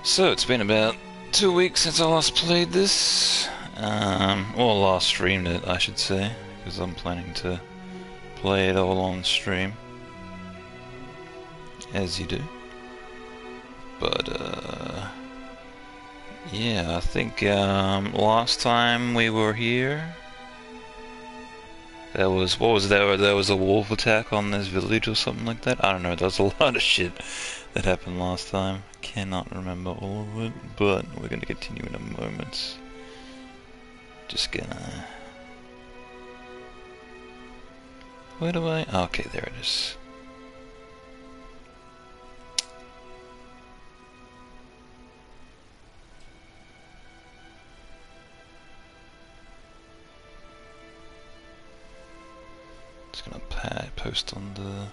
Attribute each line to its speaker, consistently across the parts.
Speaker 1: So it's been about 2 weeks since I last played this, or last streamed it, I should say, because I'm planning to play it all on stream, as you do. But yeah, I think last time we were here, there was there was a wolf attack on this village or something like that. I don't know. There's a lot of shit that happened last time. Cannot remember all of it, but we're gonna continue in a moment. Just gonna. Where do I? Oh, okay, there it is. Just gonna post on the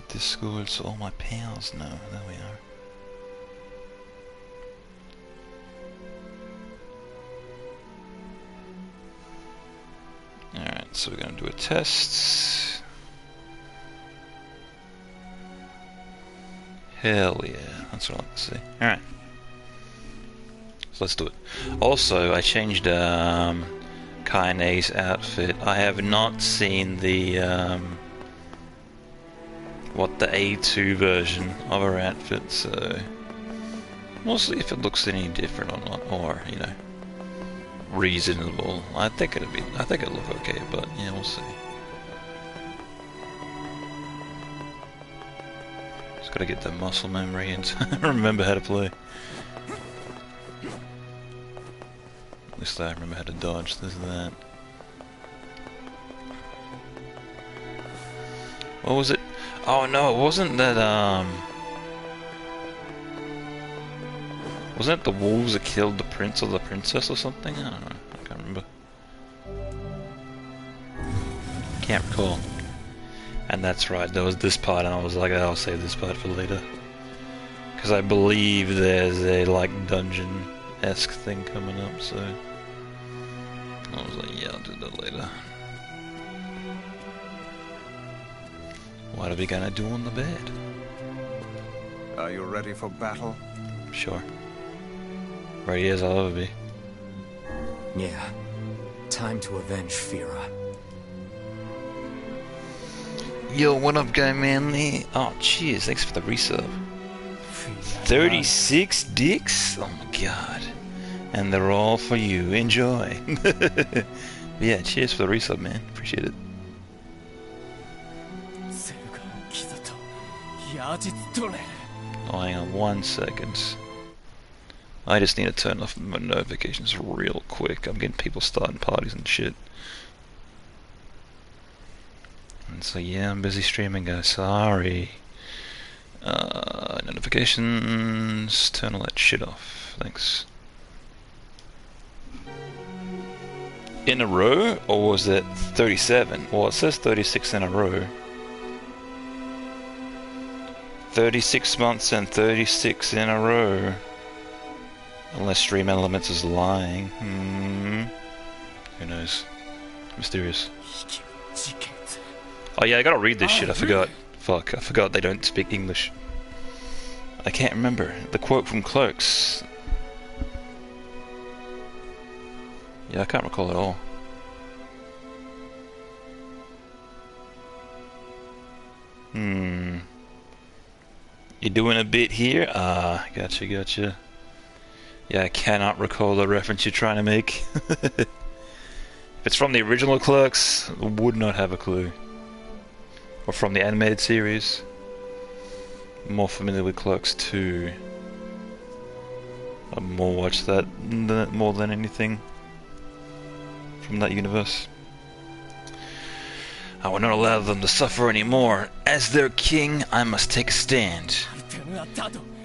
Speaker 1: Discord so all my pals know. There we are. Alright, so we're gonna do a test. Hell yeah, that's what I like to see. Alright. So let's do it. Also, I changed Kaine's outfit. I have not seen the what the A2 version of her outfit, so we'll see if it looks any different or not, or you know, reasonable. I think it'll look okay, but yeah, we'll see. Just gotta get that muscle memory and remember how to play. At least I remember how to dodge this and that. What was it? Oh no, it wasn't that, wasn't it the wolves that killed the prince or the princess or something? I don't know, I can't remember. Can't recall. And that's right, there was this part and I was like, I'll save this part for later. Because I believe there's a, like, dungeon-esque thing coming up, so... I was like, yeah, I'll do that later. What are we gonna do on the bed?
Speaker 2: Are you ready for battle?
Speaker 1: Sure. Ready as I'll ever be.
Speaker 3: Yeah. Time to avenge Fira.
Speaker 1: Yo, what up, guy manly? Oh, cheers, thanks for the resub. 36 dicks? Oh my god. And they're all for you. Enjoy. Yeah, cheers for the resub, man. Appreciate it. Oh, hang on 1 second. I just need to turn off my notifications real quick. I'm getting people starting parties and shit. And so yeah, I'm busy streaming, guys. Sorry. Notifications. Turn all that shit off. Thanks. In a row? Or was it 37? Well, it says 36 in a row. 36 months and 36 in a row. Unless Stream Elements is lying. Who knows? Mysterious. Oh yeah, I gotta read this shit, I forgot. Fuck, I forgot they don't speak English. I can't remember. The quote from Clerks. Yeah, I can't recall at all. You doing a bit here? Ah, gotcha. Yeah, I cannot recall the reference you're trying to make. If it's from the original Clerks, would not have a clue. Or from the animated series. More familiar with Clerks 2. I've more watched that more than anything from that universe. I will not allow them to suffer anymore. As their king, I must take a stand.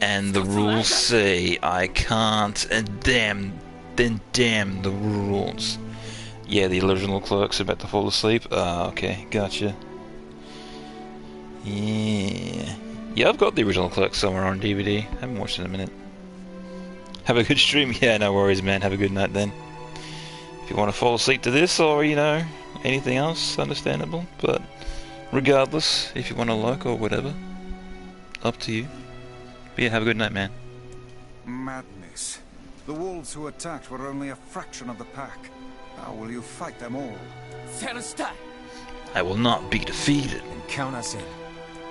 Speaker 1: And the rules say I can't, and damn the rules. Yeah, the original Clerks are about to fall asleep. Okay, gotcha. Yeah, I've got the original Clerks somewhere on DVD. Haven't watched it in a minute. Have a good stream. Yeah, no worries, man. Have a good night then. If you want to fall asleep to this, or you know, anything else, understandable. But regardless, if you want to like or whatever, up to you. But yeah, have a good night, man.
Speaker 2: Madness. The wolves who attacked were only a fraction of the pack. How will you fight them all?
Speaker 1: I will not be defeated.
Speaker 3: And count us in.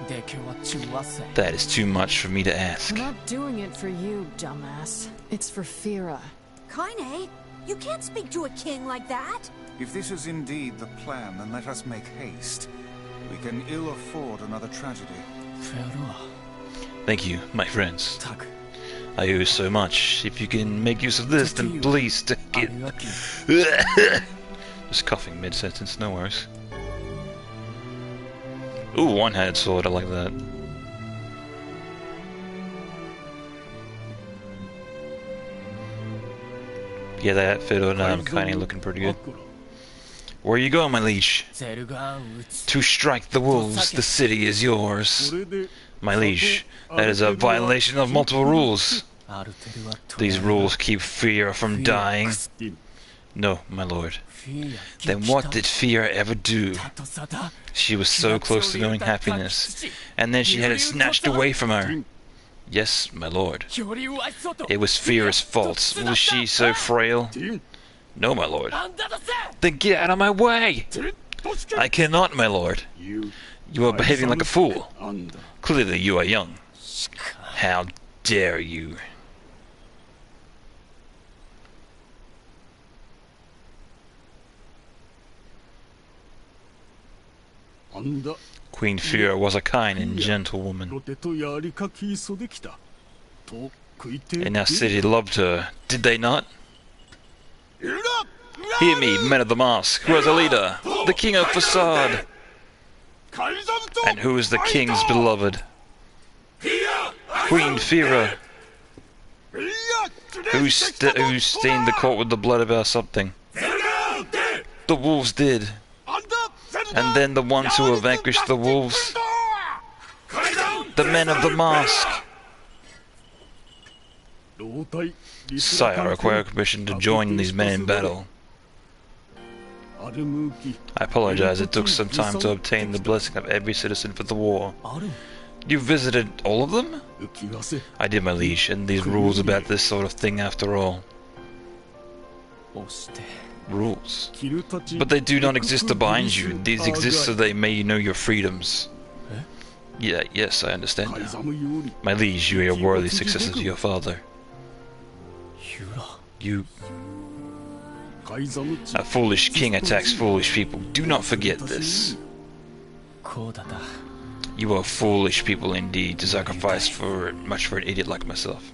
Speaker 1: That is too much for me to ask.
Speaker 4: I'm not doing it for you, dumbass. It's for Fira.
Speaker 5: Kaine, you can't speak to a king like that.
Speaker 2: If this is indeed the plan, then let us make haste. We can ill afford another tragedy.
Speaker 1: Thank you, my friends. I owe you so much. If you can make use of this, then please take it. Just coughing mid-sentence, no worries. Ooh, one-handed sword, I like that. Yeah, that outfit on Kaine looking pretty good. Where are you going, my liege? To strike the wolves, the city is yours. My liege, that is a violation of multiple rules. These rules keep Fira from dying. No, my lord. Then what did Fira ever do? She was so close to knowing happiness, and then she had it snatched away from her. Yes, my lord. It was Fira's fault. Was she so frail? No, my lord. Then get out of my way! I cannot, my lord. You are behaving like a fool. Clearly you are young. How dare you? Queen Fira was a kind and gentle woman. And our city loved her, did they not? Hear me, men of the mask. Who is the leader? The king of Facade. And who is the king's beloved? Queen Fira. Who stained the court with the blood of our something? The wolves did. And then the ones who have vanquished the wolves. The men of the mask. Sire, I require permission to join these men in battle. I apologize, it took some time to obtain the blessing of every citizen for the war. You visited all of them? I did, my liege, and these rules about this sort of thing after all. Rules. But they do not exist to bind you. These exist so they may know your freedoms. Yeah, yes, I understand now. My liege, you are a worthy successor to your father. You... A foolish king attacks foolish people. Do not forget this. You are foolish people indeed to sacrifice much for an idiot like myself.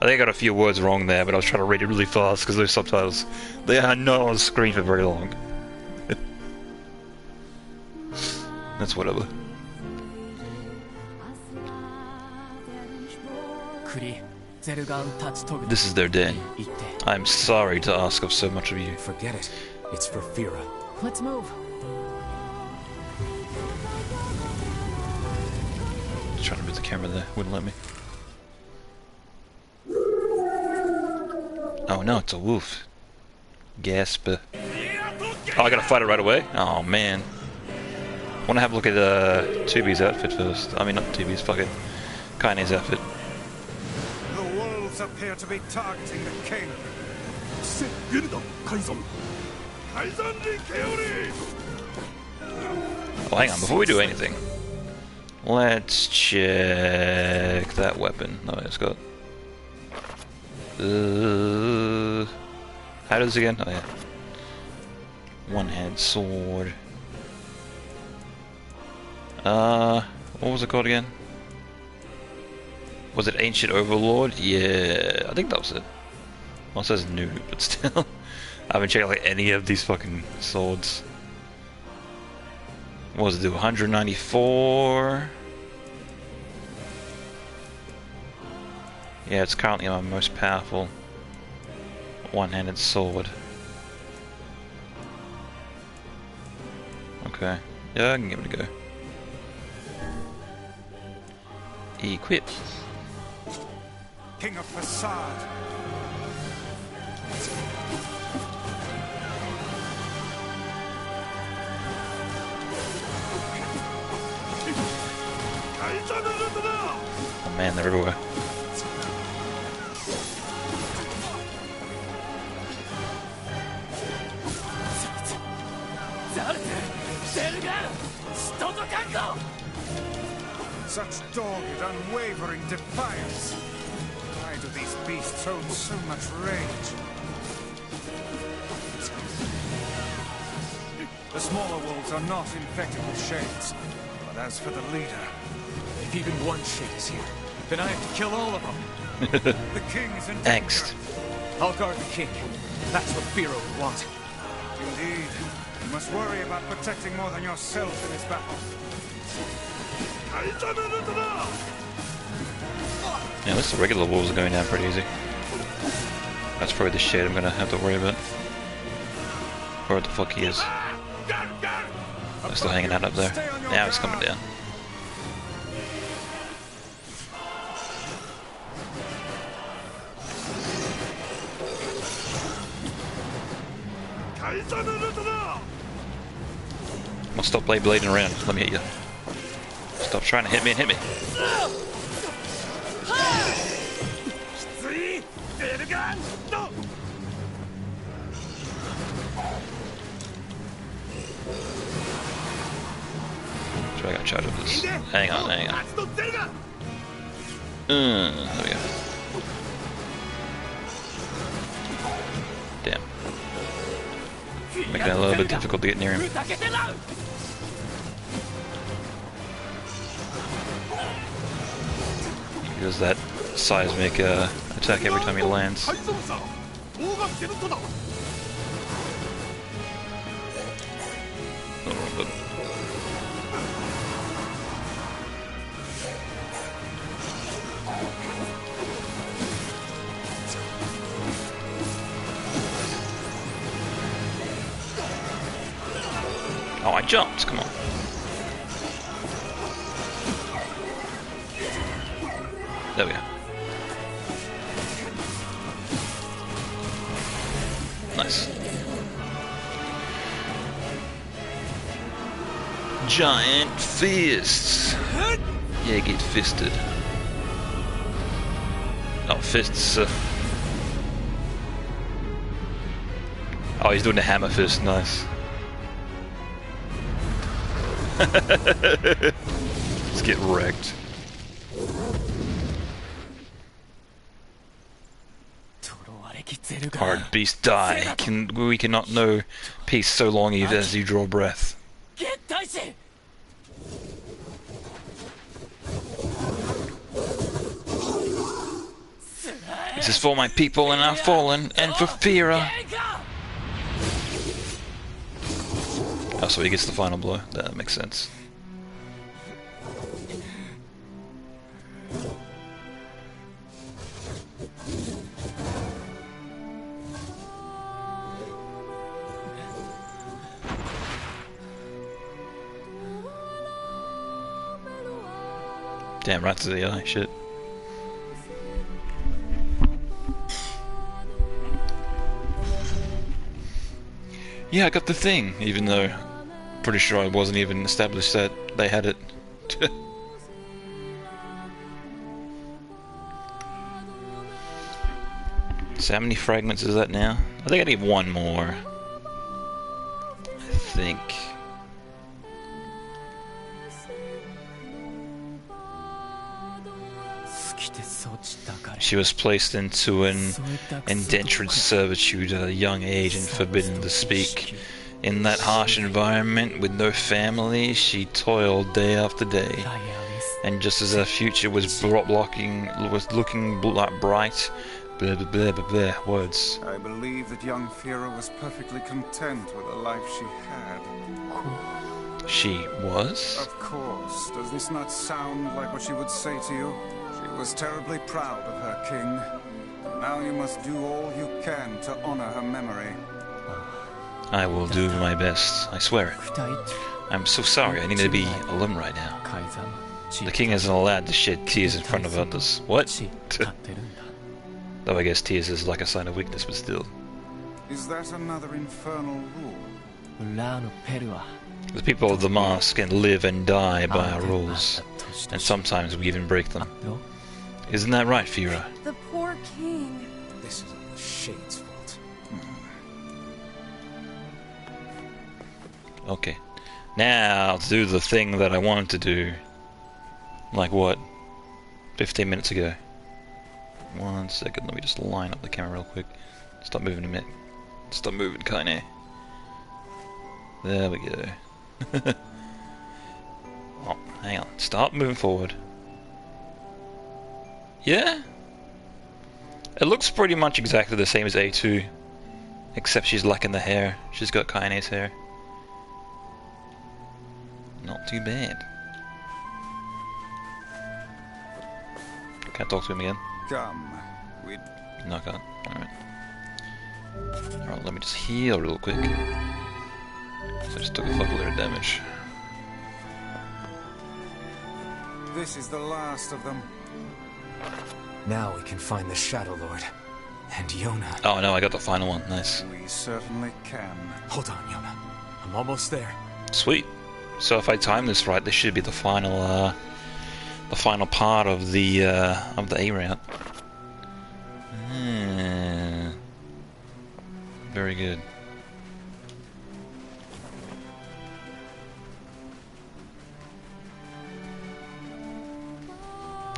Speaker 1: I think I got a few words wrong there, but I was trying to read it really fast because those subtitles, they are not on the screen for very long. That's whatever. This is their den. I'm sorry to ask of so much of you.
Speaker 3: Forget it. It's for Fira.
Speaker 4: Let's move.
Speaker 1: Just trying to move the camera there, wouldn't let me. Oh no, it's a wolf. Gasp. Oh, I gotta fight it right away? Oh man. Wanna have a look at Tubi's outfit first. I mean, not Tubi's, fucking Kaine's outfit.
Speaker 2: The wolves appear to be targeting the king.
Speaker 1: Oh, hang on, before we do anything, let's check that weapon. No, it's got... how does it again? Oh yeah. One-hand sword. What was it called again? Was it Ancient Overlord? Yeah, I think that was it. Well, it says new, but still. I haven't checked like any of these fucking swords. What does it do? 194? Yeah, it's currently my most powerful one-handed sword. Okay. Yeah, I can give it a go. Equip.
Speaker 2: King of Facade.
Speaker 1: Oh man, they're everywhere.
Speaker 2: Such dogged, unwavering defiance. Why do these beasts hold so much rage? The smaller wolves are not infected with shades. But as for the leader...
Speaker 3: If even one shade is here, then I have to kill all of them.
Speaker 2: The king is in danger.
Speaker 1: Angst.
Speaker 3: I'll guard the king. That's what Firo would want.
Speaker 2: Indeed. You must worry about protecting more than yourself in this battle.
Speaker 1: Yeah, at least the regular wolves are going down pretty easy. That's probably the shit I'm gonna have to worry about. Where the fuck he is. They're still hanging out up there. Now he's coming down. Well, stop blading around. Let me hit you. Stop trying to hit me and hit me. So I gotta charge up this. Hang on, hang on. There we go. Damn. Making it a little bit difficult to get near him. He does that seismic attack every time he lands. Oh, I jumped, come on. There we go. Nice. Giant fists. Yeah, get fisted. Oh, fists. Oh, he's doing the hammer fist, nice. Let's get wrecked. Hard beast die. We cannot know peace so long even as you draw breath. This is for my people and our fallen, and for Fira. Oh, so he gets the final blow. That makes sense. Damn, right to the eye, shit. Yeah, I got the thing, even though pretty sure I wasn't even established that they had it. So how many fragments is that now? I think I need one more. I think. She was placed into an indentured servitude at a young age and forbidden to speak. In that harsh environment with no family, she toiled day after day. And just as her future was looking bright, blah blah blah blah blah, words.
Speaker 2: I believe that young Fira was perfectly content with the life she had.
Speaker 1: She was?
Speaker 2: Of course. Does this not sound like what she would say to you? She was terribly proud of her king. Now you must do all you can to honor her memory.
Speaker 1: I will do my best, I swear it. I'm so sorry, I need to be alone right now. The king isn't allowed to shed tears in front of others. What? Though I guess tears is like a sign of weakness, but still.
Speaker 2: Is that another infernal rule?
Speaker 1: The people of the mask can live and die by our rules, and sometimes we even break them. Isn't that right, Fira?
Speaker 5: The poor king.
Speaker 3: This is all the Shade's fault.
Speaker 1: Okay. Now, to do the thing that I wanted to do. Like what? 15 minutes ago. 1 second, let me just line up the camera real quick. Stop moving a minute. Stop moving, kinda. There we go. Oh, hang on. Start moving forward. Yeah? It looks pretty much exactly the same as A2. Except she's lacking the hair. She's got Kaine's hair. Not too bad. Can't talk to him again.
Speaker 2: Come. We
Speaker 1: No, I can't. Alright. Alright, let me just heal real quick. So I just took a fuckload of damage.
Speaker 2: This is the last of them.
Speaker 3: Now we can find the Shadow Lord. And Yona.
Speaker 1: Oh no, I got the final one. Nice.
Speaker 2: We certainly can.
Speaker 3: Hold on, Yona. I'm almost there.
Speaker 1: Sweet. So if I time this right, this should be the final part of the A route. Very good.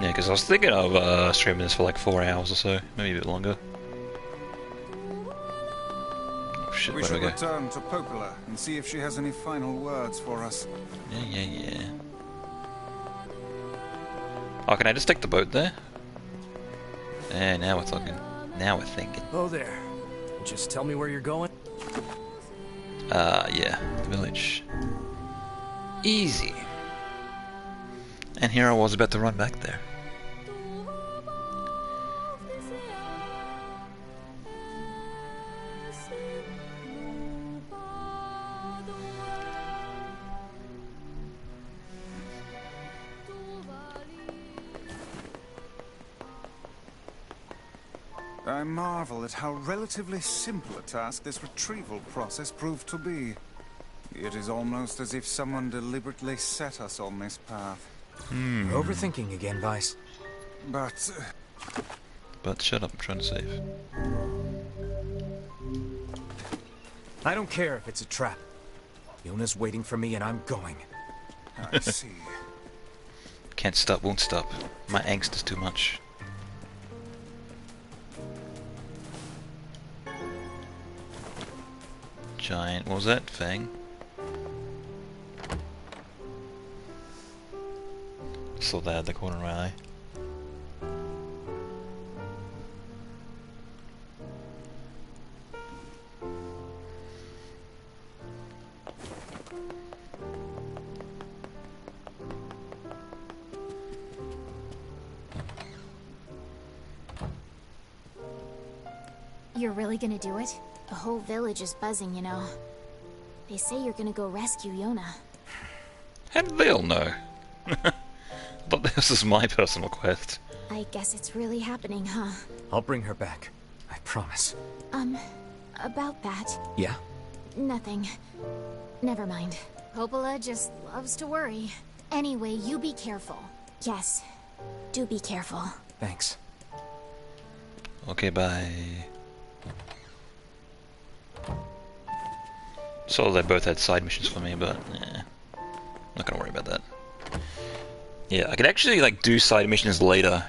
Speaker 1: Yeah, because I was thinking of streaming this for like 4 hours or so, maybe a bit longer. Oh shit,
Speaker 2: We
Speaker 1: where do I
Speaker 2: should
Speaker 1: go?
Speaker 2: return to Popola and see if she has any final words for us.
Speaker 1: Yeah. Oh, can I just take the boat there? Yeah, now we're talking. Now we're thinking.
Speaker 3: Oh, there. Just tell me where you're going.
Speaker 1: Yeah, the village. Easy. And here I was about to run back there.
Speaker 2: I marvel at how relatively simple a task this retrieval process proved to be. It is almost as if someone deliberately set us on this path.
Speaker 3: You're overthinking again, Vice.
Speaker 2: But
Speaker 1: But shut up, I'm trying to save.
Speaker 3: I don't care if it's a trap. Yona's waiting for me and I'm going.
Speaker 2: I see.
Speaker 1: Can't stop, won't stop. My angst is too much. Giant, what was that? Fang? Saw that at the corner of my eye.
Speaker 6: You're really gonna do it? The whole village is buzzing, you know. They say you're gonna go rescue Yona.
Speaker 1: How did they all know? I thought this was my personal quest.
Speaker 6: I guess it's really happening, huh?
Speaker 3: I'll bring her back. I promise.
Speaker 6: About that.
Speaker 3: Yeah?
Speaker 6: Nothing. Never mind. Popola just loves to worry. Anyway, you be careful. Yes. Do be careful.
Speaker 3: Thanks.
Speaker 1: Okay, bye. So they both had side missions for me, but yeah, not gonna worry about that. Yeah, I could actually like do side missions later,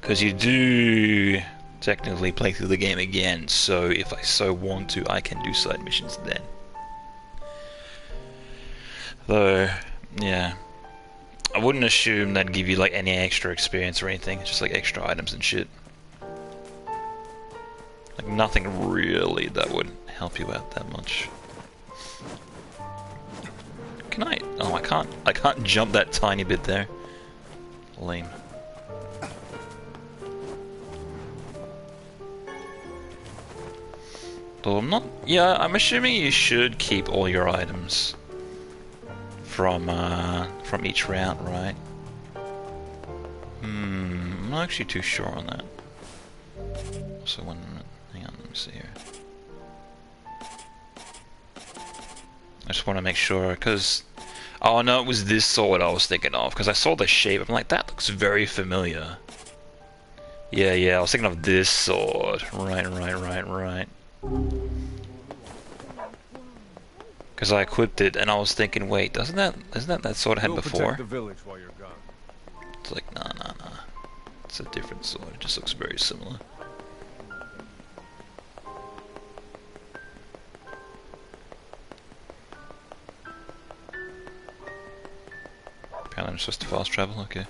Speaker 1: because you do technically play through the game again. So if I so want to, I can do side missions then. Though, yeah, I wouldn't assume that'd give you like any extra experience or anything. It's just like extra items and shit. Like nothing really that would help you out that much. Can I? Oh, I can't. I can't jump that tiny bit there. Lame. Though I'm not. Yeah, I'm assuming you should keep all your items from each route, right? I'm not actually too sure on that. So one minute. Hang on, let me see here. I just want to make sure, because... Oh no, it was this sword I was thinking of, because I saw the shape. I'm like, that looks very familiar. Yeah, I was thinking of this sword. Right. Because I equipped it, and I was thinking, wait, isn't that that sword I had
Speaker 7: We'll
Speaker 1: before?
Speaker 7: protect the village while you're gone.
Speaker 1: It's like, nah, nah, nah. It's a different sword. It just looks very similar. Apparently I'm supposed to fast travel, okay.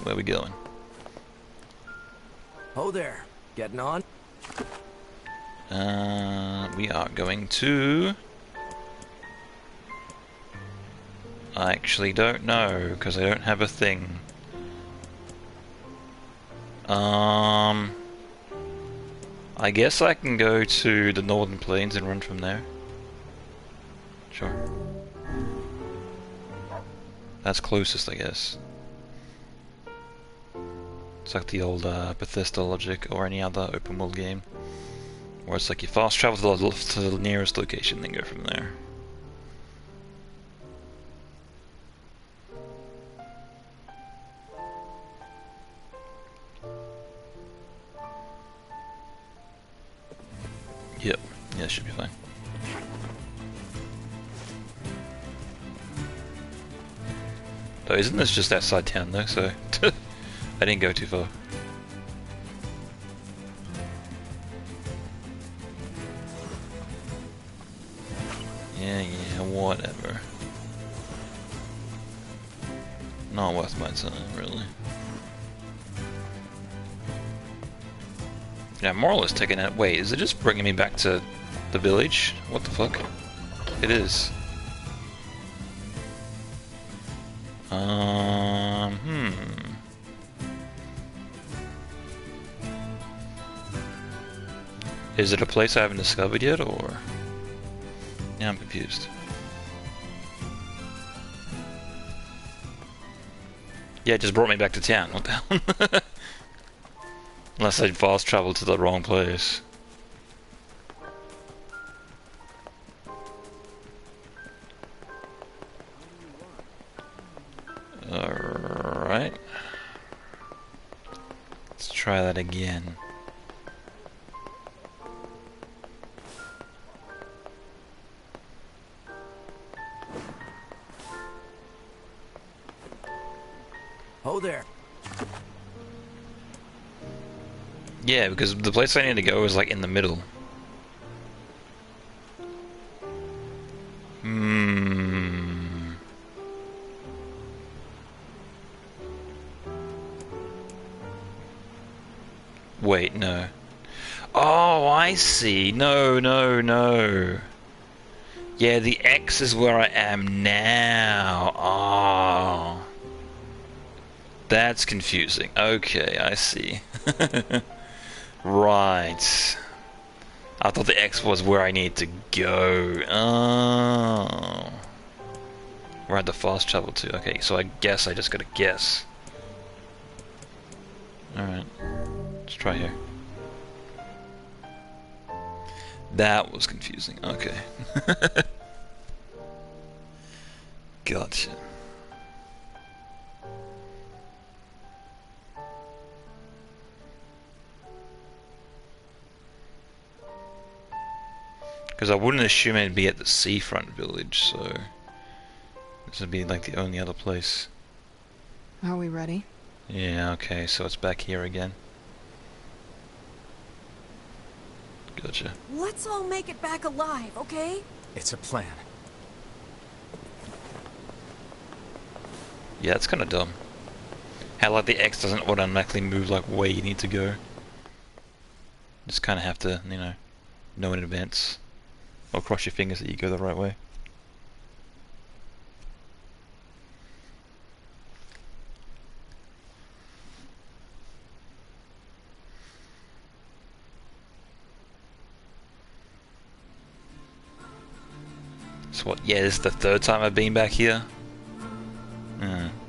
Speaker 1: Where are we going?
Speaker 3: Oh there, getting on?
Speaker 1: We are going to... I actually don't know, because I don't have a thing. I guess I can go to the Northern Plains and run from there. Sure. That's closest, I guess. It's like the old Bethesda logic, or any other open world game, where it's like you fast travel to the nearest location, then go from there. Yep, yeah, that should be fine. Though, isn't this just outside town though, so I didn't go too far. Yeah, whatever. Not worth my time, really. Yeah, more or less taking it. Wait, is it just bringing me back to the village? What the fuck? It is. Is it a place I haven't discovered yet, or? Yeah, I'm confused. Yeah, it just brought me back to town. What the hell? Unless I fast traveled to the wrong place. Alright. Let's try that again.
Speaker 3: Oh there.
Speaker 1: Yeah, because the place I need to go is like in the middle. Wait, no. Oh, I see. No, no, no. Yeah, the X is where I am now. Oh. That's confusing. Okay, I see. Right. I thought the X was where I need to go. Oh. Where I had to fast travel to. Okay, so I guess I just gotta guess. Alright. Let's try here. That was confusing. Okay. Gotcha. Because I wouldn't assume it'd be at the seafront village, so this would be like the only other place.
Speaker 4: Are we ready?
Speaker 1: Yeah, okay, so it's back here again. Gotcha.
Speaker 5: Let's all make it back alive, okay?
Speaker 3: It's a plan.
Speaker 1: Yeah, it's kind of dumb. How like the X doesn't automatically move like where you need to go. Just kind of have to, you know in advance. Or cross your fingers that you go the right way. So what, yeah, this is the third time I've been back here?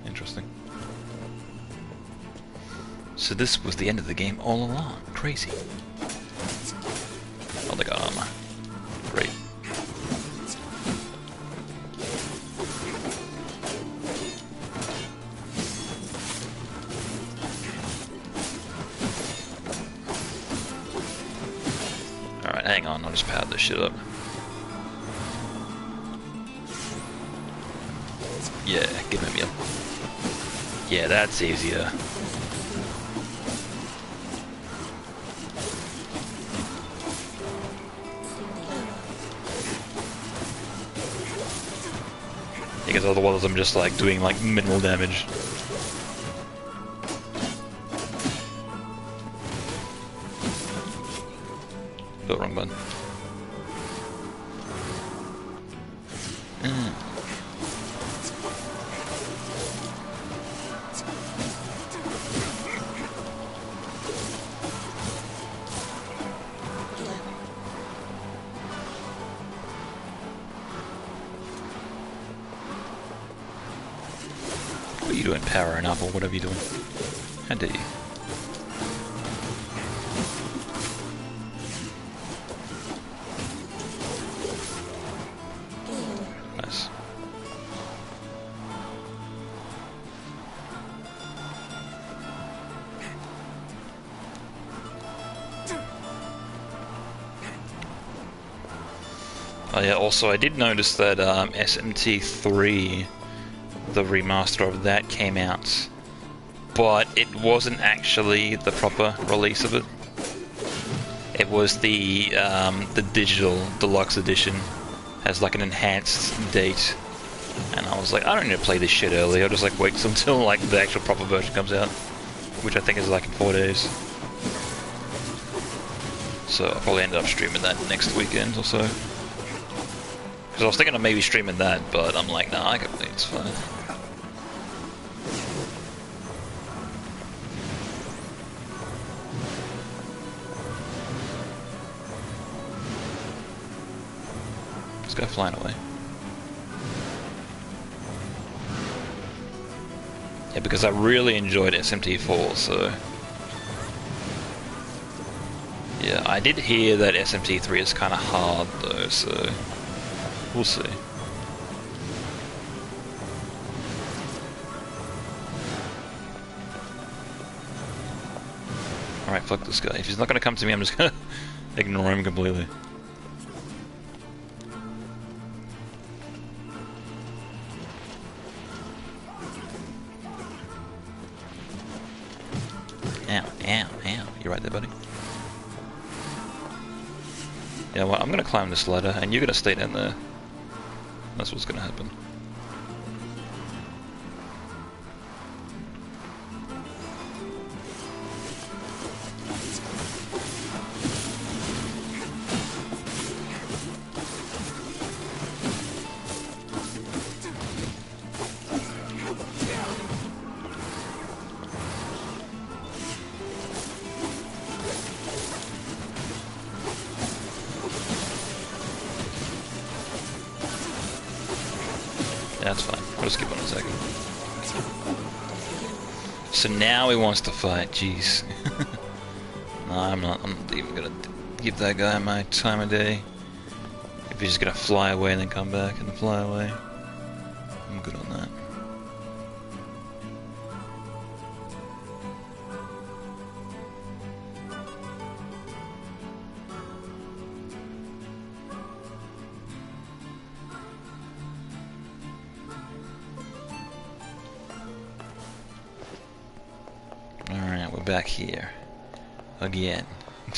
Speaker 1: Interesting. So this was the end of the game all along. Crazy. Oh, they got armor. Great. Alright, hang on, I'll just power this shit up. Yeah, give him a meal. Yeah, that's easier. Because otherwise I'm just like doing like minimal damage. Oh, wrong button. What are you doing, powering up or whatever you're doing? How dare you? Nice. Oh yeah, also I did notice that SMT3, the remaster of that came out, but it wasn't actually the proper release of it. It was the digital deluxe edition, has like an enhanced date, and I was like, I don't need to play this shit early. I'll just like wait until like the actual proper version comes out, which I think is like in 4 days. So I'll probably end up streaming that next weekend or so. Because I was thinking of maybe streaming that, but I'm like, nah, I can wait, it's fine. This guy flying away. Yeah, because I really enjoyed SMT4, so... Yeah, I did hear that SMT3 is kind of hard though, so... We'll see. Alright, fuck this guy. If he's not gonna come to me, I'm just gonna ignore him completely. Ow, ow, ow. You right there, buddy? Yeah, well, I'm gonna climb this ladder, and you're gonna stay down there. That's what's gonna happen. That's fine. We'll just keep on a second. So now he wants to fight. Jeez. No, I'm not even gonna give that guy my time of day. If he's just gonna fly away and then come back and fly away, I'm good on that. Alright, we're back here. Again.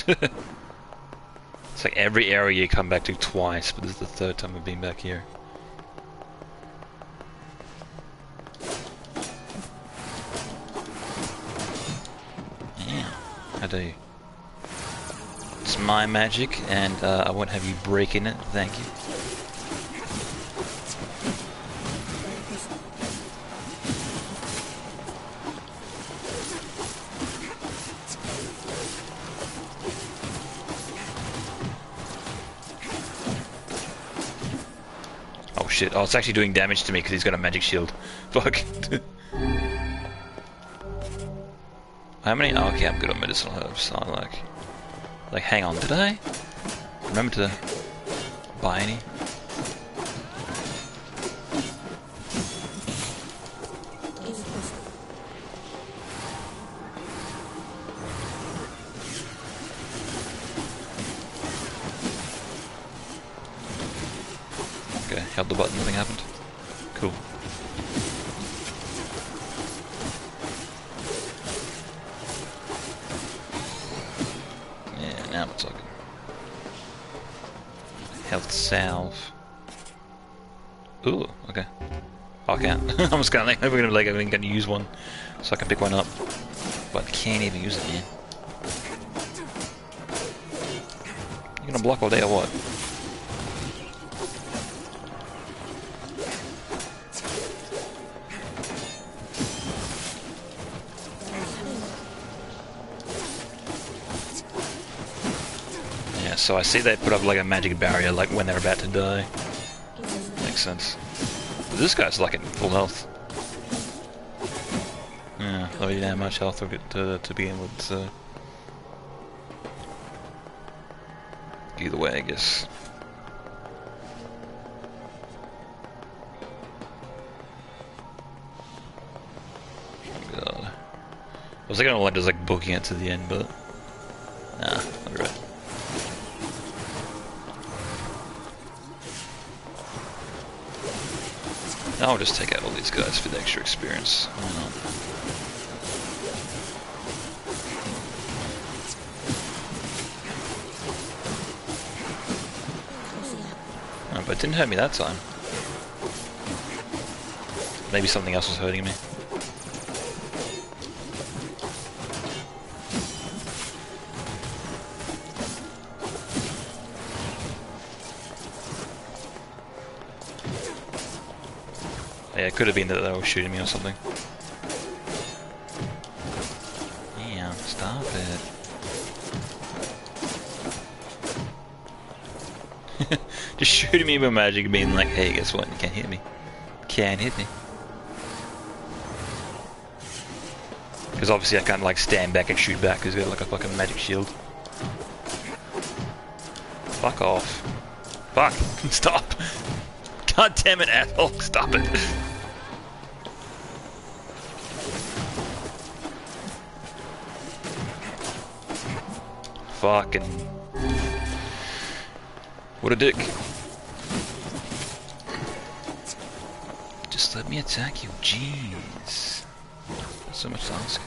Speaker 1: It's like every area you come back to twice, but this is the third time we've been back here. Yeah, how do you? It's my magic, and I won't have you breaking it, thank you. Shit. Oh, it's actually doing damage to me because he's got a magic shield. Fuck. How many? Oh, okay, I'm good on medicinal herbs. I like, hang on, did I remember to buy any? Okay, held the button, nothing happened. Cool. Now we're talking. Health salve. Ooh, okay. Oh, I can't. I'm just kinda like, I'm gonna use one so I can pick one up. But I can't even use it, man. You gonna block all day or what? Yeah, so I see they put up like a magic barrier like when they're about to die. Makes sense. But this guy's like in full health. Yeah, not really that much health to begin with, so... Either way, I guess. Oh god. I was thinking of just like booking it to the end, but... Nah, I'll be right. I'll just take out all these guys for the extra experience. Why not? Oh, but it didn't hurt me that time. Maybe something else was hurting me. Yeah, it could have been that they were shooting me or something. Yeah, stop it. Just shooting me with magic, being like, hey, guess what? You can't hit me. Can't hit me. Because obviously I can't like stand back and shoot back because he's got like a fucking magic shield. Fuck off. Fuck. Stop. God damn it, asshole. Stop it. Fucking... What a dick. Just let me attack you, jeez. That's so much to ask.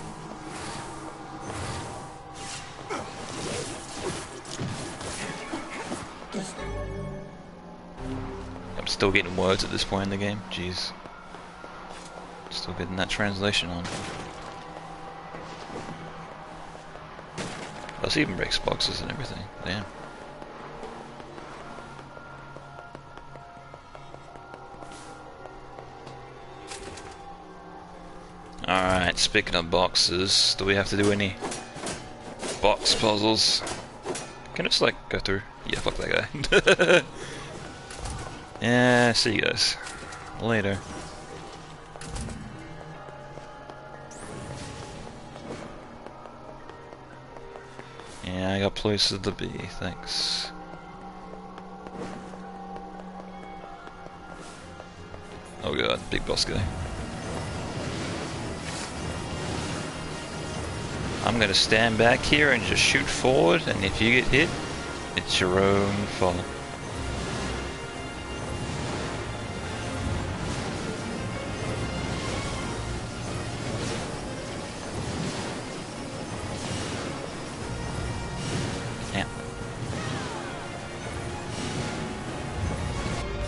Speaker 1: I'm still getting words at this point in the game, jeez. Still getting that translation on. Plus even breaks boxes and everything, damn. Alright, speaking of boxes, do we have to do any box puzzles? Can I just like go through? Yeah, fuck that guy. Yeah, see you guys later. Yeah, I got places to be, thanks. Oh god, big boss guy. I'm gonna stand back here and just shoot forward, and if you get hit, it's your own fault. Yeah.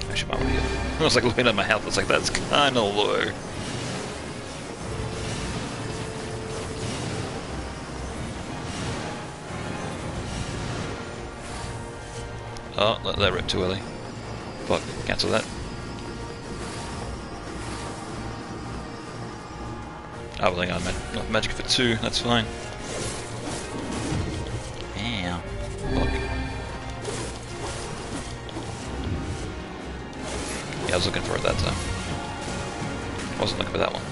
Speaker 1: I should probably heal. I was like looking at my health, I was like, that's kinda low. Oh, let that rip too early. Fuck, cancel that. Oh, well, hang on, magic for 2, that's fine. Yeah. Fuck. Yeah, I was looking for it that time. I wasn't looking for that one.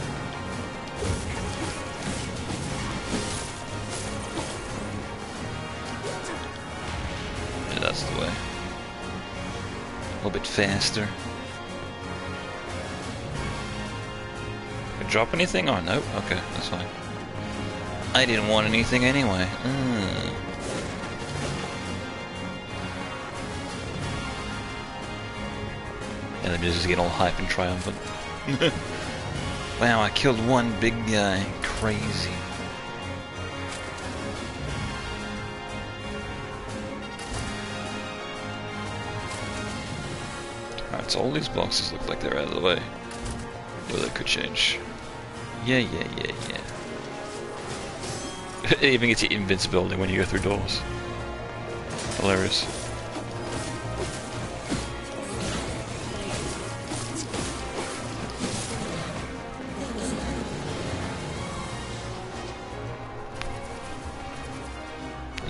Speaker 1: Yeah, that's the way. A little bit faster. Can I drop anything? Oh, no. Okay, that's fine. I didn't want anything anyway. And the music's getting all hype and triumphant. Wow, I killed one big guy. Crazy. So all these boxes look like they're out of the way. Though that could change. Yeah. It even gets you invincibility when you go through doors. Hilarious.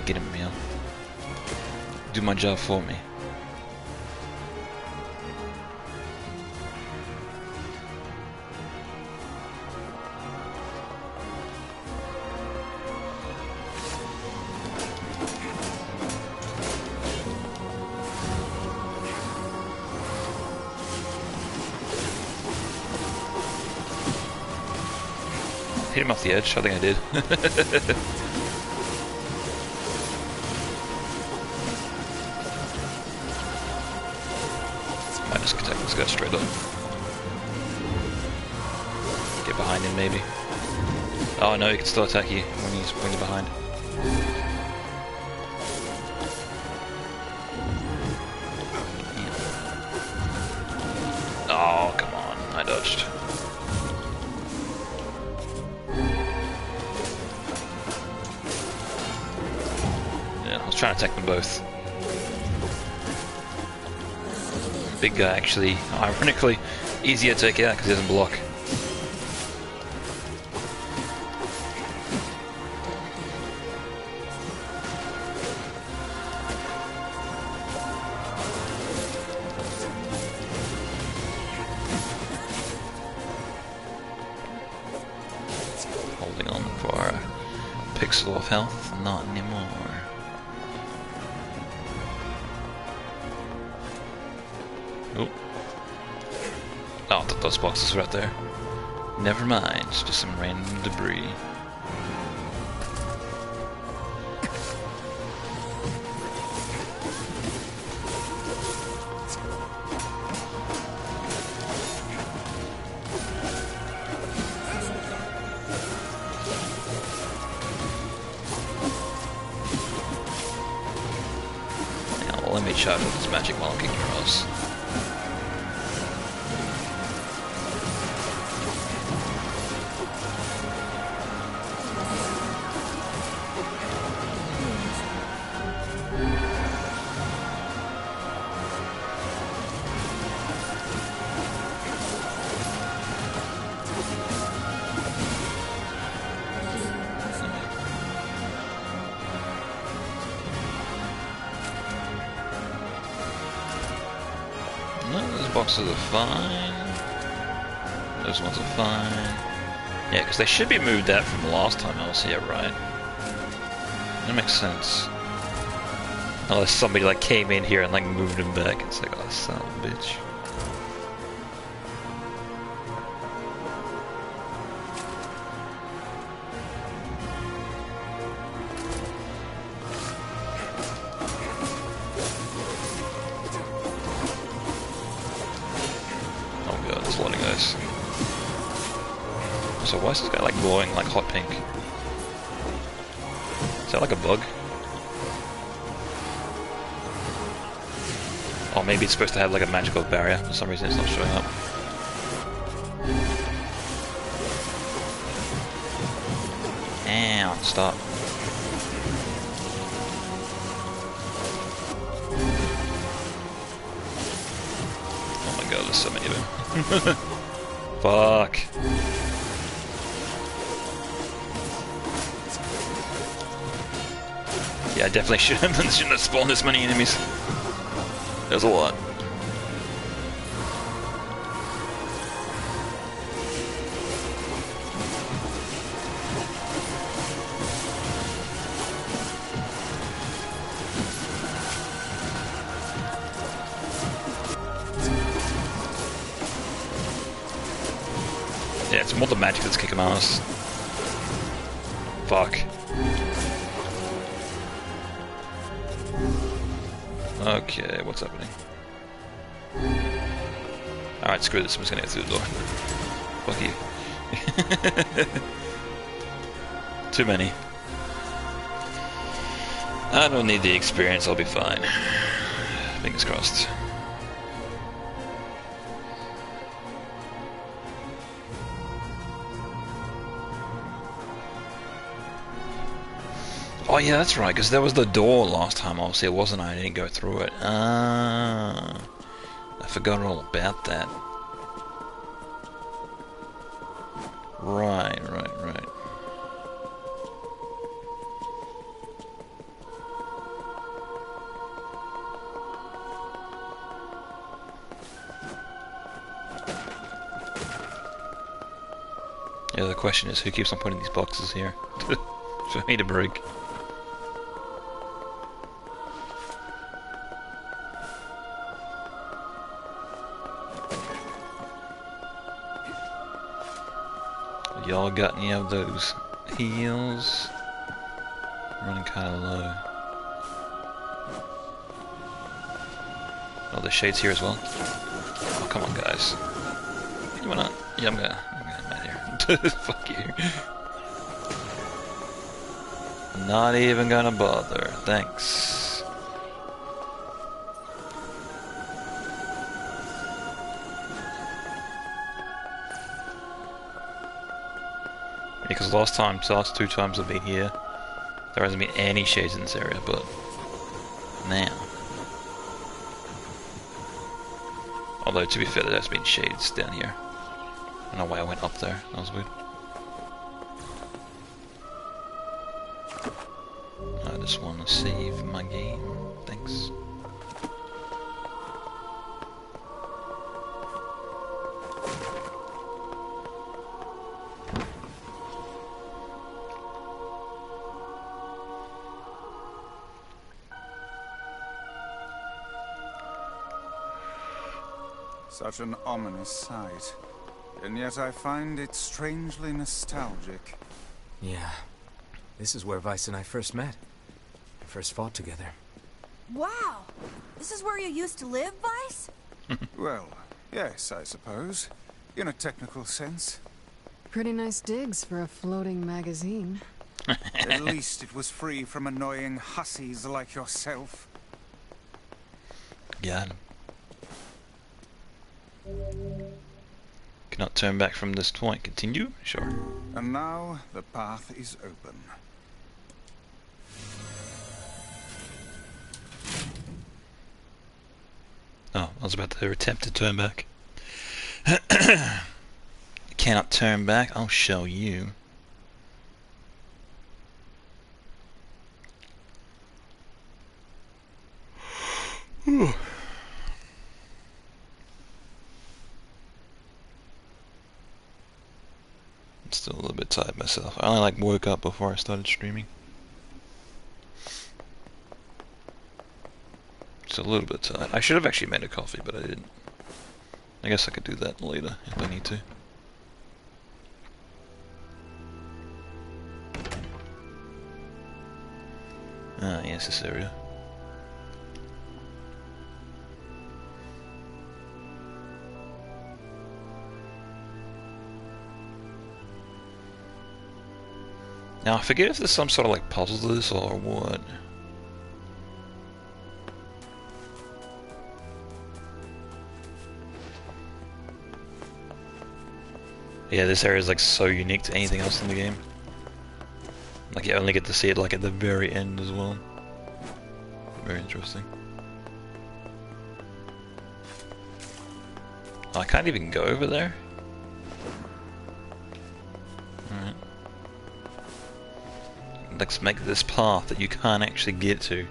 Speaker 1: Get him, meal. Do my job for me. Hit him off the edge, I think I did. Might just attack this guy straight up. Get behind him maybe. Oh no, he can still attack you when you're behind. Oh, come on, I dodged. I was trying to attack them both. Big guy actually, ironically, easier to take out because he doesn't block. Holding on for a pixel of health, not anymore. Oh. Oh, I thought those boxes were right there. Never mind, it's just some random debris. Now, let me charge up this magic while I'm kicking across. No, those boxes are fine. Those ones are fine. Yeah, because they should be moved out from the last time I was here, right? That makes sense. Unless somebody like came in here and like moved them back. It's like, oh, son of a bitch. There's a lot of guys. So why is this guy like glowing like hot pink? Is that like a bug? Or maybe it's supposed to have like a magical barrier. For some reason it's not showing up. Ow, stop. Oh my god, there's so many of them. Fuck. Yeah, I definitely shouldn't have spawned this many enemies. There's a lot. Yeah, it's more the magic that's kicking my ass. Fuck. Okay, what's happening? Alright, screw this, I'm just gonna go through the door. Fuck you. Too many. I don't need the experience, I'll be fine. Fingers crossed. Oh yeah, that's right, because there was the door last time, obviously it wasn't, I didn't go through it. Ah, I forgot all about that. Right. Yeah, the question is, who keeps on putting these boxes here? For me to break. Y'all got any of those heals? I'm running kinda low. Oh, the shade's here as well. Oh, come on, guys. You wanna? Yeah, I'm out here. Fuck you. Not even gonna bother. Thanks. Because last two times I've been here, there hasn't been any shades in this area, but now. Although, to be fair, there has been shades down here. I don't know why I went up there. That was weird. I just want to save my game. Thanks.
Speaker 2: Such an ominous sight. And yet I find it strangely nostalgic.
Speaker 3: Yeah. This is where Vice and I first met. First fought together.
Speaker 5: Wow! This is where you used to live, Vice?
Speaker 2: Well, yes, I suppose. In a technical sense.
Speaker 4: Pretty nice digs for a floating magazine.
Speaker 2: At least it was free from annoying hussies like yourself.
Speaker 1: Got him. Cannot turn back from this point. Continue? Sure.
Speaker 2: And now the path is open.
Speaker 1: Oh, I was about to attempt to turn back. Cannot turn back. I'll show you. I'm still a little bit tired myself. I only woke up before I started streaming. Just a little bit tired. I should have actually made a coffee, but I didn't. I guess I could do that later if I need to. Ah, yes, this area. Now, I forget if there's some sort of puzzle to this or what. Yeah, this area is so unique to anything else in the game. You only get to see it at the very end as well. Very interesting. Oh, I can't even go over there? Alright. Let's make this path that you can't actually get to.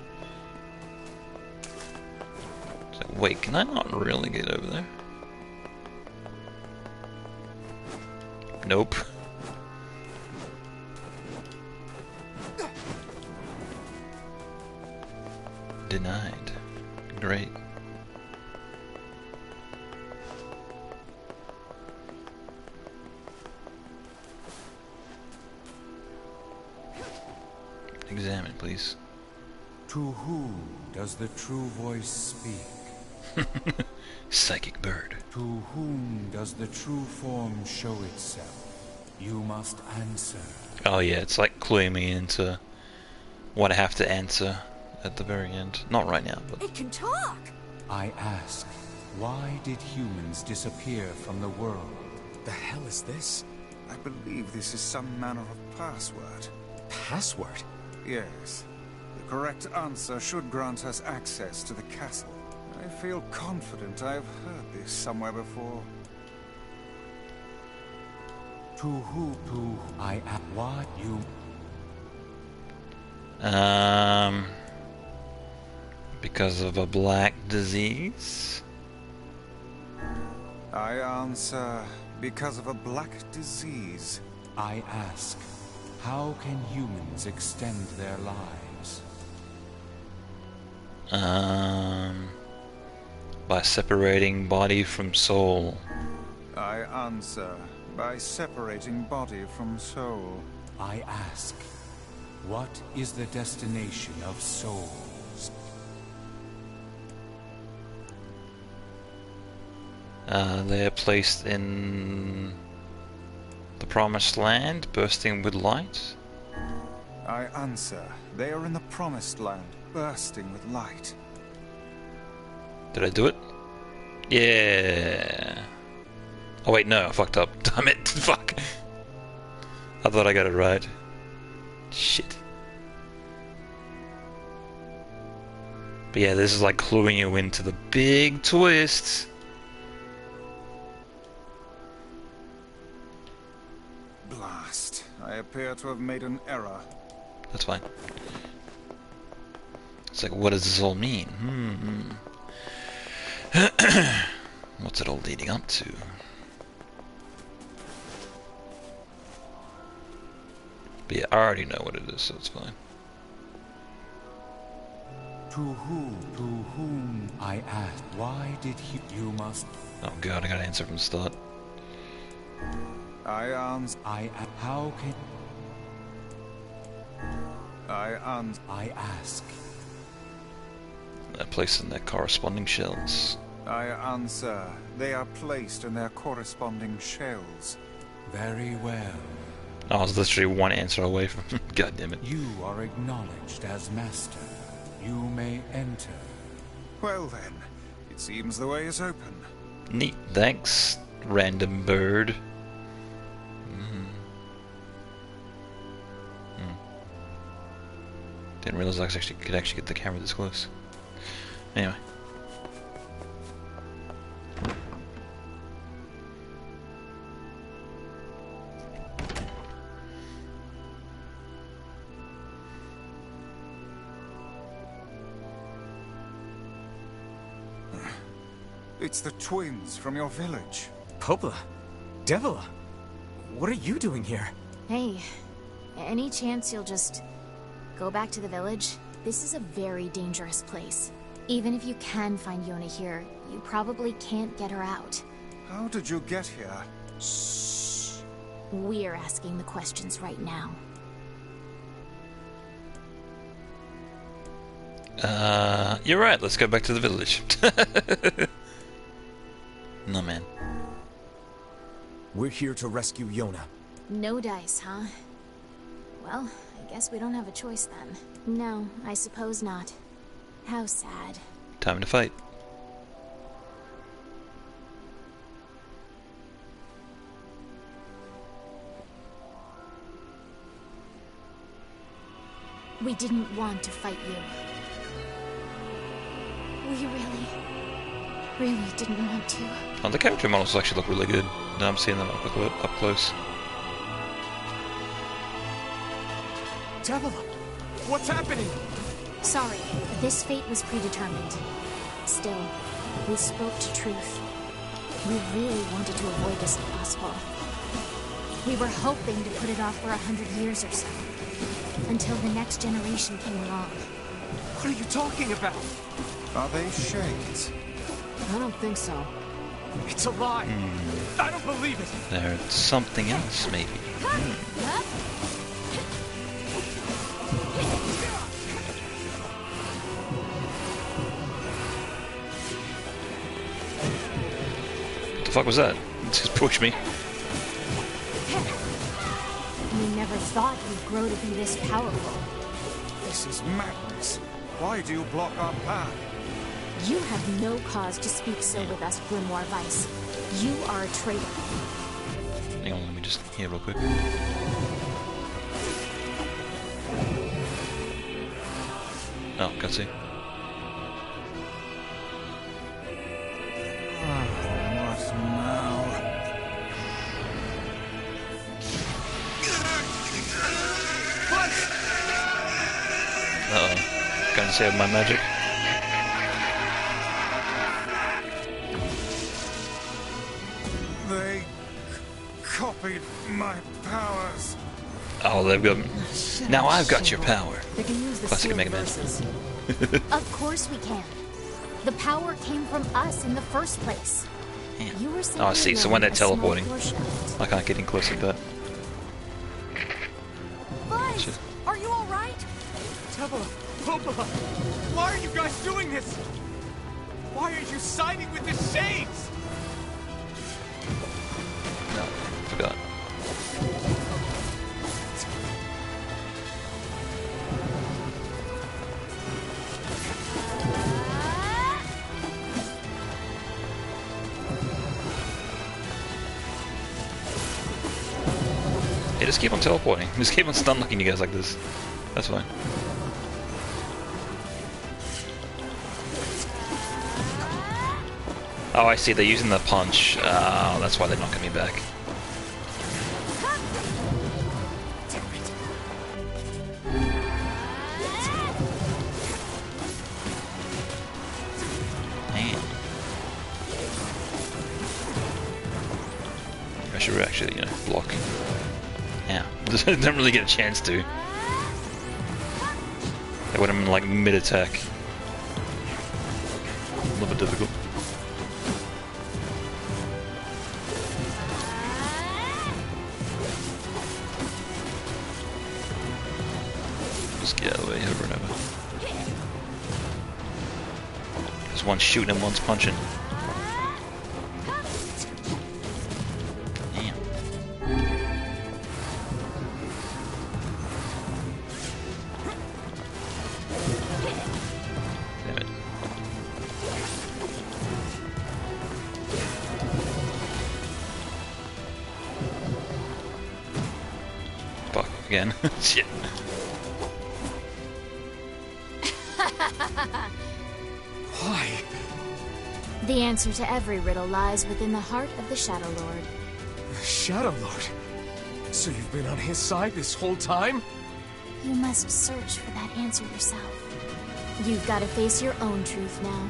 Speaker 1: So, wait, can I not really get over there? Nope. Denied. Great. Examine, please.
Speaker 2: To whom does the true voice speak?
Speaker 1: Psychic bird.
Speaker 2: To whom does the true form show itself? You must answer.
Speaker 1: Oh yeah, it's cluing me into what I have to answer at the very end. Not right now, but...
Speaker 5: It can talk!
Speaker 2: I ask, why did humans disappear from the world?
Speaker 3: The hell is this?
Speaker 2: I believe this is some manner of password.
Speaker 3: Password?
Speaker 2: Yes. The correct answer should grant us access to the castle. I feel confident I've heard this somewhere before.
Speaker 7: To who I am what you
Speaker 1: Because of a black disease?
Speaker 2: I answer because of a black disease.
Speaker 7: I ask, how can humans extend their lives?
Speaker 1: By separating body from soul.
Speaker 2: I answer by separating body from soul.
Speaker 7: I ask, what is the destination of souls?
Speaker 1: They are placed in the Promised Land, bursting with light.
Speaker 2: I answer, they are in the Promised Land, bursting with light.
Speaker 1: Did I do it? Yeah. Oh wait, no, I fucked up. Damn it, fuck. I thought I got it right. Shit. But yeah, this is like cluing you into the big twist.
Speaker 2: Blast. I appear to have made an error.
Speaker 1: That's fine. It's like, what does this all mean? What's it all leading up to? But yeah, I already know what it is, so it's fine.
Speaker 7: To whom I ask, why did you must...
Speaker 1: Oh god, I gotta answer from the start.
Speaker 2: I answer.
Speaker 7: How can...
Speaker 2: I
Speaker 7: ask.
Speaker 1: They're placed in their corresponding shells.
Speaker 2: I answer, they are placed in their corresponding shells.
Speaker 7: Very well.
Speaker 1: I was literally one answer away from... God damn it.
Speaker 7: You are acknowledged as master. You may enter.
Speaker 2: Well then, it seems the way is open.
Speaker 1: Neat, thanks, random bird. Didn't realize I could actually get the camera this close. Anyway.
Speaker 2: It's the twins from your village.
Speaker 3: Popola? Devila? What are you doing here?
Speaker 6: Hey, any chance you'll just go back to the village? This is a very dangerous place. Even if you can find Yona here, you probably can't get her out.
Speaker 2: How did you get here?
Speaker 6: Shh. We're asking the questions right now.
Speaker 1: You're right, let's go back to the village. No, man.
Speaker 3: We're here to rescue Yona.
Speaker 6: No dice, huh? Well, I guess we don't have a choice then. No, I suppose not. How sad.
Speaker 1: Time to fight.
Speaker 6: We didn't want to fight you. We really didn't want to.
Speaker 1: Oh, the character models actually look really good. Now I'm seeing them up close.
Speaker 3: Devila! What's happening?
Speaker 6: Sorry, this fate was predetermined. Still, we spoke to truth. We really wanted to avoid this if possible. We were hoping to put it off for 100 years or so. Until the next generation came along.
Speaker 3: What are you talking about?
Speaker 2: Are they shades?
Speaker 4: I don't think so.
Speaker 3: It's a lie. I don't believe it.
Speaker 1: There's something else, maybe. What the fuck was that? It just pushed me.
Speaker 6: We never thought you'd grow to be this powerful.
Speaker 2: This is madness. Why do you block our path?
Speaker 6: You have no cause to speak so with us, Grimoire Weiss. You are a traitor.
Speaker 1: Hang on, let me just hear real quick. Oh, cutscene.
Speaker 2: What now?
Speaker 1: Uh-oh. Can't save my magic.
Speaker 2: They copied my powers.
Speaker 1: Oh, they've got... Now I've got your power.
Speaker 4: They can use the
Speaker 1: Classic
Speaker 4: sealed
Speaker 1: Mega Man.
Speaker 4: verses.
Speaker 6: Of course we can. The power came from us in the first place.
Speaker 1: Yeah.
Speaker 6: You were
Speaker 1: Oh, I see. So when they're
Speaker 6: a small
Speaker 1: teleporting,
Speaker 6: portion of it.
Speaker 1: I can't get in close like that.
Speaker 5: Vice,
Speaker 1: Shit.
Speaker 5: are you all right?
Speaker 3: Tevela, Popola, why are you guys doing this? Why are you siding with the Shades?
Speaker 1: No, forgot. Yeah, just keep on teleporting. Just keep on stun locking you guys like this. That's fine. Oh, I see. They're using the punch. That's why they're knocking me back. Man. I should actually, block. Yeah. Don't really get a chance to. They would have been like mid-attack. A little bit difficult. Just get out of the way over and over. There's one's shooting and one's punching. Damn. Damn it. Fuck, again. Shit.
Speaker 3: Why?
Speaker 6: The answer to every riddle lies within the heart of the Shadow Lord.
Speaker 3: Shadow Lord. So you've been on his side this whole time?
Speaker 6: You must search for that answer yourself. You've got to face your own truth now.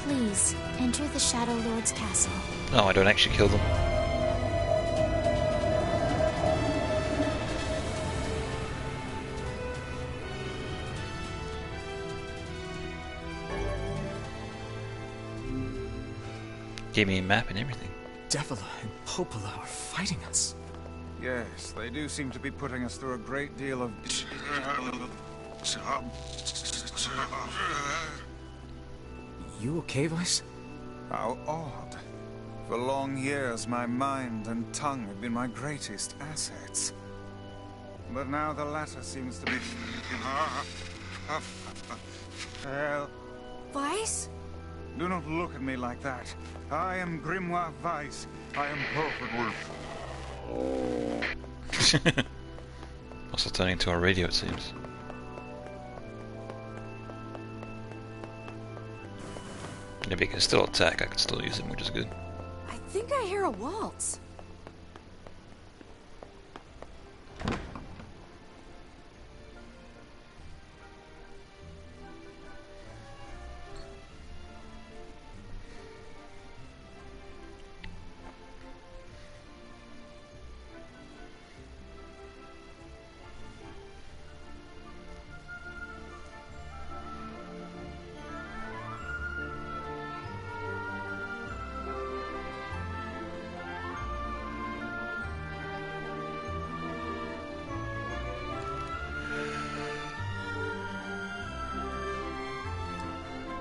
Speaker 6: Please, enter the Shadow Lord's castle.
Speaker 1: No, I don't actually kill them. Gave me a map and everything.
Speaker 3: Devila and Popola are fighting us.
Speaker 2: Yes, they do seem to be putting us through a great deal of...
Speaker 3: You okay, Vice?
Speaker 2: How odd. For long years, my mind and tongue have been my greatest assets. But now the latter seems to be... Well,
Speaker 5: Vice?
Speaker 2: do not look at me like that. I am Grimoire Weiss. I am perfectly...
Speaker 1: Also turning into a radio, it seems. If he can still attack, I can still use him, which is good.
Speaker 5: I think I hear a waltz.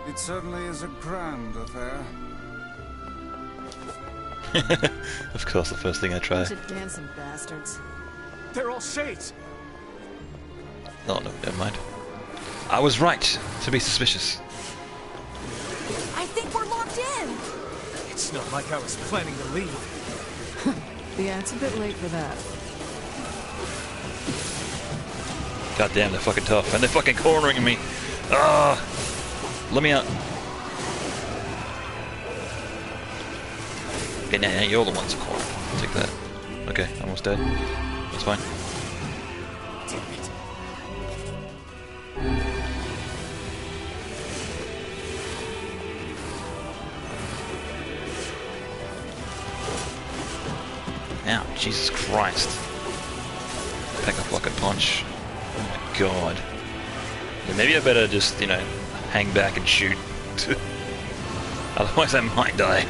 Speaker 2: It certainly is a grand affair.
Speaker 1: Of course, the first thing I try.
Speaker 4: Bunch of dancing bastards.
Speaker 3: They're all Shades!
Speaker 1: Oh no, never mind. I was right to be suspicious.
Speaker 5: I think we're locked in.
Speaker 3: It's not like I was planning to leave.
Speaker 4: Yeah, it's a bit late for that.
Speaker 1: God damn, they're fucking tough. And they're fucking cornering me. Ah! Let me out. Okay, now you're the ones that corner. Take that. Okay, almost dead. That's fine.
Speaker 3: Damn it.
Speaker 1: Ow, Jesus Christ. Pack a fucking punch. Oh my god. Yeah, maybe I better just, you know, hang back and shoot. Otherwise I might die.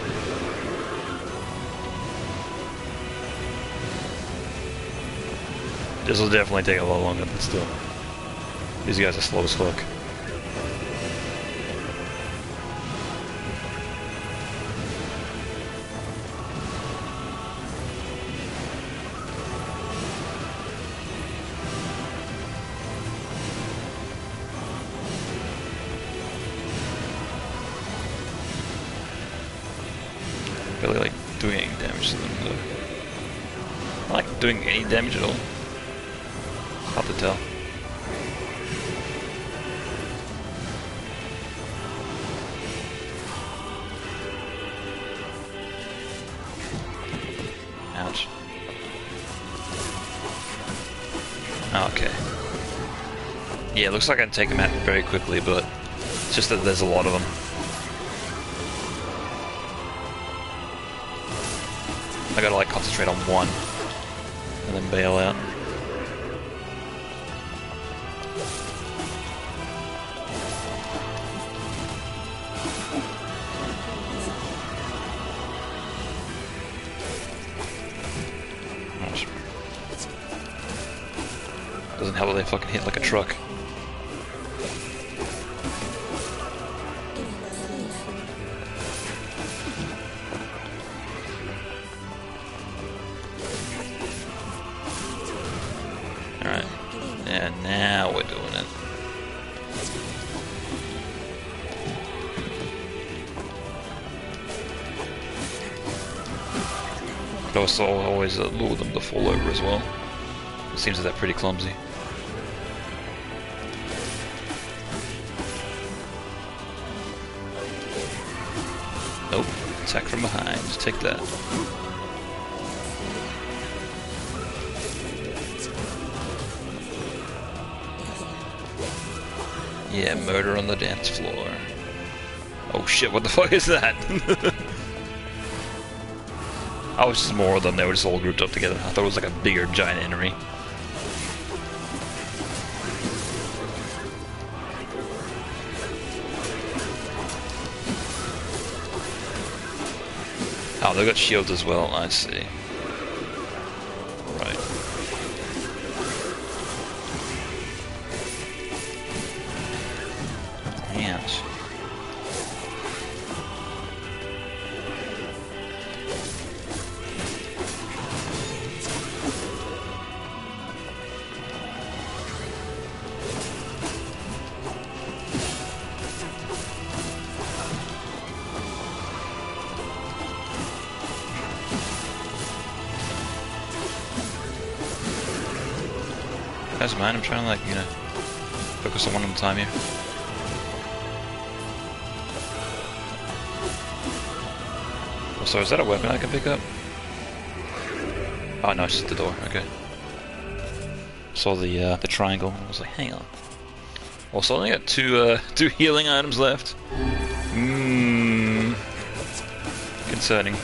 Speaker 1: This will definitely take a lot longer, but still. These guys are slow as fuck. Really like doing any damage to them though. I like doing any damage at all. Hard to tell. Ouch. Okay. Yeah, it looks like I can take them out very quickly, but it's just that there's a lot of them. I gotta like concentrate on one and then bail out. Doesn't help that they fucking hit like a truck. Alright. And now we're doing it. But also always lure them to fall over as well. It seems that they're pretty clumsy. Nope. Attack from behind. Just take that. Yeah, murder on the dance floor. Oh shit, what the fuck is that? I was just more of them, they were just all grouped up together. I thought it was like a bigger giant enemy. Oh, they've got shields as well, I see. Right. Ouch. Guys, mind, I'm trying to, like, you know, focus on one at a time here. Oh, so is that a weapon I can pick up? Oh no, it's just the door. Okay. Saw the triangle. I was like, hang on. Also, I only got two healing items left. Concerning.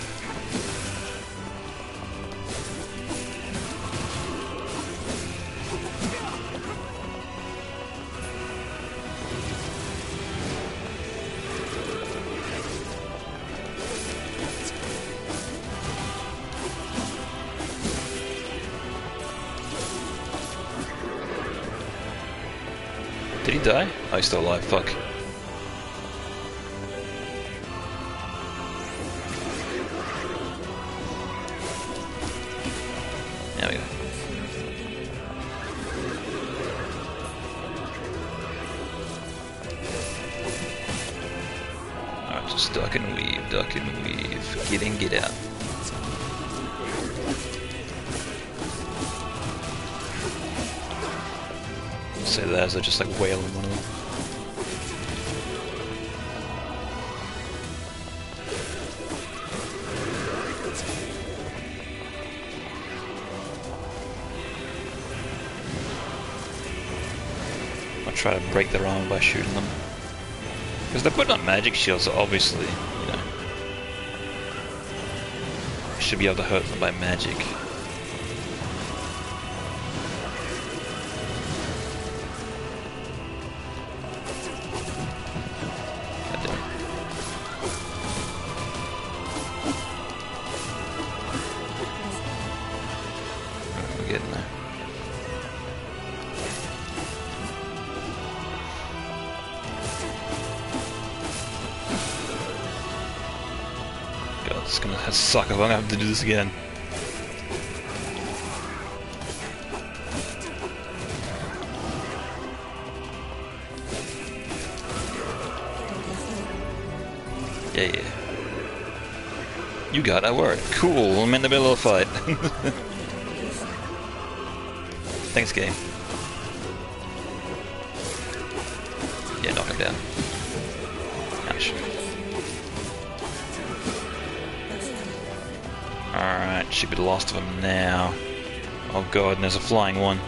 Speaker 1: Did he die? Oh, he's still alive, fuck. There we go. Alright, just duck and weave, get in, get out. say that as I just like wailing one of them. I'll try to break their armor by shooting them. Because they're putting on magic shields, so obviously, you know, I should be able to hurt them by magic. It's gonna suck if I'm gonna have to do this again. Yeah. You got that word. Cool, I'm in the middle of a fight. Thanks, game. Yeah, knock him down. Ouch. Alright, should be the last of them now. Oh god, and there's a flying one.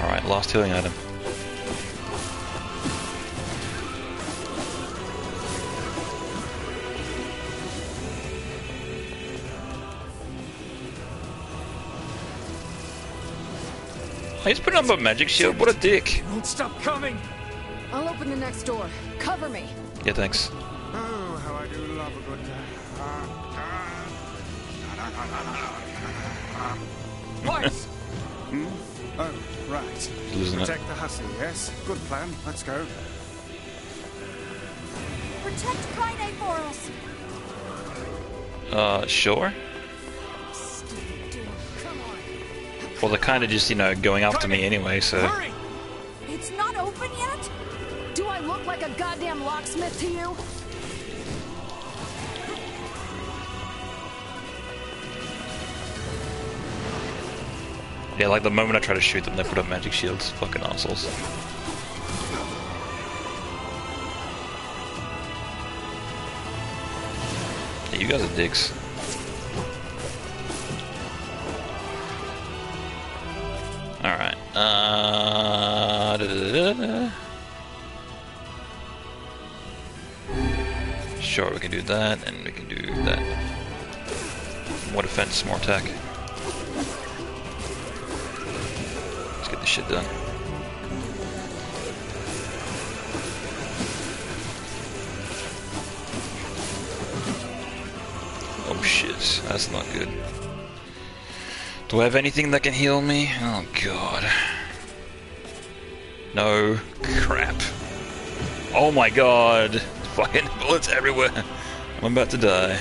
Speaker 1: Alright, last healing item. Oh, he's putting up a magic shield, what a dick!
Speaker 3: Won't stop coming!
Speaker 4: I'll open the next door. Cover me.
Speaker 1: Yeah, thanks.
Speaker 2: Oh, how I do love a good...
Speaker 3: Twice!
Speaker 2: Oh, right.
Speaker 1: Losing it.
Speaker 2: Protect the hussy, yes? Good plan. Let's go.
Speaker 5: Protect Kaine for us.
Speaker 1: Sure?
Speaker 4: Stupid dude. Come on.
Speaker 1: Well, they're kinda just, you know, going after me anyway, so...
Speaker 3: Hurry!
Speaker 5: It's not open yet?
Speaker 4: Do I look like a goddamn locksmith to you?
Speaker 1: Yeah, like the moment I try to shoot them, they put up magic shields. Fucking assholes. Yeah, you guys are dicks. Alright. Sure, we can do that, and we can do that. More defense, more attack. Let's get this shit done. Oh shit, that's not good. Do I have anything that can heal me? Oh god. No. Crap. Oh my god. Fucking bullets everywhere. I'm about to die.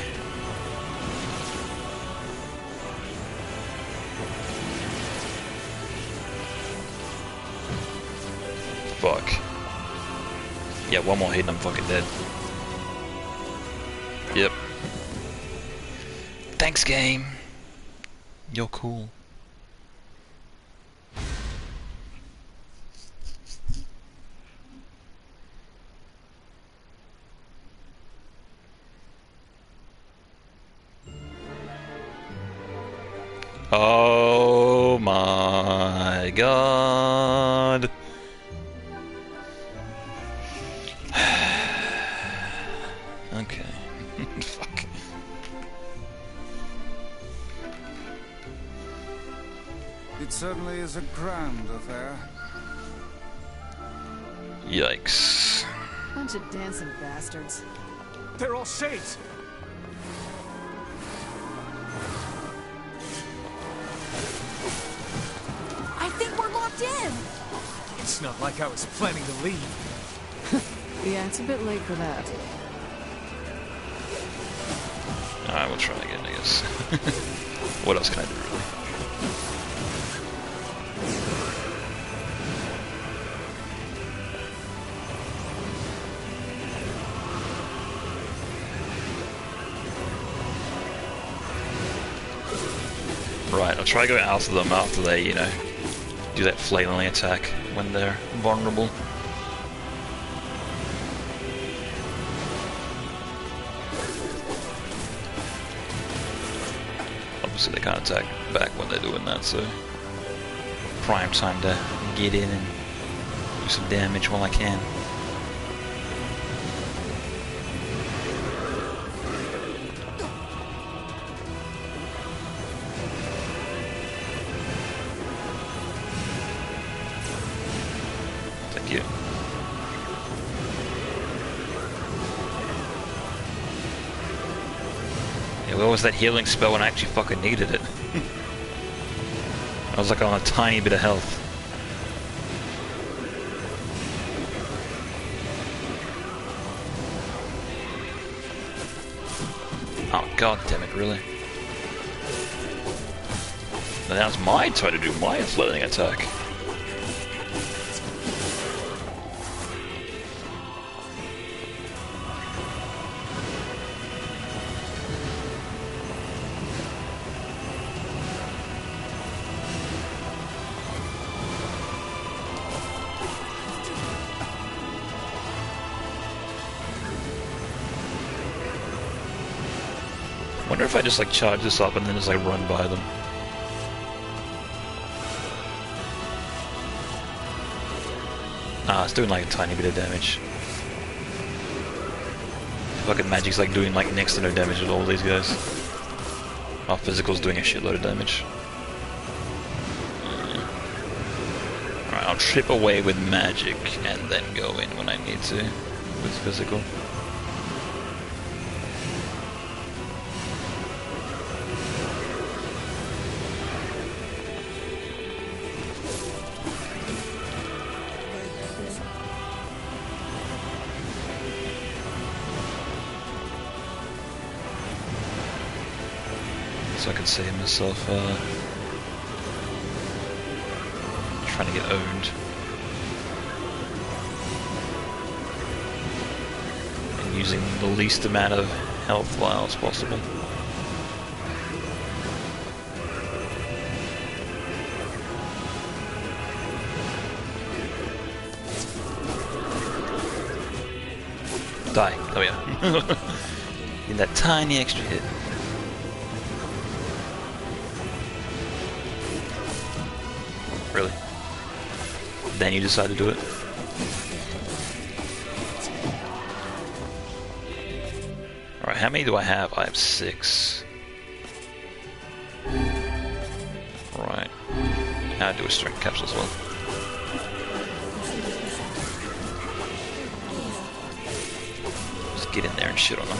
Speaker 1: Fuck. Yeah, one more hit and I'm fucking dead. Yep. Thanks, game. You're cool. Oh my god. Okay. Fuck.
Speaker 2: It certainly is a grand affair.
Speaker 1: Yikes.
Speaker 4: Bunch of dancing bastards.
Speaker 3: They're all shades!
Speaker 5: I think we're locked in.
Speaker 3: It's not like I was planning to leave.
Speaker 4: Yeah, it's a bit late for that.
Speaker 1: Alright, we'll try again, I guess. What else can I do, really? Right, I'll try to go after them after they, you know, do that flailing attack when they're vulnerable. Obviously they can't attack back when they're doing that, so prime time to get in and do some damage while I can. Thank you. Yeah, what was that healing spell when I actually fucking needed it? I was like on a tiny bit of health. Oh god damn it, really? Now it's my turn to do my floating attack. Wonder if I just like charge this up and then just like run by them. Ah, it's doing like a tiny bit of damage. Fucking magic's like doing like next to no damage at all these guys. Our physical's doing a shitload of damage. Alright, I'll trip away with magic and then go in when I need to with physical. So I can save myself trying to get owned. And using the least amount of health vials possible. Die. Oh yeah. Need that tiny extra hit. Really? Then you decide to do it? Alright, how many do I have? I have 6. Right. I'll do a strength capsule as well. Just get in there and shit on them.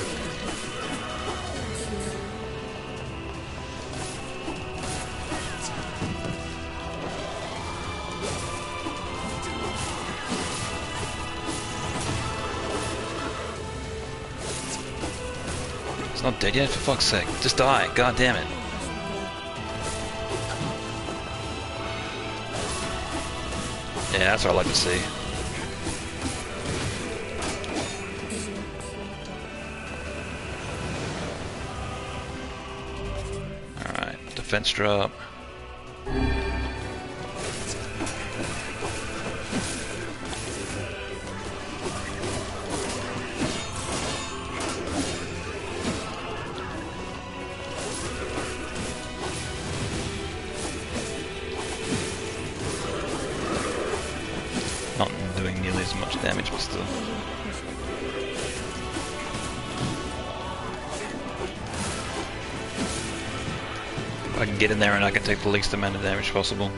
Speaker 1: It's not dead yet, for fuck's sake. Just die, god damn it. Yeah, that's what I like to see. Alright, defense drop. Not doing nearly as much damage, but still. I can get in there and I can take the least amount of damage possible.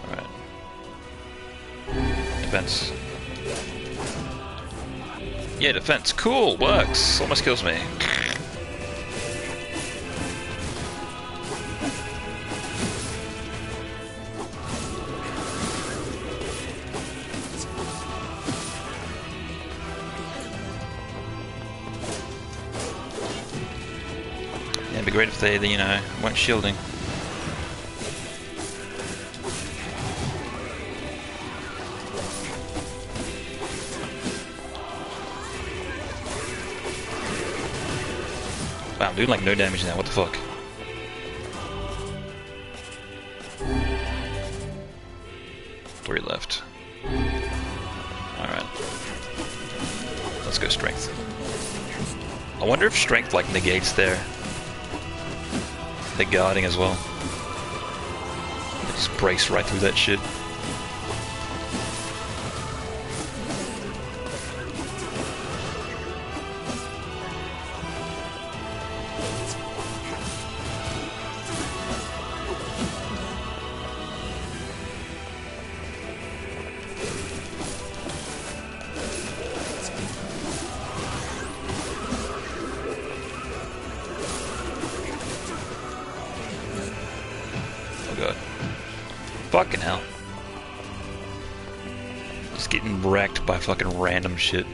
Speaker 1: Alright. Defense. Yeah, defense. Cool, works. Almost kills me. It'd be great if they, you know, weren't shielding. Wow, I'm doing like no damage now, what the fuck? Three left. Alright. Let's go strength. I wonder if strength like negates the guarding as well. It just breaks right through that shit. Fucking hell. Just getting wrecked by fucking random shit.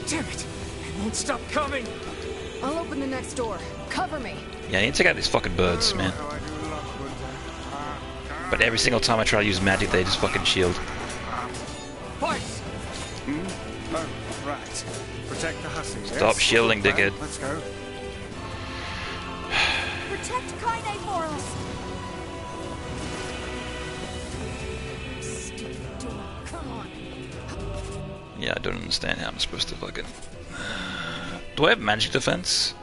Speaker 3: Damn it! It won't stop coming!
Speaker 4: I'll open the next door. Cover me.
Speaker 1: Yeah, I need to take out these fucking birds, man. But every single time I try to use magic, they just fucking shield.
Speaker 3: Fights!
Speaker 2: Oh, right. Protect the hussy.
Speaker 1: Stop
Speaker 2: yes?
Speaker 1: shielding, dickhead.
Speaker 2: Let's go.
Speaker 5: Protect Kaine for us.
Speaker 4: Stupid door. Come on.
Speaker 1: Yeah, I don't understand how I'm supposed to fucking... Do I have magic defense?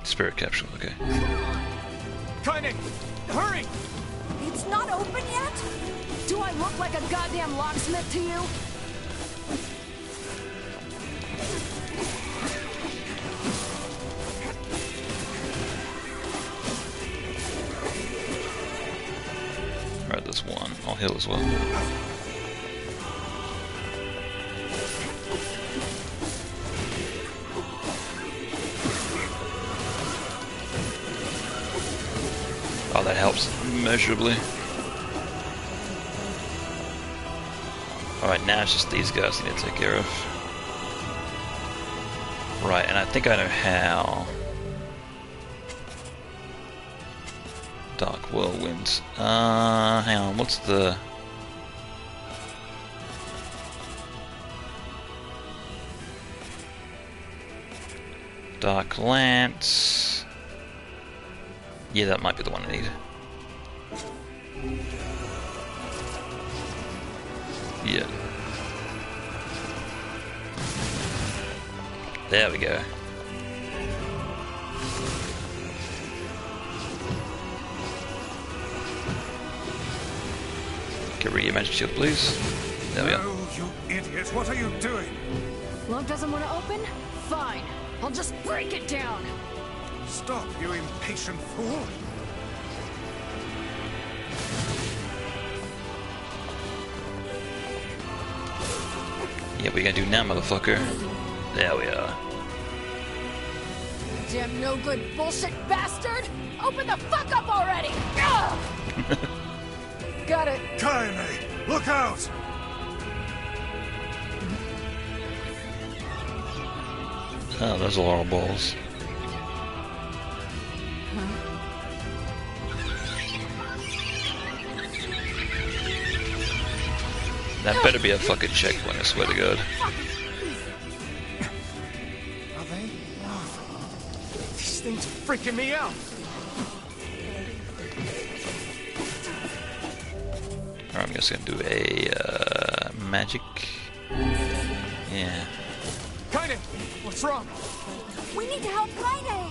Speaker 1: Spirit capsule, okay.
Speaker 3: Kaine! Hurry!
Speaker 5: It's not open yet?
Speaker 4: Do I look like a goddamn locksmith to you?
Speaker 1: Alright, there's one. I'll heal as well. Oh, that helps immeasurably. Alright, now it's just these guys I need to take care of. Right, and I think I know how. Dark Whirlwind. Hang on, what's the... Dark Lance... Yeah, that might be the one I need. Yeah. There we go. Can we read your magic shield, please? There we go.
Speaker 2: Oh, you idiot! What are you doing?
Speaker 4: Lock doesn't want to open? Fine. I'll just break it down.
Speaker 2: Stop, you impatient fool!
Speaker 1: Yeah, what are you gonna do now, motherfucker? There we are.
Speaker 4: Damn no good bullshit bastard! Open the fuck up already! Ugh! Got it.
Speaker 2: Kaine, look out!
Speaker 1: Oh, those are all balls. That better be a fucking checkpoint, I swear to God.
Speaker 2: Are they?
Speaker 3: These things are freaking me out!
Speaker 1: Alright, I'm just gonna do a magic. Yeah.
Speaker 3: Kaine! What's wrong?
Speaker 5: We need to help Kaine.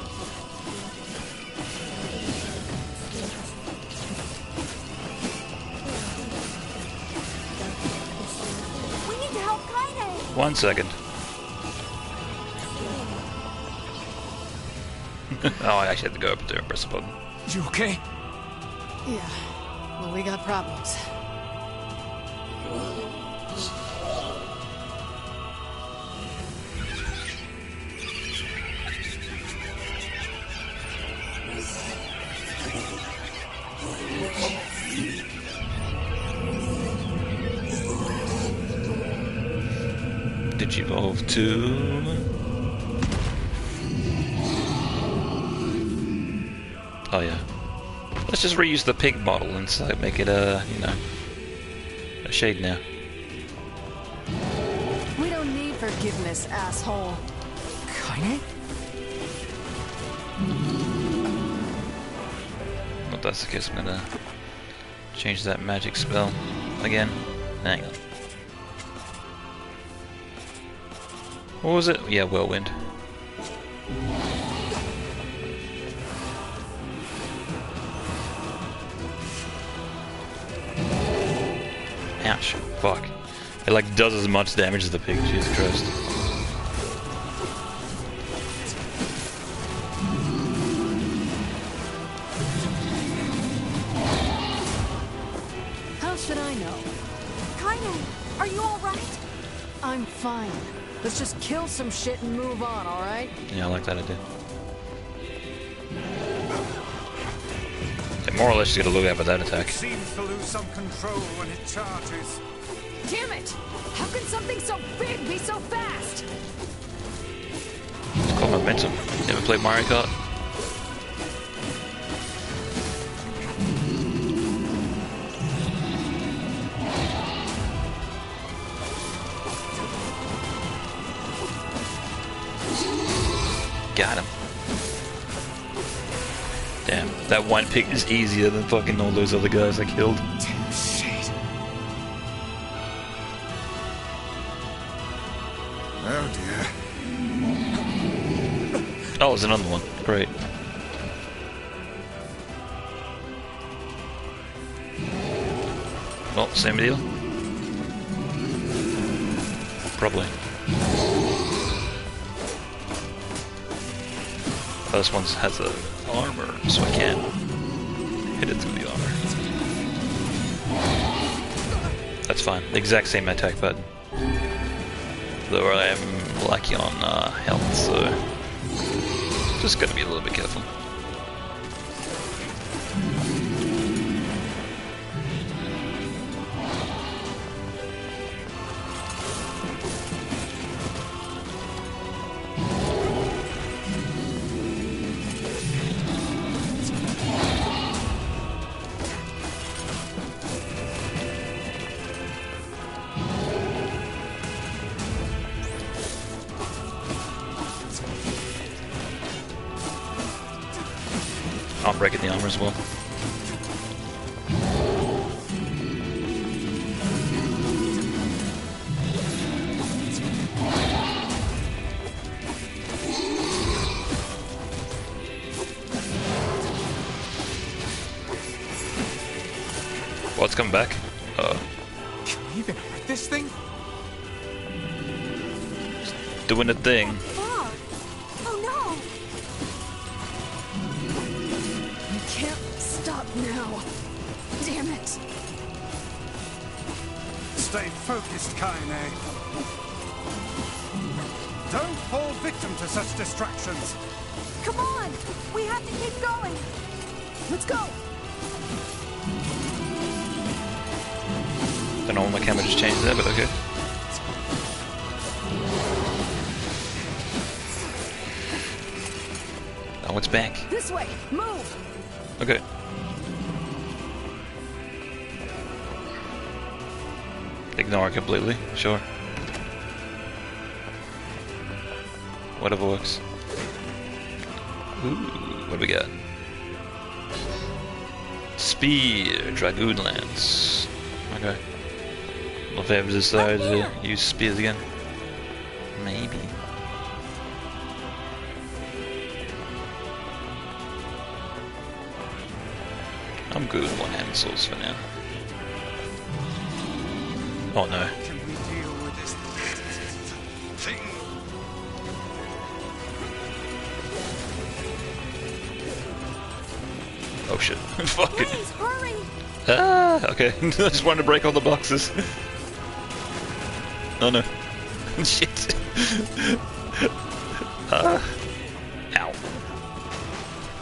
Speaker 5: We need to help Kaine.
Speaker 1: 1 second. Oh, I actually had to go up there and press the button.
Speaker 3: You okay?
Speaker 4: Yeah. Well, we got problems.
Speaker 1: Digivolve to... Oh yeah. Let's just reuse the pig model and so make it you know, a shade now.
Speaker 4: We don't need forgiveness, asshole.
Speaker 3: Kaine?
Speaker 1: If that's the case, I'm gonna change that magic spell again. Hang on. What was it? Yeah, whirlwind. Ouch. Fuck. It like does as much damage as the pig, Jesus Christ.
Speaker 4: How should I know?
Speaker 5: Kaine, are you all right?
Speaker 4: I'm fine. Let's just kill some shit and move on, alright?
Speaker 1: Yeah, I like that idea. More or less just gotta look out for that attack.
Speaker 2: It seems to lose some control when it charges.
Speaker 4: Damn it! How can something so big be so fast?
Speaker 1: It's called momentum. Ever played Mario Kart? Got him. Damn, that one pig is easier than fucking all those other guys I killed.
Speaker 3: Damn shit.
Speaker 2: Oh dear.
Speaker 1: Oh, there's another one. Great. Well, same deal. Probably. Oh, this one has a armor, so I can't hit it through the armor. That's fine. The exact same attack button. Though I am lucky on health, so just gotta be a little bit careful. I'm breaking the armor as well. Well, it's coming back.
Speaker 3: Can we even hurt this thing?
Speaker 1: Doing the thing.
Speaker 5: Fog. Oh no!
Speaker 4: You can't stop now. Damn it.
Speaker 2: Stay focused, Kaine. Don't fall victim to such distractions.
Speaker 5: Come on! We have to keep going!
Speaker 4: Let's go.
Speaker 1: Don't know why my camera just changed there, but okay. Oh, it's back.
Speaker 4: This way. Move.
Speaker 1: Okay. Ignore it completely, sure. Whatever works. Ooh, what do we got? Spear, Dragoon Lance. Okay. Well, if I ever decide to use spears again. Maybe. I'm good with one-handed swords for now. Oh no.
Speaker 2: Can we deal with this thing?
Speaker 1: Oh shit. Fuck it.
Speaker 5: Please, hurry!
Speaker 1: Ah, okay. I just wanted to break all the boxes. Oh no. Shit. Ow.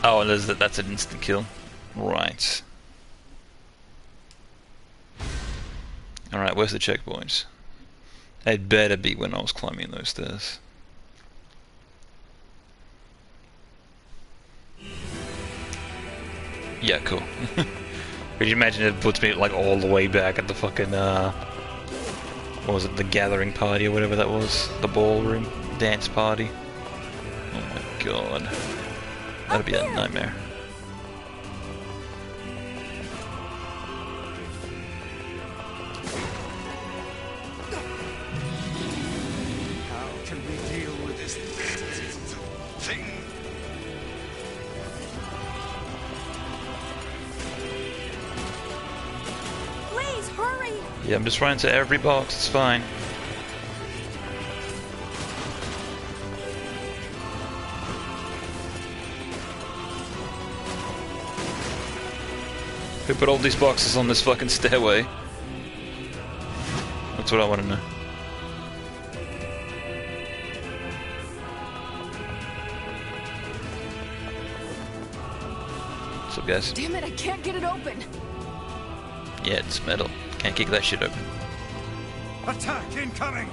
Speaker 1: Oh, and that's an instant kill. Right. Alright, where's the checkpoint? It better be when I was climbing those stairs. Yeah, cool. Could you imagine it puts me like all the way back at the fucking what was it, the gathering party or whatever that was? The ballroom dance party. Oh my god. That'd be a nightmare.
Speaker 2: How can we deal with this thing?
Speaker 5: Please, hurry!
Speaker 1: Yeah, I'm just running to every box, it's fine. Who put all these boxes on this fucking stairway? That's what I want to know. What's up, guys?
Speaker 4: Damn it, I can't get it open.
Speaker 1: Yeah, it's metal. Can't kick that shit open.
Speaker 2: Attack incoming!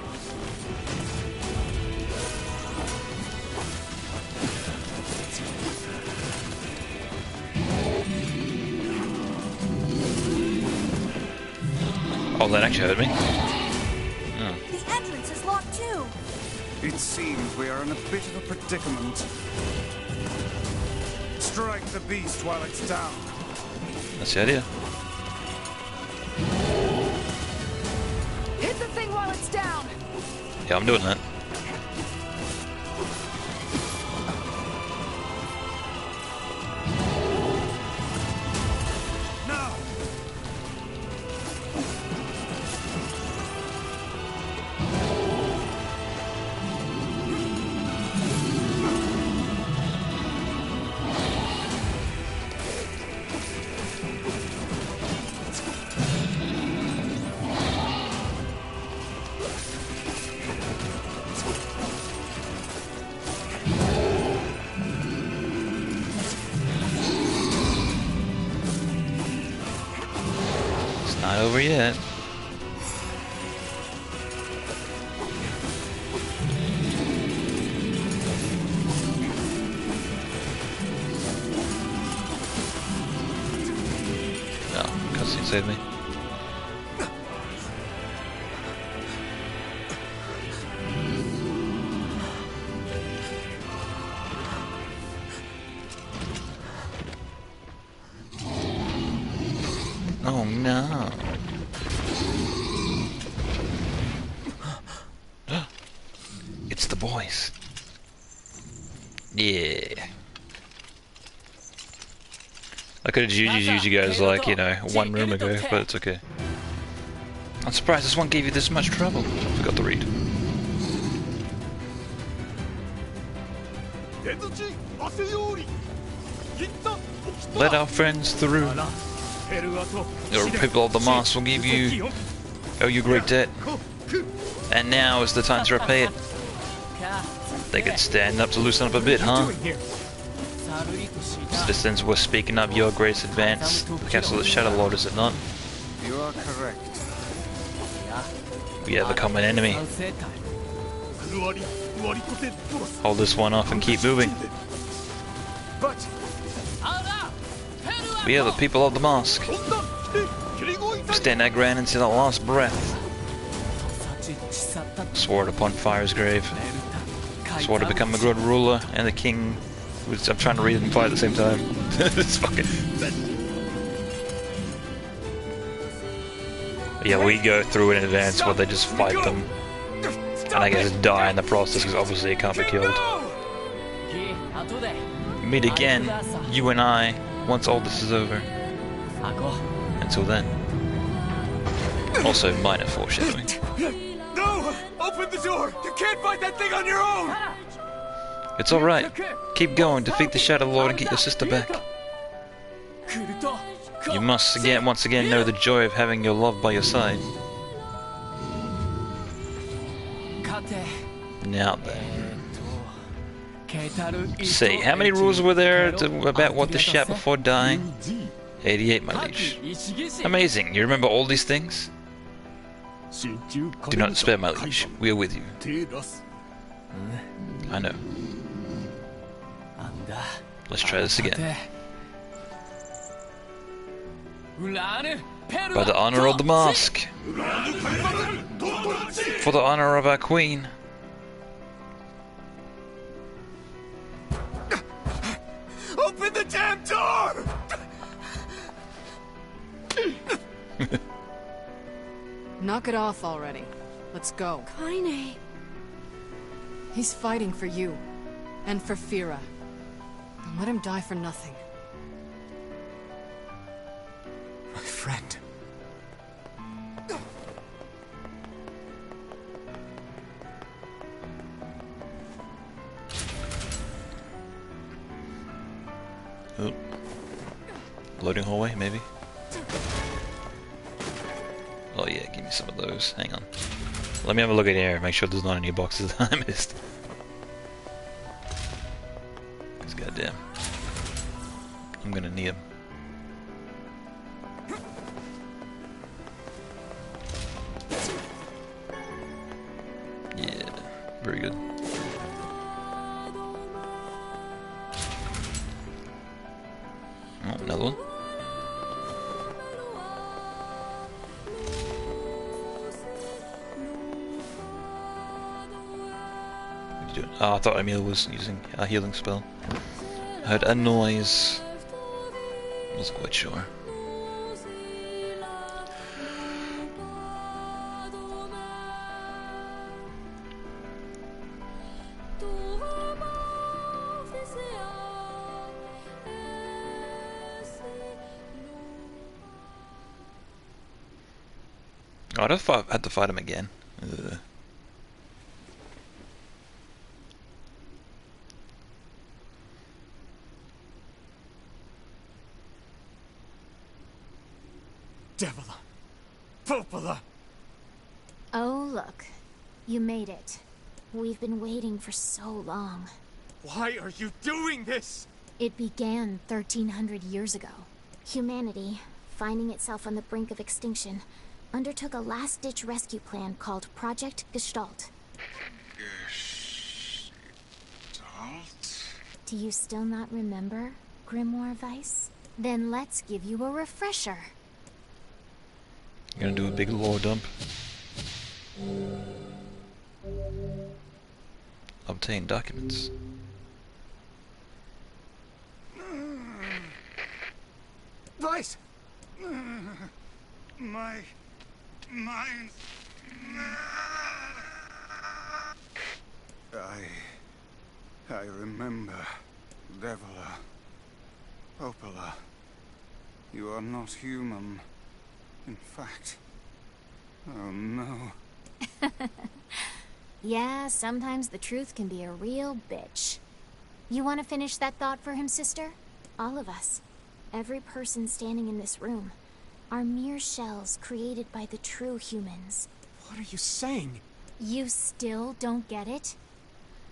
Speaker 1: Oh, that actually hurt me.
Speaker 5: The entrance is locked too.
Speaker 2: It seems we are in a bit of a predicament. Strike the beast while it's down.
Speaker 1: That's the idea.
Speaker 4: Hit the thing while it's down.
Speaker 1: Yeah, I'm doing that.
Speaker 2: Now!
Speaker 1: Not over yet. No, cutscene saved me. Oh no. It's the boys. Yeah. I could have used you guys like, you know, one room ago, but it's okay. I'm surprised this one gave you this much trouble. Forgot to read. Let our friends through. Your people of the mask will give you great debt. And now is the time to repay it. They could stand up to loosen up a bit, huh? Citizens were speaking of your grace advance. The castle of the Shadow Lord, is it not?
Speaker 2: You are correct.
Speaker 1: We have a common enemy. Hold this one off and keep moving.
Speaker 3: But
Speaker 1: We are the people of the mosque. Stand our ground until our last breath. Sword upon Fire's grave. Swore to become a good ruler and the king. Which I'm trying to read and fight at the same time. It's fucking. Yeah, we go through it in advance where they just fight them. And I guess die in the process because obviously it can't be killed. Meet again, you and I, once all this is over. Until then. Also, minor foreshadowing.
Speaker 3: no! Open the door! You can't fight that thing on your own!
Speaker 1: It's alright. Keep going, defeat the Shadow Lord and get your sister back. You must once again know the joy of having your love by your side. Now then. See, how many rules were there about what to shout before dying? 88, my liege. Amazing, you remember all these things? Do not despair, my liege. We are with you. I know. Let's try this again. By the honor of the mosque. For the honor of our queen.
Speaker 3: Open the damn door!
Speaker 8: Knock it off already. Let's go.
Speaker 5: Kaine.
Speaker 8: He's fighting for you. And for Fira. Don't let him die for nothing.
Speaker 3: My friend.
Speaker 1: Oh. Loading hallway, maybe? Oh yeah, give me some of those. Hang on. Let me have a look at here, make sure there's not any boxes I missed. Because goddamn. I'm gonna need them. Yeah, very good. Oh, another one. What are you doing? Oh, I thought Emil was using a healing spell. I heard a noise. Wasn't quite sure. Oh, I'd have had to fight him again. Ugh.
Speaker 3: Devila. Popola.
Speaker 6: Oh, look. You made it. We've been waiting for so long.
Speaker 3: Why are you doing this?
Speaker 6: It began 1,300 years ago. Humanity, finding itself on the brink of extinction, undertook a last-ditch rescue plan called Project Gestalt.
Speaker 2: Gestalt?
Speaker 6: Do you still not remember, Grimoire Weiss? Then let's give you a refresher.
Speaker 1: Gonna do a big lore dump. Obtain documents.
Speaker 3: Weiss!
Speaker 2: My mind. I remember. Devila. Popola. You are not human. In fact. Oh no.
Speaker 6: Yeah, sometimes the truth can be a real bitch. You want to finish that thought for him, sister? All of us. Every person standing in this room are mere shells created by the true humans.
Speaker 3: What are you saying?
Speaker 6: You still don't get it?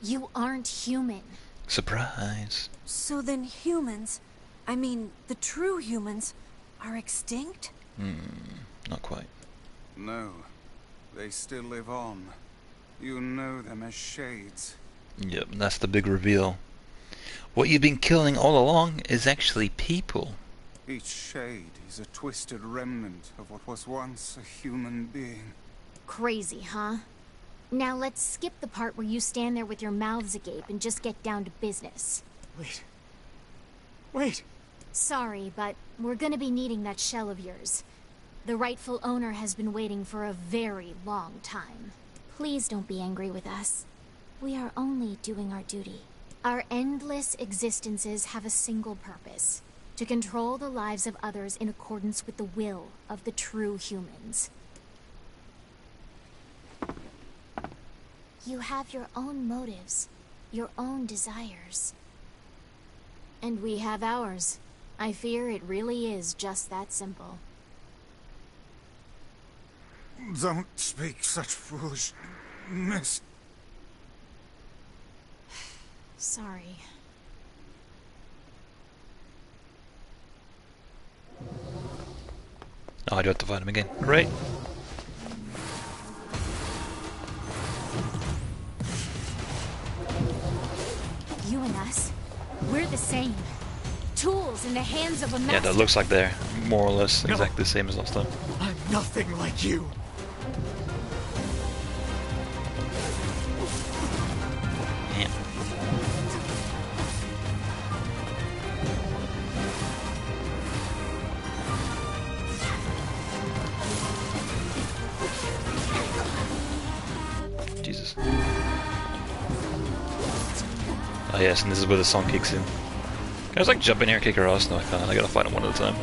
Speaker 6: You aren't human.
Speaker 1: Surprise.
Speaker 5: So then humans, I mean, the true humans, are extinct?
Speaker 1: Not quite.
Speaker 2: No. They still live on. You know them as shades.
Speaker 1: Yep, that's the big reveal. What you've been killing all along is actually people.
Speaker 2: Each shade is a twisted remnant of what was once a human being.
Speaker 6: Crazy, huh? Now let's skip the part where you stand there with your mouths agape and just get down to business.
Speaker 3: Wait. Wait!
Speaker 6: Sorry, but we're gonna be needing that shell of yours. The rightful owner has been waiting for a very long time. Please don't be angry with us. We are only doing our duty. Our endless existences have a single purpose: to control the lives of others in accordance with the will of the true humans. You have your own motives, your own desires. And we have ours. I fear it really is just that simple.
Speaker 2: Don't speak such foolishness.
Speaker 6: Sorry.
Speaker 1: Oh, I do have to fight him again. Great.
Speaker 6: You and us, we're the same. Tools in the hands of a master.
Speaker 1: Yeah, that looks like they're more or less exactly the same as last time.
Speaker 3: I'm nothing like you.
Speaker 1: Yeah. Jesus. Oh yes, and this is where the song kicks in. Can I just like jump in here and kick her ass? No, I can't. I gotta fight him one at a time.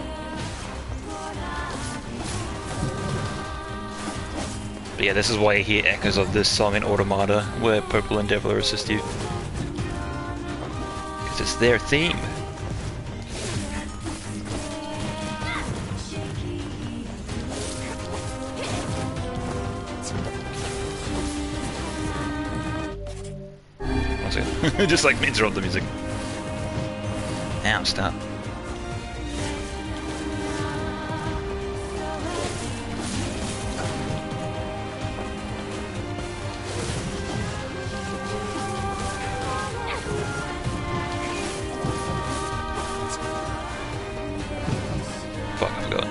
Speaker 1: But yeah, this is why you hear echoes of this song in Automata, where Purple and Deviler assist you. Because it's their theme. One second. Just like interrupt the music. Now stop. Fuck, I forgot.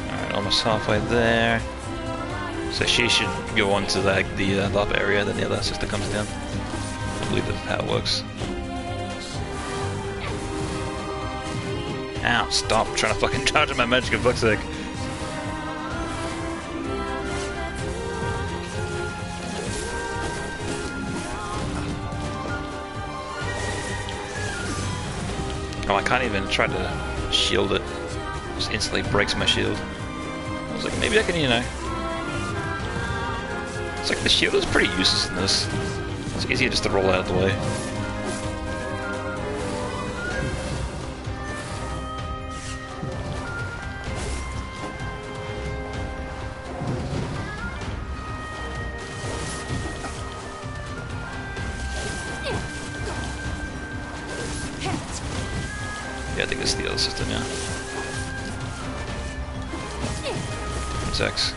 Speaker 1: Alright, almost halfway there. So she should go on to the up area, then the other sister comes down. I believe that's how it works. Ow, stop trying to fucking charge at my magic, for fuck's sake. Oh, I can't even try to shield it. Just instantly breaks my shield. I was like, maybe I can, you know. It's like the shield is pretty useless in this. It's easier just to roll out of the way. Yeah, I think it's the other system now. It's X.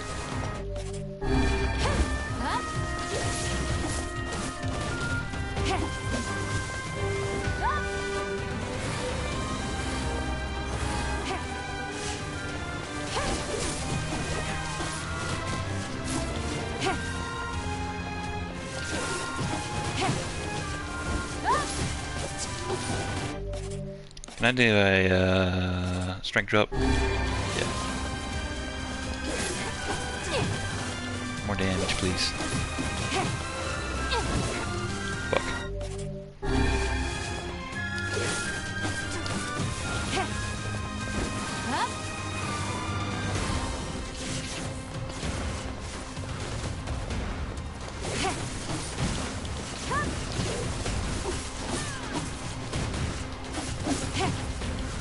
Speaker 1: Can I do a strength drop? Yeah. More damage, please. Fuck.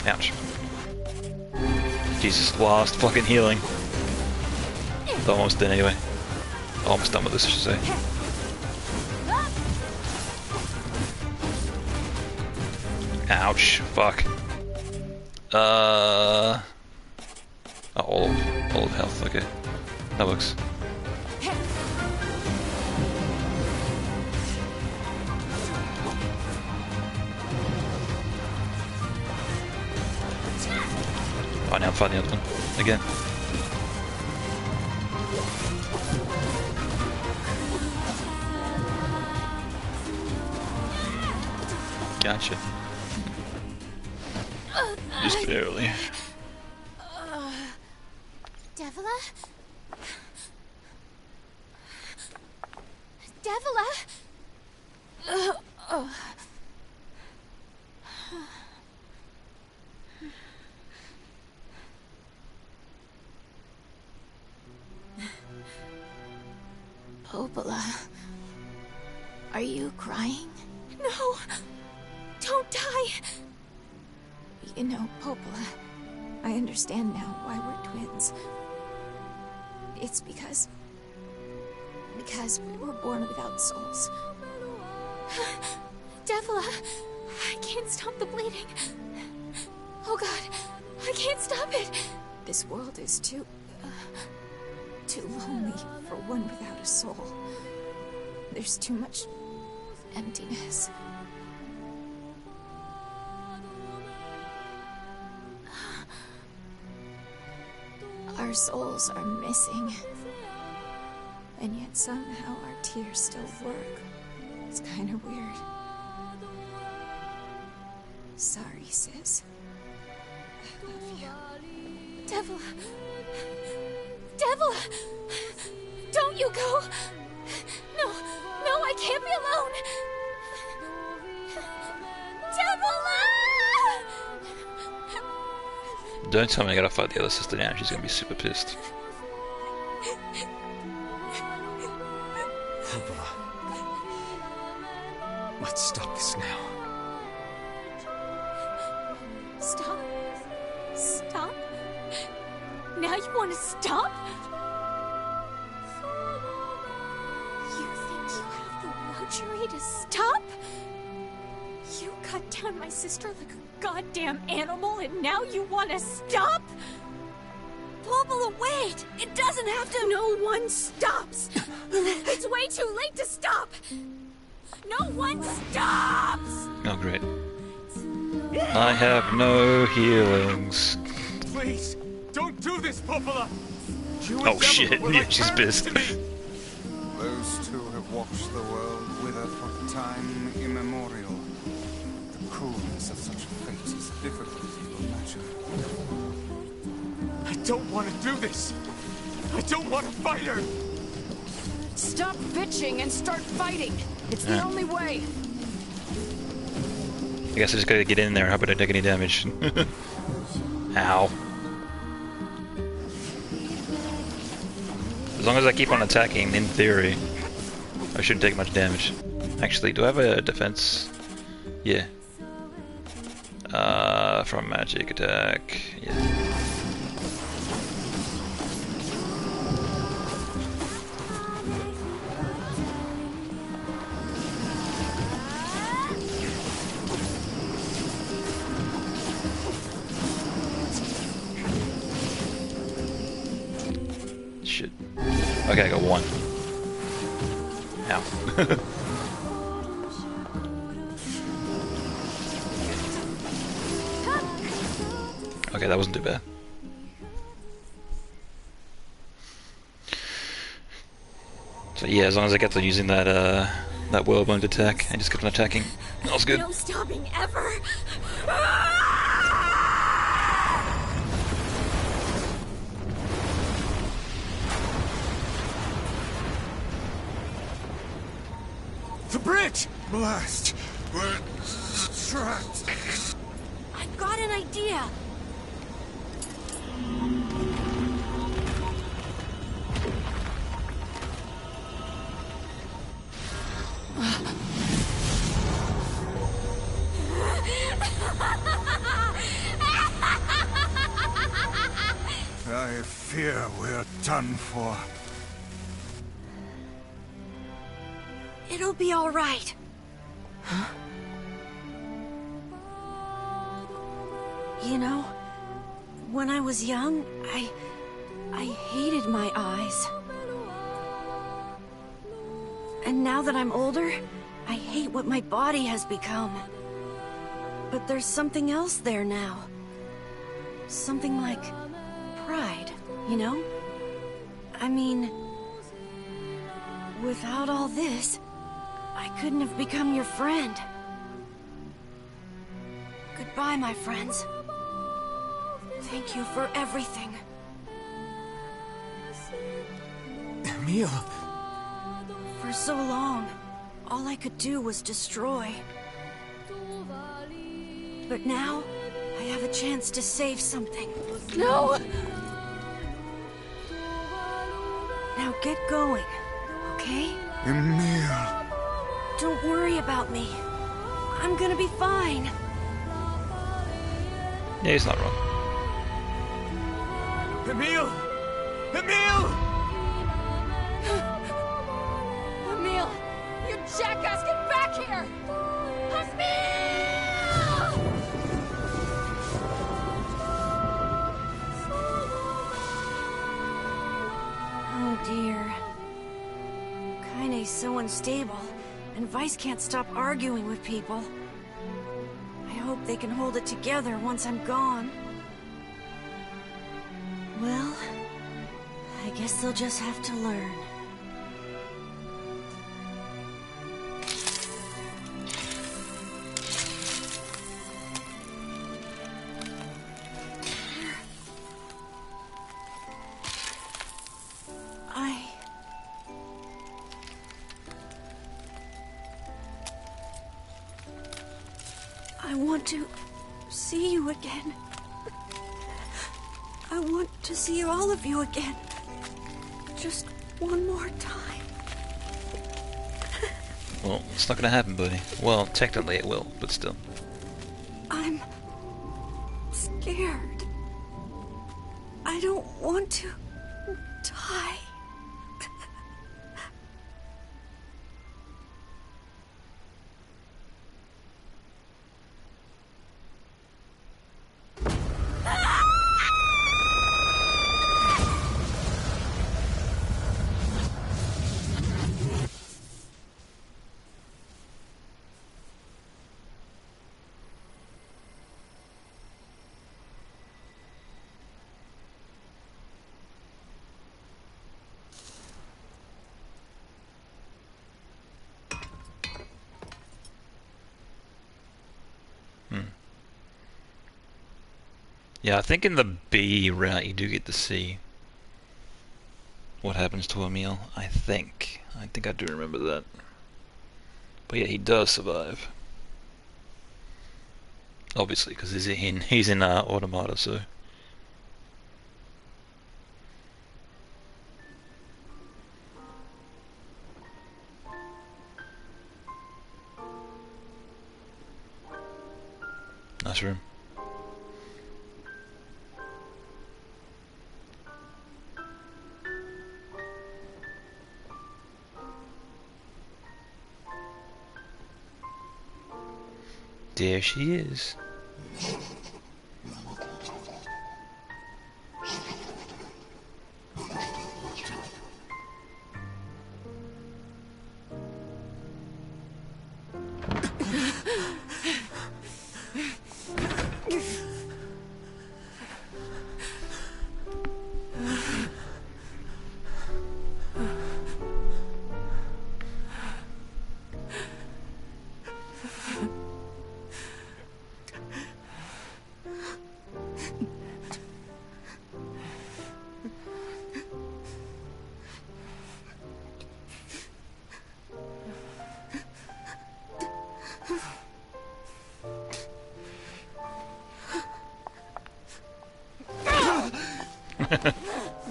Speaker 1: Ouch. Jesus, last fucking healing. Almost done anyway. Almost done with this, I should say. Ouch. Fuck. Oh, all of health, okay. That works. Oh, now I'm fighting the other one. Again. Gotcha. Just barely.
Speaker 6: Devila? Devila? Popola, are you crying?
Speaker 5: No! Don't die!
Speaker 6: You know, Popola, I understand now why we're twins. it's because we were born without souls. Devila, I can't stop the bleeding. Oh God, I can't stop it. This world is too lonely for one without a soul. There's too much emptiness. Our souls are missing. And yet somehow our tears still work. It's kind of weird. Sorry, sis. I love you. Devila! Devila! Don't you go! No, I can't be alone! Devila!
Speaker 1: Don't tell me I gotta fight the other sister now, she's gonna be super pissed.
Speaker 3: Popola. Let's stop this now.
Speaker 6: Stop? Stop? Now you want to stop? You think you have the luxury to stop? You cut down my sister like a goddamn animal and now you want to stop? Popola, wait! It doesn't have to. No one stops! It's way too late to stop! No one stops!
Speaker 1: Oh great. I have no healings.
Speaker 3: Please, don't do this, Popola! You and
Speaker 1: Oh
Speaker 3: Devila
Speaker 1: shit,
Speaker 3: were
Speaker 1: yeah,
Speaker 3: like
Speaker 1: she's
Speaker 3: parents
Speaker 1: pissed.
Speaker 3: to me.
Speaker 2: Those two have watched the world wither for time immemorial. The cruelness of such a fate is difficult to imagine.
Speaker 3: I don't want to do this. I don't want to fight her.
Speaker 8: Stop bitching and start fighting. It's the only way.
Speaker 1: I guess I just gotta get in there, hope I don't take any damage. Ow. As long as I keep on attacking, in theory, I shouldn't take much damage. Actually, do I have a defense? Yeah. From magic attack. Yeah. Shit. Okay, I got one. Ow. Okay, that wasn't too bad. So yeah, as long as I kept on using that that whirlwind attack, I just kept on attacking. That was good.
Speaker 6: No stopping ever!
Speaker 3: The bridge!
Speaker 2: Blast! We're trapped.
Speaker 5: I've got an idea.
Speaker 2: I fear we're done for.
Speaker 5: It'll be all right. You know, when I was young, I hated my eyes. And now that I'm older, I hate what my body has become. But there's something else there now. Something like pride, you know? I mean, without all this, I couldn't have become your friend. Goodbye, my friends. Thank you for everything.
Speaker 3: Emil!
Speaker 5: For so long, all I could do was destroy. But now, I have a chance to save something.
Speaker 6: No!
Speaker 5: Now get going, okay?
Speaker 2: Emil!
Speaker 5: Don't worry about me. I'm gonna be fine.
Speaker 1: Yeah, he's not wrong.
Speaker 3: Emil! Emil!
Speaker 4: Emil! You jackass, get back here! Emil!
Speaker 5: Oh dear. Kaine's so unstable, and Vice can't stop arguing with people. I hope they can hold it together once I'm gone. Well, I guess they'll just have to learn. I want to see you again. I want to see all of you again. Just one more time.
Speaker 1: Well, it's not gonna happen, buddy. Well, technically it will, but still.
Speaker 5: I'm scared. I don't want to die.
Speaker 1: Yeah, I think in the B route you do get to see what happens to Emil. I think I do remember that. But yeah, he does survive. Obviously, because he's in Automata, so. Nice room. There she is.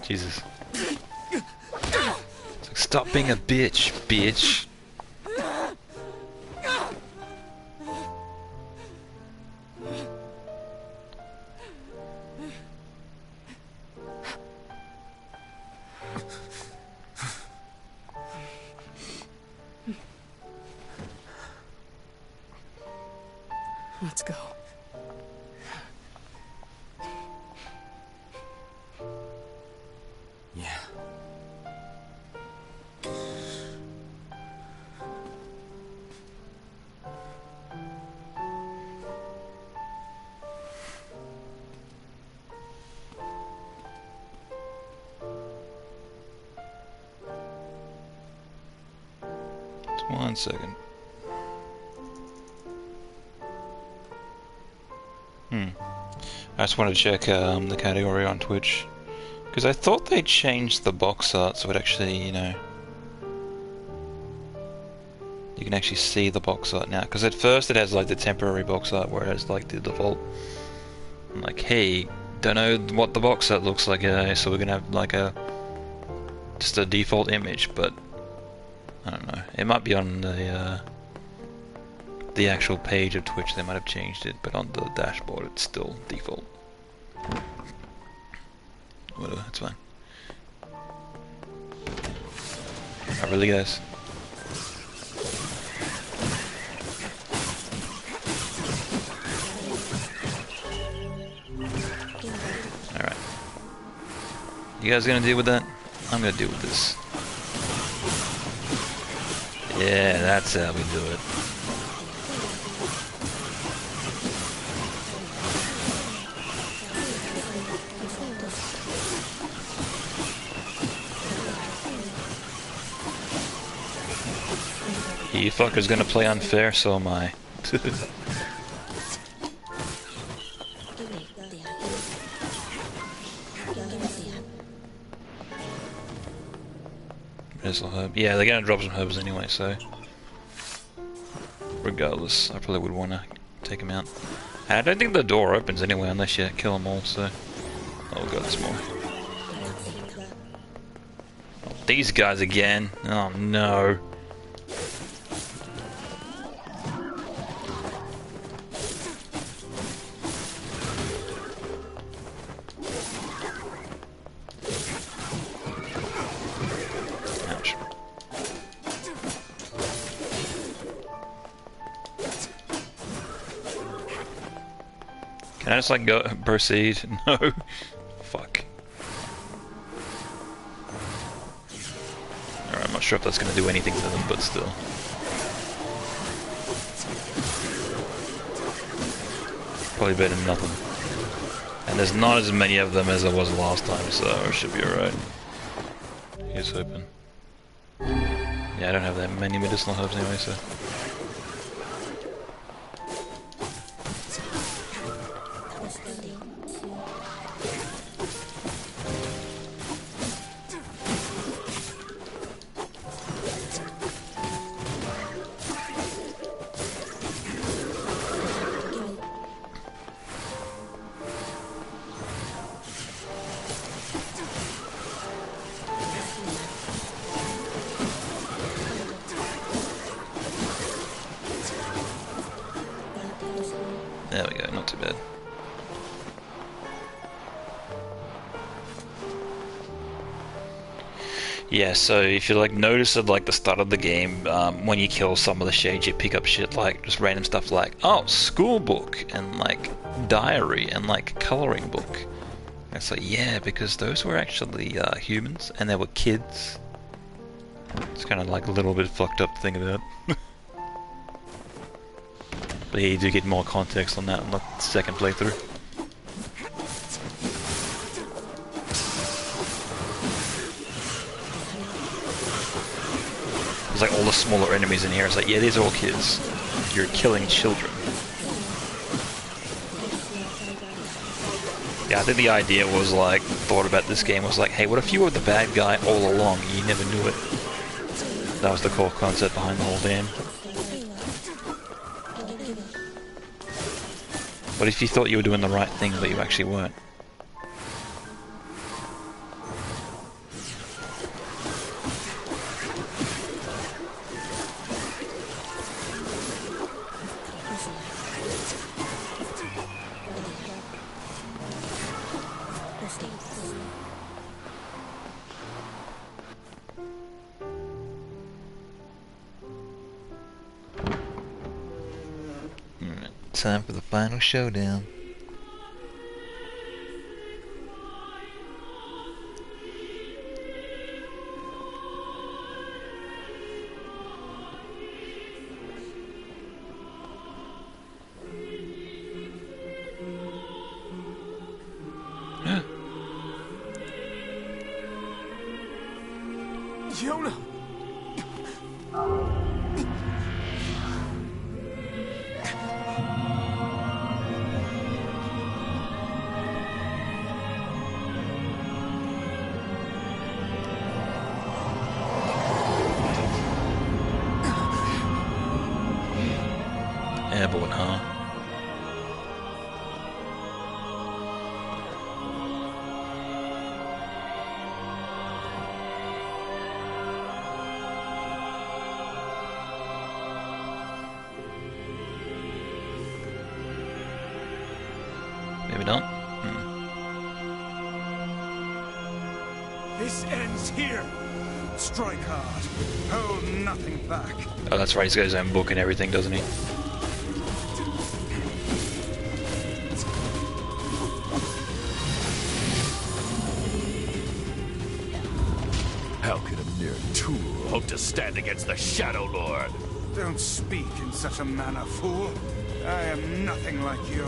Speaker 1: Jesus. It's like, stop being a bitch, bitch.
Speaker 8: Let's go.
Speaker 3: Yeah.
Speaker 1: Just 1 second. I just wanted to check the category on Twitch, because I thought they changed the box art so it actually, you know, you can actually see the box art now. Because at first it has like the temporary box art where it has like the default. I'm like, hey, don't know what the box art looks like, so we're gonna have like just a default image, but I don't know. It might be on the actual page of Twitch, they might have changed it, but on the dashboard it's still default. Whatever, it's fine. Oh, really, guys? Alright. You guys gonna deal with that? I'm gonna deal with this. Yeah, that's how we do it. You fuckers gonna play unfair, so am I. Medicinal herb. Yeah, they're gonna drop some herbs anyway, so regardless, I probably would want to take them out. And I don't think the door opens anyway unless you kill them all, so... Oh god, there's more. These guys again. Oh no. Ouch. Can I just like go proceed? No. Fuck. Alright, I'm not sure if that's gonna do anything to them, but still. Probably better than nothing. And there's not as many of them as there was last time, so it should be alright. Here's hoping. Yeah, I don't have that many medicinal herbs anyway, so... There we go, not too bad. Yeah, so if you like notice at like the start of the game, when you kill some of the shades, you pick up shit like just random stuff like, oh, school book and like diary and like coloring book. And it's like, yeah, because those were actually humans and they were kids. It's kind of like a little bit fucked up to think about. But yeah, you do get more context on that on the second playthrough. There's like all the smaller enemies in here. It's like, yeah, these are all kids. You're killing children. Yeah, I think the idea was like, thought about this game was like, hey, what if you were the bad guy all along and you never knew it? That was the core concept behind the whole game. What if you thought you were doing the right thing, but you actually weren't? Time for the final showdown.
Speaker 3: Yona!
Speaker 1: Airborne, huh? Maybe not.
Speaker 3: This ends here.
Speaker 2: Strike hard. Hold nothing back.
Speaker 1: Oh, that's right, he's got his own book and everything, doesn't he?
Speaker 9: How could a mere tool hope to stand against the Shadow Lord?
Speaker 2: Don't speak in such a manner, fool. I am nothing like you.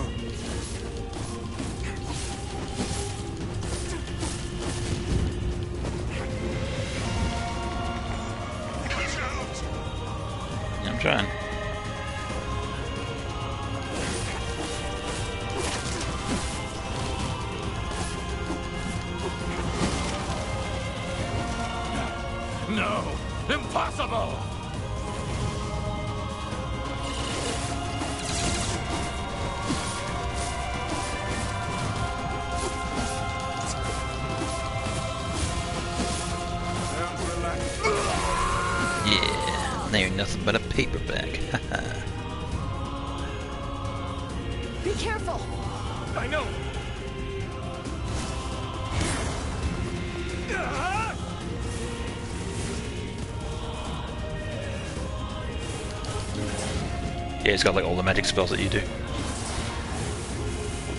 Speaker 1: Yeah, I'm trying.
Speaker 9: No! Impossible!
Speaker 2: Don't relax.
Speaker 1: Yeah, now you're nothing but a paperback.
Speaker 4: Be careful!
Speaker 9: I know!
Speaker 1: Yeah, he's got like all the magic spells that you do.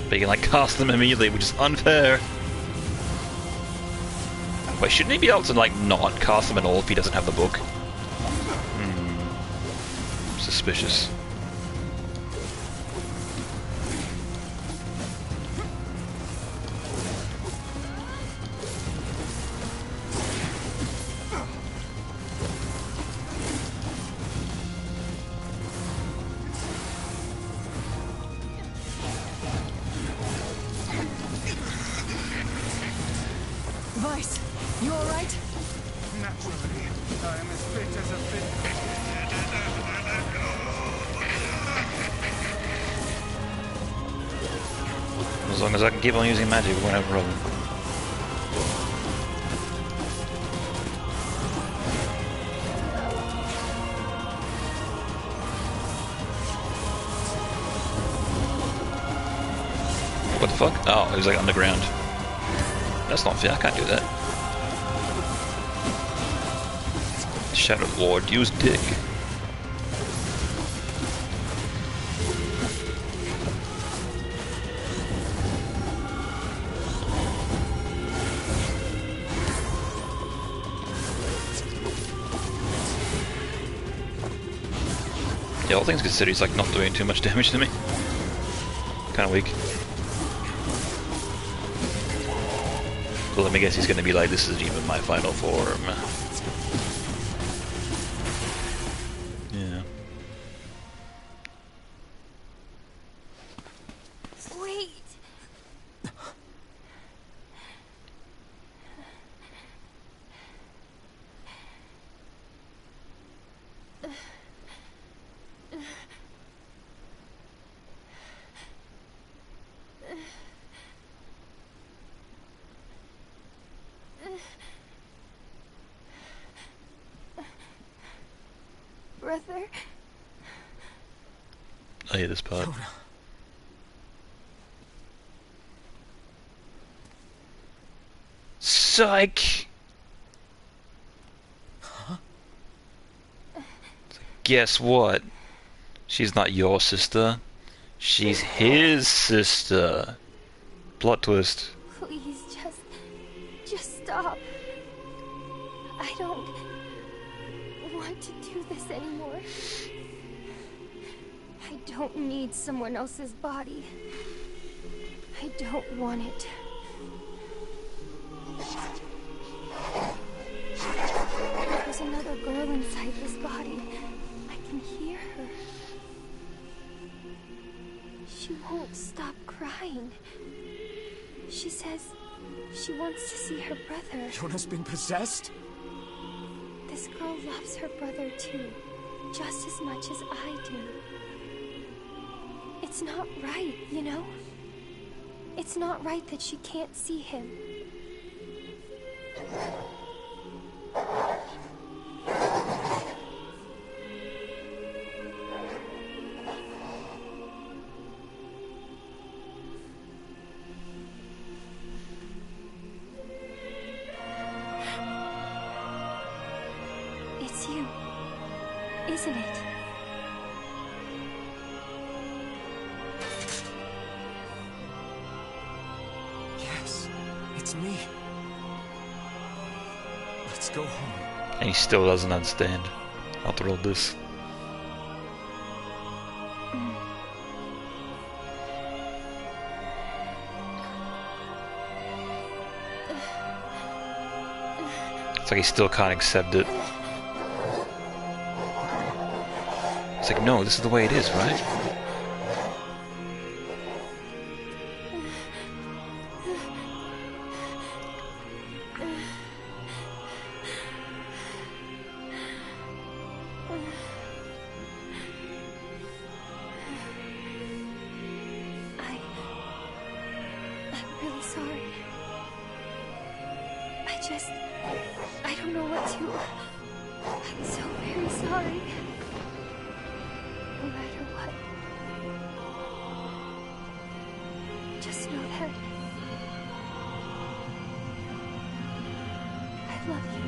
Speaker 1: But you can like cast them immediately, which is unfair. Wait, shouldn't he be able to like not cast them at all if he doesn't have the book? Suspicious.
Speaker 8: Vice, you alright?
Speaker 2: Naturally, I am as fit as a fit.
Speaker 1: As long as I can keep on using magic, we won't have a problem. What the fuck? Oh, it was like underground. That's not fair, I can't do that. Shadow Lord, use dick. Yeah, all things considered, he's like not doing too much damage to me. Kinda weak. So let me guess he's gonna be like, this isn't even my final form. Yeah.
Speaker 4: Wait! Brother?
Speaker 1: I hate this part. Psych!
Speaker 8: Huh?
Speaker 1: Guess what? She's not your sister. She's his sister. Plot twist.
Speaker 4: Please, just stop. I don't want to do this anymore. I don't need someone else's body. I don't want it. There's another girl inside this body. I can hear her. She won't stop crying. She says she wants to see her brother.
Speaker 3: Yona's been possessed?
Speaker 4: This girl loves her brother too, just as much as I do. It's not right, you know? It's not right that she can't see him.
Speaker 6: isn't it?
Speaker 3: Yes, it's me. Let's go home.
Speaker 1: And he still doesn't understand after all this. It's like he still can't accept it. It's like, no, this is the way it is, right?
Speaker 6: I'm really sorry. I don't know what to... I'm so very sorry. No matter what. Just know that... I love you.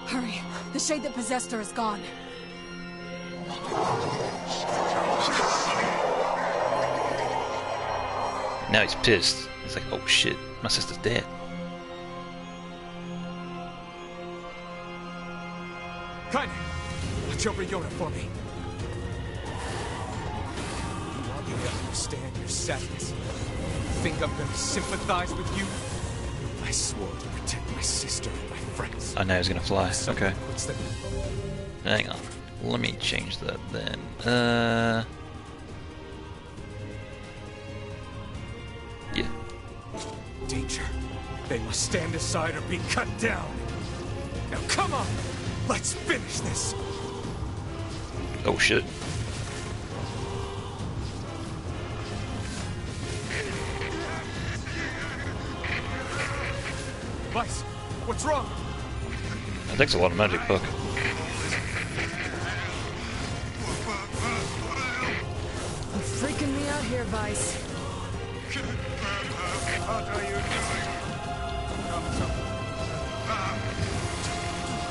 Speaker 8: Hurry! The shade that possessed her is gone.
Speaker 1: Now he's pissed. He's like, oh shit, my sister's dead.
Speaker 3: Cut! Watch over Yoda for me. You want me to understand your sadness? Think I'm gonna sympathize with you? I swore to protect my sister and my friends.
Speaker 1: I know he's gonna fly. Okay.
Speaker 3: Puts them...
Speaker 1: Hang on. Let me change that then. Yeah.
Speaker 3: Danger. They must stand aside or be cut down. Now come on! Let's finish this!
Speaker 1: Oh shit.
Speaker 3: Vice, what's wrong?
Speaker 1: That takes a lot of magic, fuck.
Speaker 8: You're freaking me out here, Vice.
Speaker 2: What are you doing?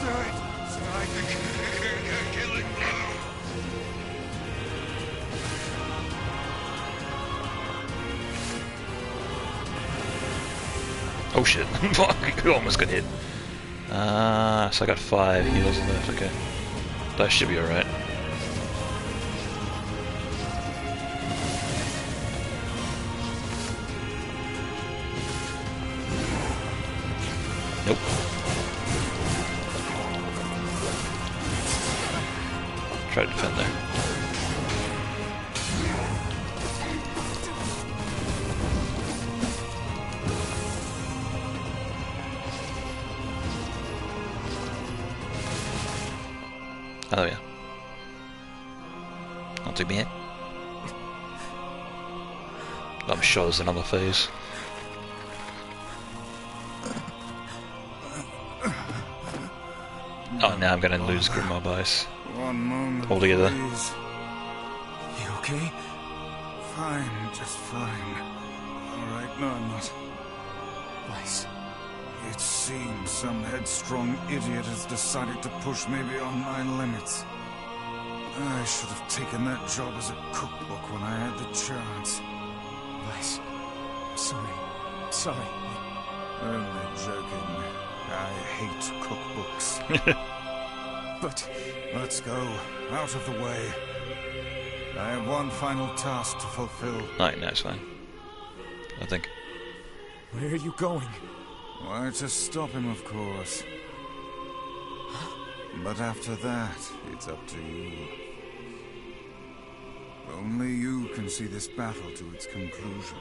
Speaker 2: Do it! Strike! Killing blow!
Speaker 1: Oh shit. Fuck, you almost got hit. So I got 5 heals left, okay. That should be alright. Nope. Try to defend there. Oh yeah. Not too bad. I'm sure there's another phase. Oh, now I'm gonna lose grip my base.
Speaker 2: One moment,
Speaker 1: Altogether.
Speaker 2: please. You okay? Fine, just fine. Alright, no, I'm not.
Speaker 3: Vice.
Speaker 2: It seems some headstrong idiot has decided to push me beyond my limits. I should have taken that job as a cookbook when I had the chance.
Speaker 3: Vice. Sorry. Sorry.
Speaker 2: Only joking. I hate cookbooks.
Speaker 3: But...
Speaker 2: Let's go. Out of the way. I have one final task to fulfill.
Speaker 1: Alright, no, it's fine. I think.
Speaker 3: Where are you going?
Speaker 2: Why, to stop him, of course. But after that, it's up to you. Only you can see this battle to its conclusion.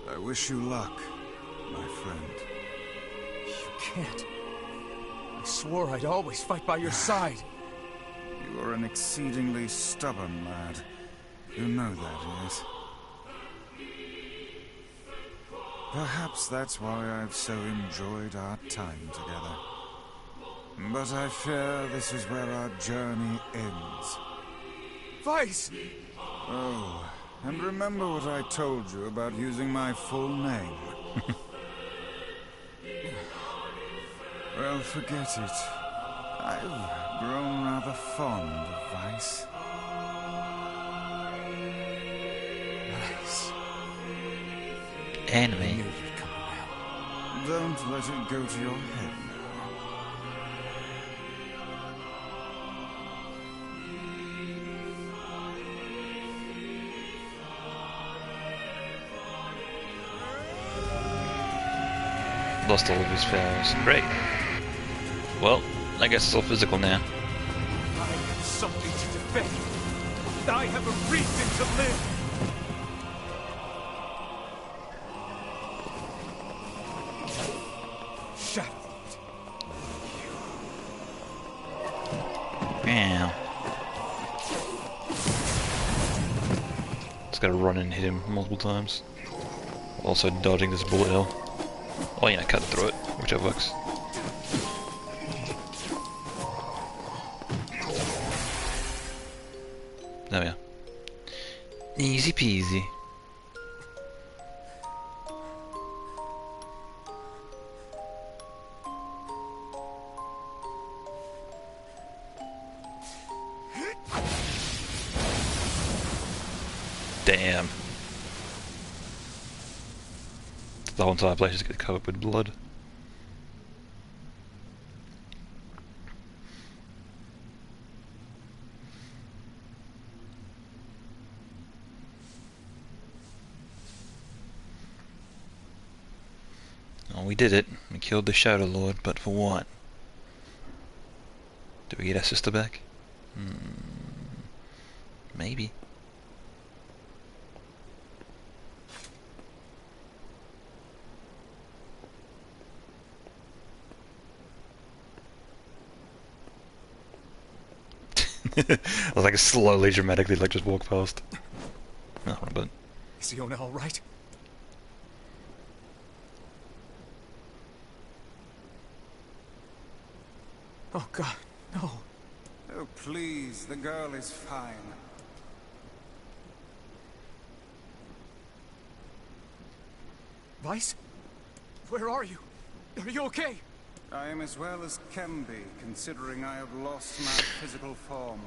Speaker 2: I wish you luck, my friend.
Speaker 3: You can't. I swore I'd always fight by your side.
Speaker 2: You are an exceedingly stubborn lad. You know that, yes? Perhaps that's why I've so enjoyed our time together. But I fear this is where our journey ends.
Speaker 3: Vice!
Speaker 2: Oh, and remember what I told you about using my full name. Well, forget it. I've grown rather fond of Vice.
Speaker 3: Nice.
Speaker 1: Anime.
Speaker 2: Don't let it go to your head now.
Speaker 1: Lost all of his powers. Great. Well, I guess it's all physical now.
Speaker 3: I have something to defend. I have a reason to live. Shadowlord.
Speaker 1: Yeah. Just gotta run and hit him multiple times. Also dodging this bullet hell. Oh yeah, cut through it, whichever works. There we are. Easy peasy. Damn. The whole entire place is getting covered with blood. Oh, we did it. We killed the Shadow Lord, but for what? Did we get our sister back? Maybe. I was like slowly, dramatically, like just walk past. No, wrong button.
Speaker 3: Is Iona all right? Oh God, no.
Speaker 2: Oh, please, the girl is fine.
Speaker 3: Vice? Where are you? Are you okay?
Speaker 2: I am as well as can be, considering I have lost my physical form.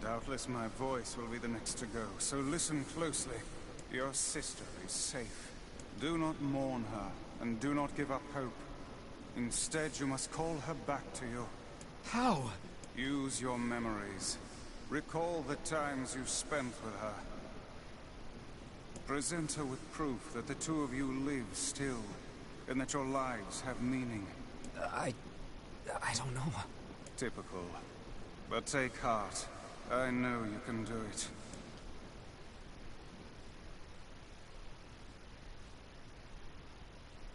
Speaker 2: Doubtless my voice will be the next to go, so listen closely. Your sister is safe. Do not mourn her, and do not give up hope. Instead, you must call her back to you.
Speaker 3: How?
Speaker 2: Use your memories. Recall the times you spent with her. Present her with proof that the two of you live still, and that your lives have meaning.
Speaker 3: I don't know.
Speaker 2: Typical. But take heart. I know you can do it.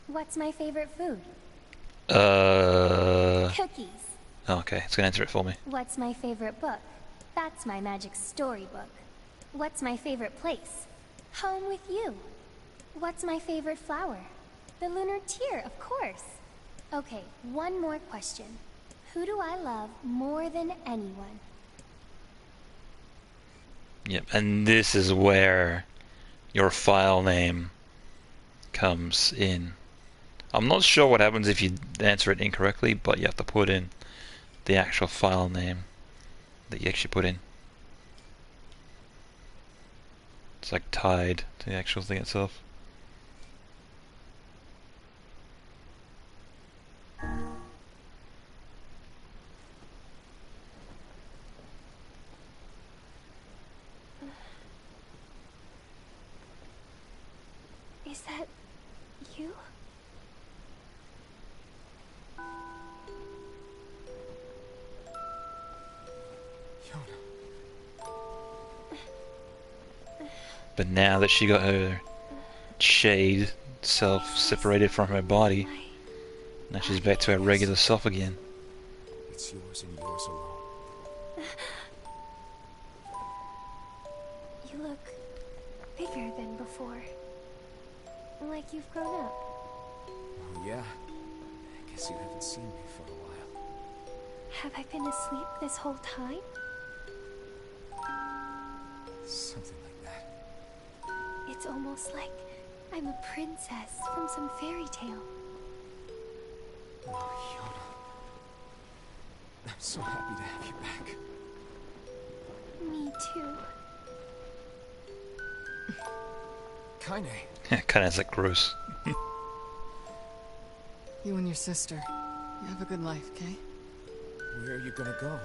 Speaker 10: What's my favorite food? Cookies.
Speaker 1: Oh, okay, it's gonna answer it for me.
Speaker 10: What's my favorite book? That's my magic storybook. What's my favorite place? Home with you. What's my favorite flower? The lunar tear, of course. Okay, one more question. Who do I love more than anyone?
Speaker 1: Yep, and this is where your file name comes in. I'm not sure what happens if you answer it incorrectly, but you have to put in the actual file name that you actually put in. It's like tied to the actual thing itself.
Speaker 10: Is that you?
Speaker 1: But now that she got her shade self separated from her body, now she's back to her regular self again.
Speaker 3: It's yours and yours alone.
Speaker 10: You look bigger than before. Like you've grown up.
Speaker 3: Oh, yeah. I guess you haven't seen me for a while.
Speaker 10: Have I been asleep this whole time?
Speaker 3: Something like
Speaker 10: It's almost like I'm a princess from some fairy tale.
Speaker 3: Oh, Yona. I'm so happy to have you back.
Speaker 10: Me too.
Speaker 3: Kaine.
Speaker 1: Yeah, kind of like gross.
Speaker 8: You and your sister. You have a good life, okay?
Speaker 3: Where are you gonna go?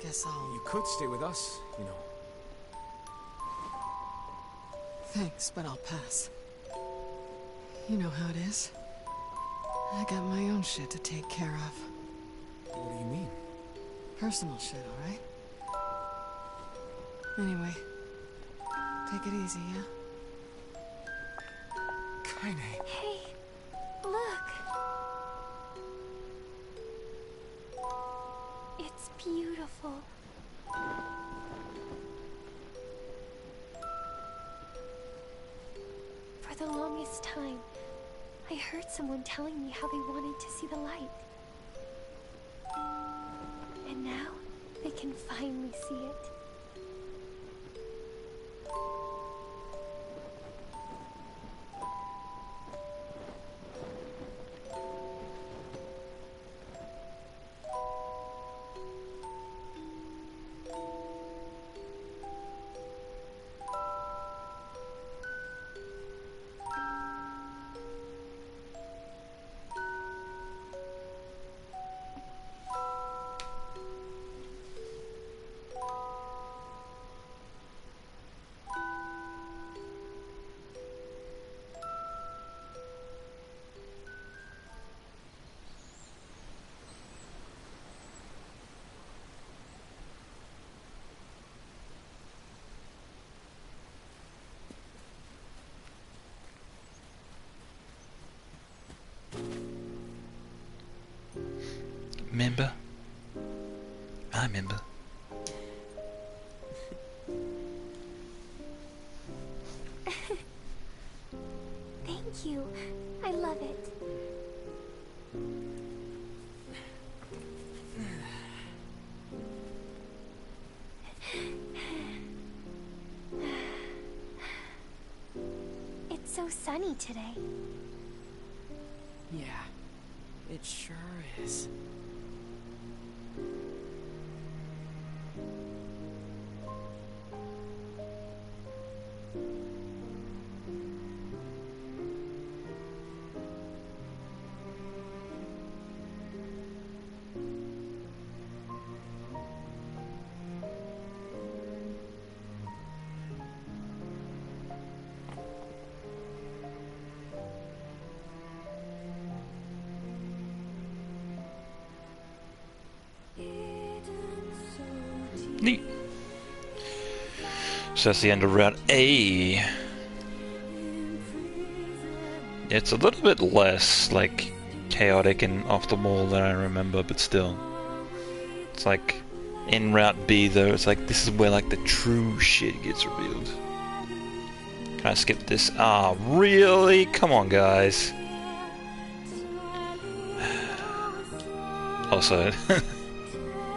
Speaker 8: Guess I'll...
Speaker 3: You could stay with us, you know.
Speaker 8: Thanks, but I'll pass. You know how it is. I got my own shit to take care of.
Speaker 3: What do you mean?
Speaker 8: Personal shit, alright? Anyway, take it easy, yeah?
Speaker 3: Kaine.
Speaker 10: Hey, look. It's beautiful. For the longest time, I heard someone telling me how they wanted to see the light. And now, they can finally see it.
Speaker 1: Remember? I remember.
Speaker 10: Thank you. I love it. It's so sunny today.
Speaker 11: Yeah, it sure is.
Speaker 1: Neat. So that's the end of Route A. It's a little bit less, like, chaotic and off the wall than I remember, but still. It's like, in Route B though, it's like, this is where, like, the true shit gets revealed. Can I skip this? Ah, really? Come on, guys. Also,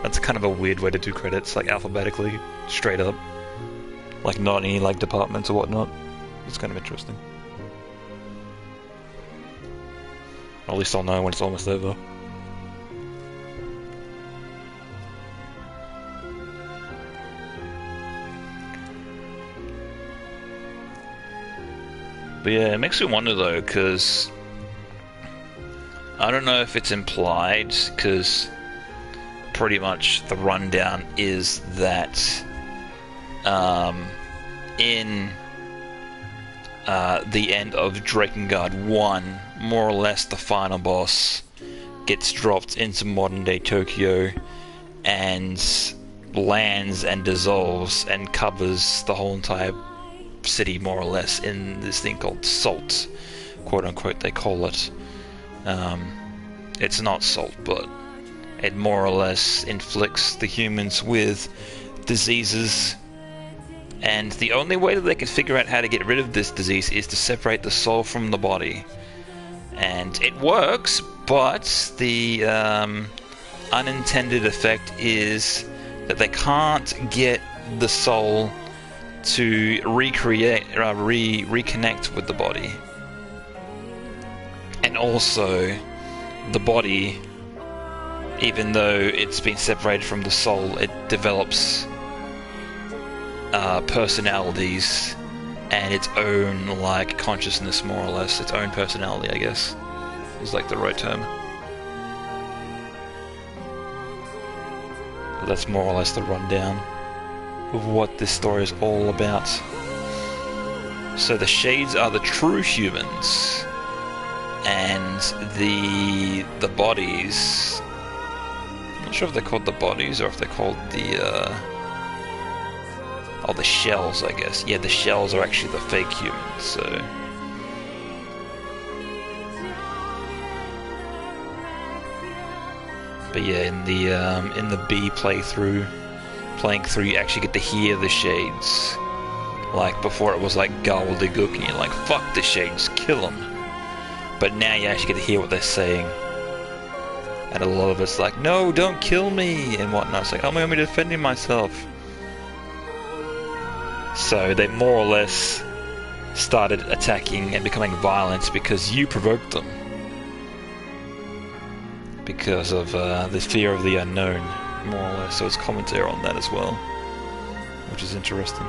Speaker 1: that's kind of a weird way to do credits, like alphabetically, straight up. Like not any like departments or whatnot. It's kind of interesting. Or at least I'll know when it's almost over. But yeah, it makes me wonder though, because I don't know if it's implied, because pretty much the rundown is that in the end of Drakengard 1, more or less the final boss gets dropped into modern day Tokyo and lands and dissolves and covers the whole entire city more or less in this thing called salt, quote unquote they call it. It's not salt, but it more or less inflicts the humans with diseases, and the only way that they can figure out how to get rid of this disease is to separate the soul from the body. And it works, but the unintended effect is that they can't get the soul to reconnect with the body. And also, the body, even though it's been separated from the soul, it develops personalities and its own, like, consciousness, more or less. Its own personality, I guess, is like the right term. But that's more or less the rundown of what this story is all about. So the Shades are the true humans, and the bodies, I'm not sure if they're called the bodies or if they're called the the shells, I guess. Yeah, the shells are actually the fake humans, so but yeah, in the B playthrough, playing through, you actually get to hear the Shades. Like, before it was like gobbledygook and you're like, fuck the Shades, kill them. But now you actually get to hear what they're saying. And a lot of it's like, no, don't kill me, and whatnot. It's like, I'm only defending myself. So they more or less started attacking and becoming violent because you provoked them. Because of the fear of the unknown, more or less. So it's commentary on that as well, which is interesting.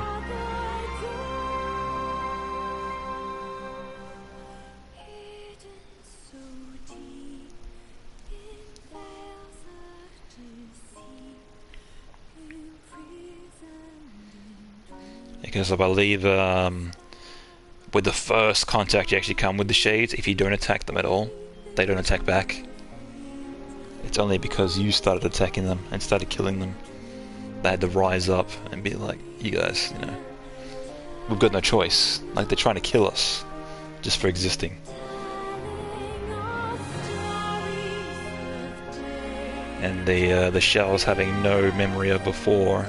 Speaker 1: Because I believe with the first contact you actually come with the Shades, if you don't attack them at all, they don't attack back. It's only because you started attacking them and started killing them, they had to rise up and be like, you guys, you know, we've got no choice. Like, they're trying to kill us just for existing. And the shells, having no memory of before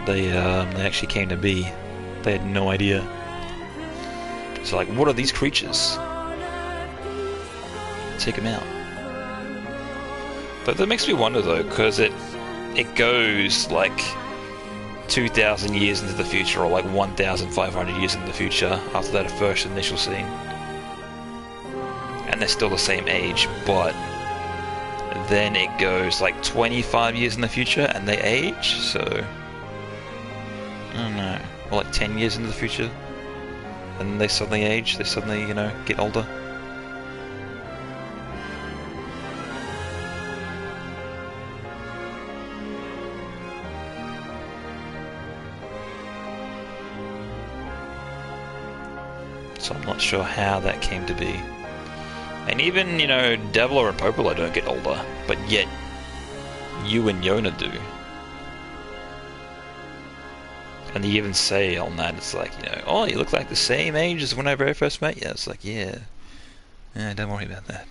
Speaker 1: they actually came to be, they had no idea. So like, what are these creatures? Take them out. But that makes me wonder though, because it goes like 2,000 years into the future, or like 1,500 years into the future after that first initial scene, and they're still the same age. But then it goes like 25 years in the future and they age, so I don't know, or like 10 years into the future and they suddenly age, they suddenly, you know, get older. So I'm not sure how that came to be. And even, you know, Devla and Popola don't get older, but yet you and Yona do. And they even say on that, it's like, you know, oh, you look like the same age as when I very first met you. It's like, yeah, don't worry about that.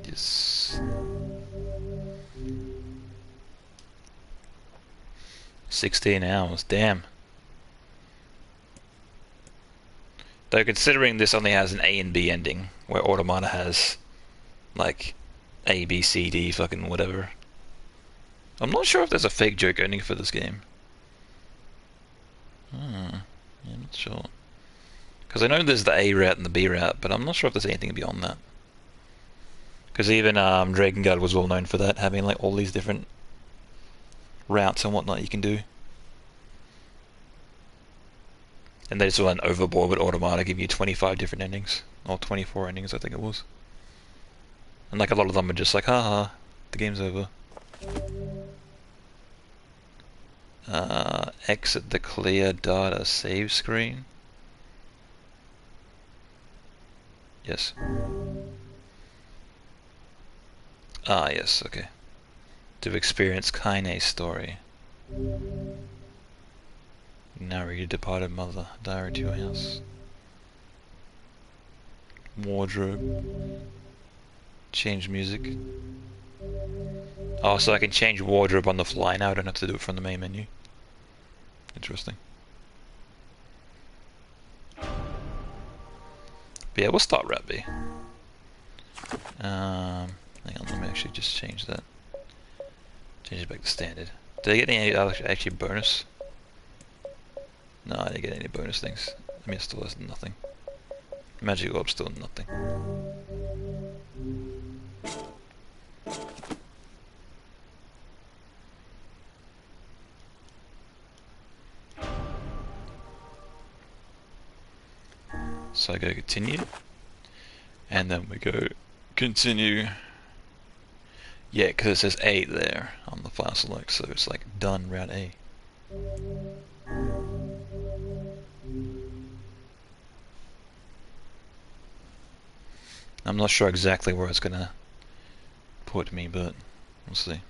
Speaker 1: Yes. 16 hours, damn. Though considering this only has an A and B ending, where Automata has, like, A, B, C, D, fucking whatever. I'm not sure if there's a fake joke ending for this game. Yeah, I'm not sure. Because I know there's the A route and the B route, but I'm not sure if there's anything beyond that. Because even Dragon Guard was well known for that, having like all these different routes and whatnot you can do. And they just went overboard with Automata, giving you 25 different endings. Or 24 endings, I think it was. And like a lot of them are just like, haha, the game's over. Exit the clear data save screen. Yes. Ah, yes, okay. To experience Kaine's story. Narrate your departed mother. Diary to your house. Wardrobe. Change music. Oh, so I can change wardrobe on the fly now. I don't have to do it from the main menu. Interesting. But yeah, we'll start Rat B. Hang on, let me actually just change that. Change it back to standard. Did I get any actually bonus? No, I didn't get any bonus things. I mean, it still has nothing. Magic orb still nothing. So I go continue, and then we go continue. Yeah, because it says A there on the file select, so it's like done route A. I'm not sure exactly where it's gonna put me, but we'll see.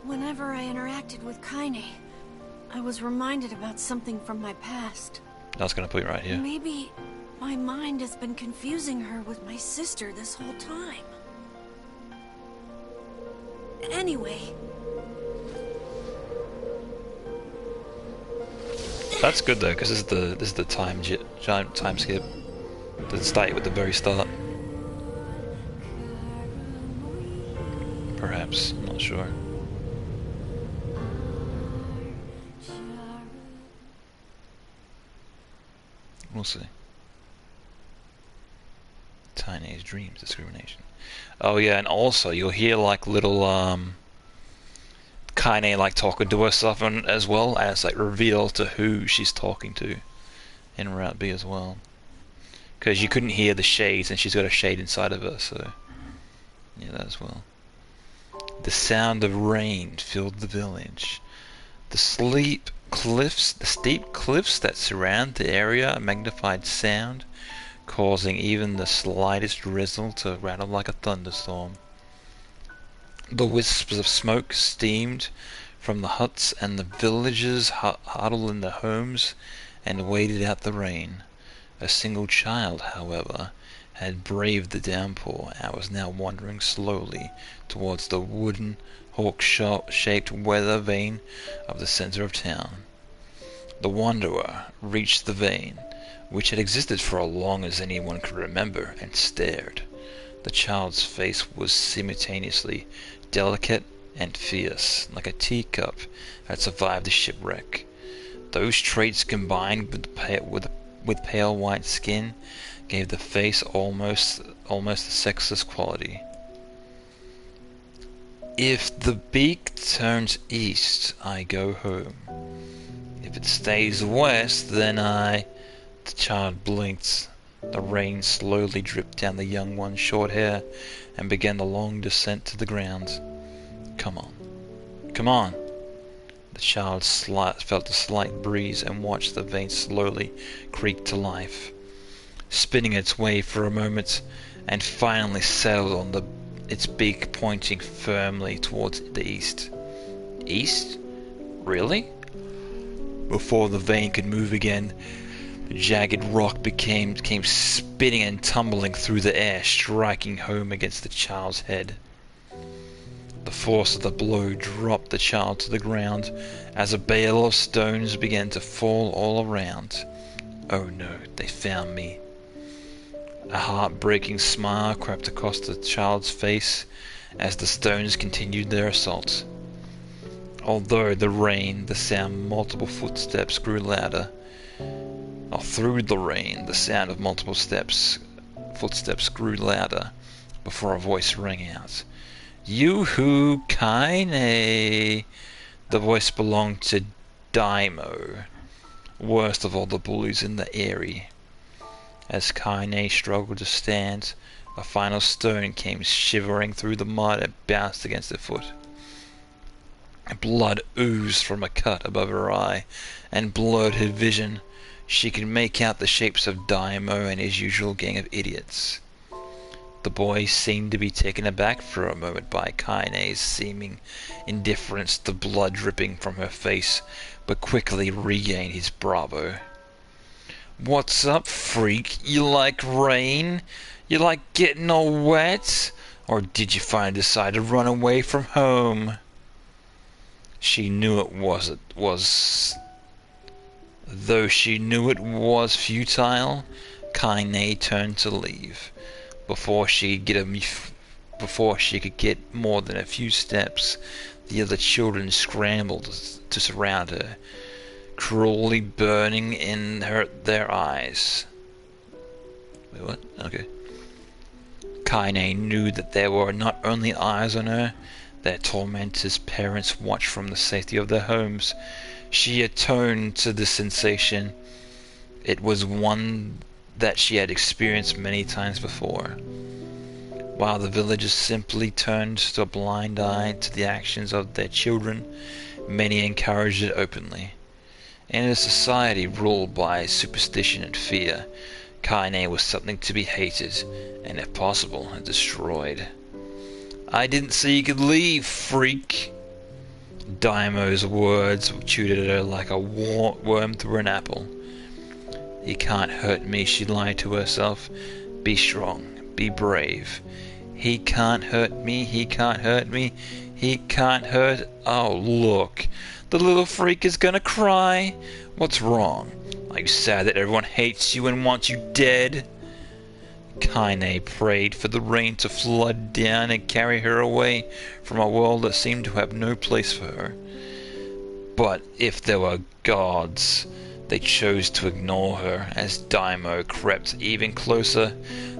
Speaker 5: Whenever I interacted with Kaine, I was reminded about something from my past.
Speaker 1: That's gonna put you right here.
Speaker 5: Maybe my mind has been confusing her with my sister this whole time. Anyway.
Speaker 1: That's good though, because this is the time skip. The start with the very start. Perhaps, I'm not sure. We'll see. Teenage dreams, discrimination. Oh yeah, and also you'll hear like little Kaine like talking to herself and as well as like reveal to who she's talking to in Route B as well. Because you couldn't hear the shades and she's got a shade inside of her, so yeah, that as well. The sound of rain filled the village. The steep cliffs that surround the area magnified sound, causing even the slightest drizzle to rattle like a thunderstorm. The wisps of smoke steamed from the huts, and the villagers huddled in their homes and waited out the rain. A single child, however, had braved the downpour and was now wandering slowly towards the wooden hawk-shaped weather vane of the center of town. The wanderer reached the vane, which had existed for as long as anyone could remember, and stared. The child's face was simultaneously delicate and fierce, like a teacup that ssurvived a shipwreck. Those traits combined with pale white skin gave the face almost a sexless quality. If the beak turns east, I go home. If it stays west, then I... The child blinked. The rain slowly dripped down the young one's short hair and began the long descent to the ground. Come on. Come on. The child felt a slight breeze and watched the vein slowly creak to life, spinning its way for a moment and finally settled on its beak pointing firmly towards the east. East? Really? Before the vein could move again, the jagged rock came spinning and tumbling through the air, striking home against the child's head. The force of the blow dropped the child to the ground as a bale of stones began to fall all around. Oh no, they found me. A heartbreaking smile crept across the child's face as the stones continued their assault. Although the rain, the sound of multiple footsteps grew louder. Through the rain, the sound of multiple footsteps grew louder before a voice rang out. Yoo-hoo, Kaine! The voice belonged to Daimo, worst of all the bullies in the area. As Kaine struggled to stand, a final stone came shivering through the mud and bounced against her foot. Blood oozed from a cut above her eye and blurred her vision. She could make out the shapes of Daimo and his usual gang of idiots. The boy seemed to be taken aback for a moment by Kaine's seeming indifference to blood dripping from her face, but quickly regained his bravado. What's up, freak? You like rain? You like getting all wet? Or did you finally decide to run away from home? She knew it was though she knew it was futile, Kaine turned to leave. Before she could get more than a few steps, the other children scrambled to surround her, cruelly burning in their eyes. Wait, what? Okay. Kaine knew that there were not only eyes on her, their tormentors' parents watched from the safety of their homes. She attuned to this sensation. It was one that she had experienced many times before. While the villagers simply turned a blind eye to the actions of their children, many encouraged it openly. In a society ruled by superstition and fear, Kaine was something to be hated, and if possible, destroyed. "I didn't say you could leave, freak!" Daimo's words chewed at her like a worm through an apple. "He can't hurt me," she lied to herself. "Be strong, be brave. He can't hurt me, he can't hurt me, he can't hurt..." Oh, look, the little freak is gonna cry. What's wrong? Are you sad that everyone hates you and wants you dead? Kaine prayed for the rain to flood down and carry her away from a world that seemed to have no place for her. But if there were gods, they chose to ignore her. As Daimo crept even closer,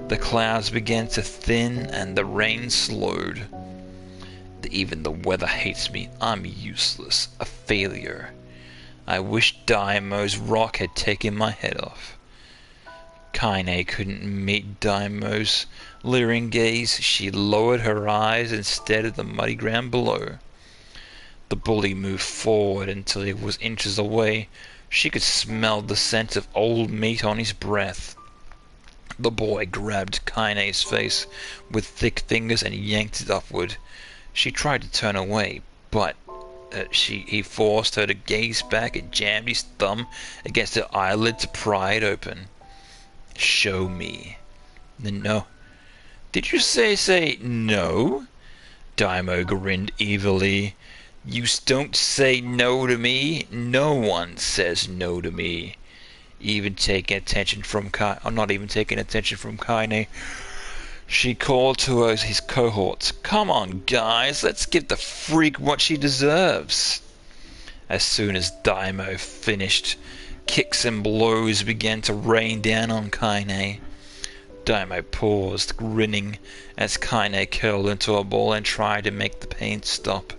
Speaker 1: the clouds began to thin and the rain slowed. Even the weather hates me. I'm useless, a failure. I wish Daimo's rock had taken my head off. Kaine couldn't meet Daimo's leering gaze. She lowered her eyes instead of the muddy ground below. The bully moved forward until he was inches away. She could smell the scent of old meat on his breath. The boy grabbed Kaine's face with thick fingers and yanked it upward. She tried to turn away, but he forced her to gaze back and jammed his thumb against her eyelid to pry it open. "Show me." "No." "Did you say no?" Daimo grinned evilly. "You don't say no to me. No one says no to me." Even taking attention from I'm not even taking attention from Kaine. She called to his cohorts. "Come on, guys, let's give the freak what she deserves." As soon as Daimo finished, kicks and blows began to rain down on Kaine. Daimo paused, grinning, as Kaine curled into a ball and tried to make the pain stop.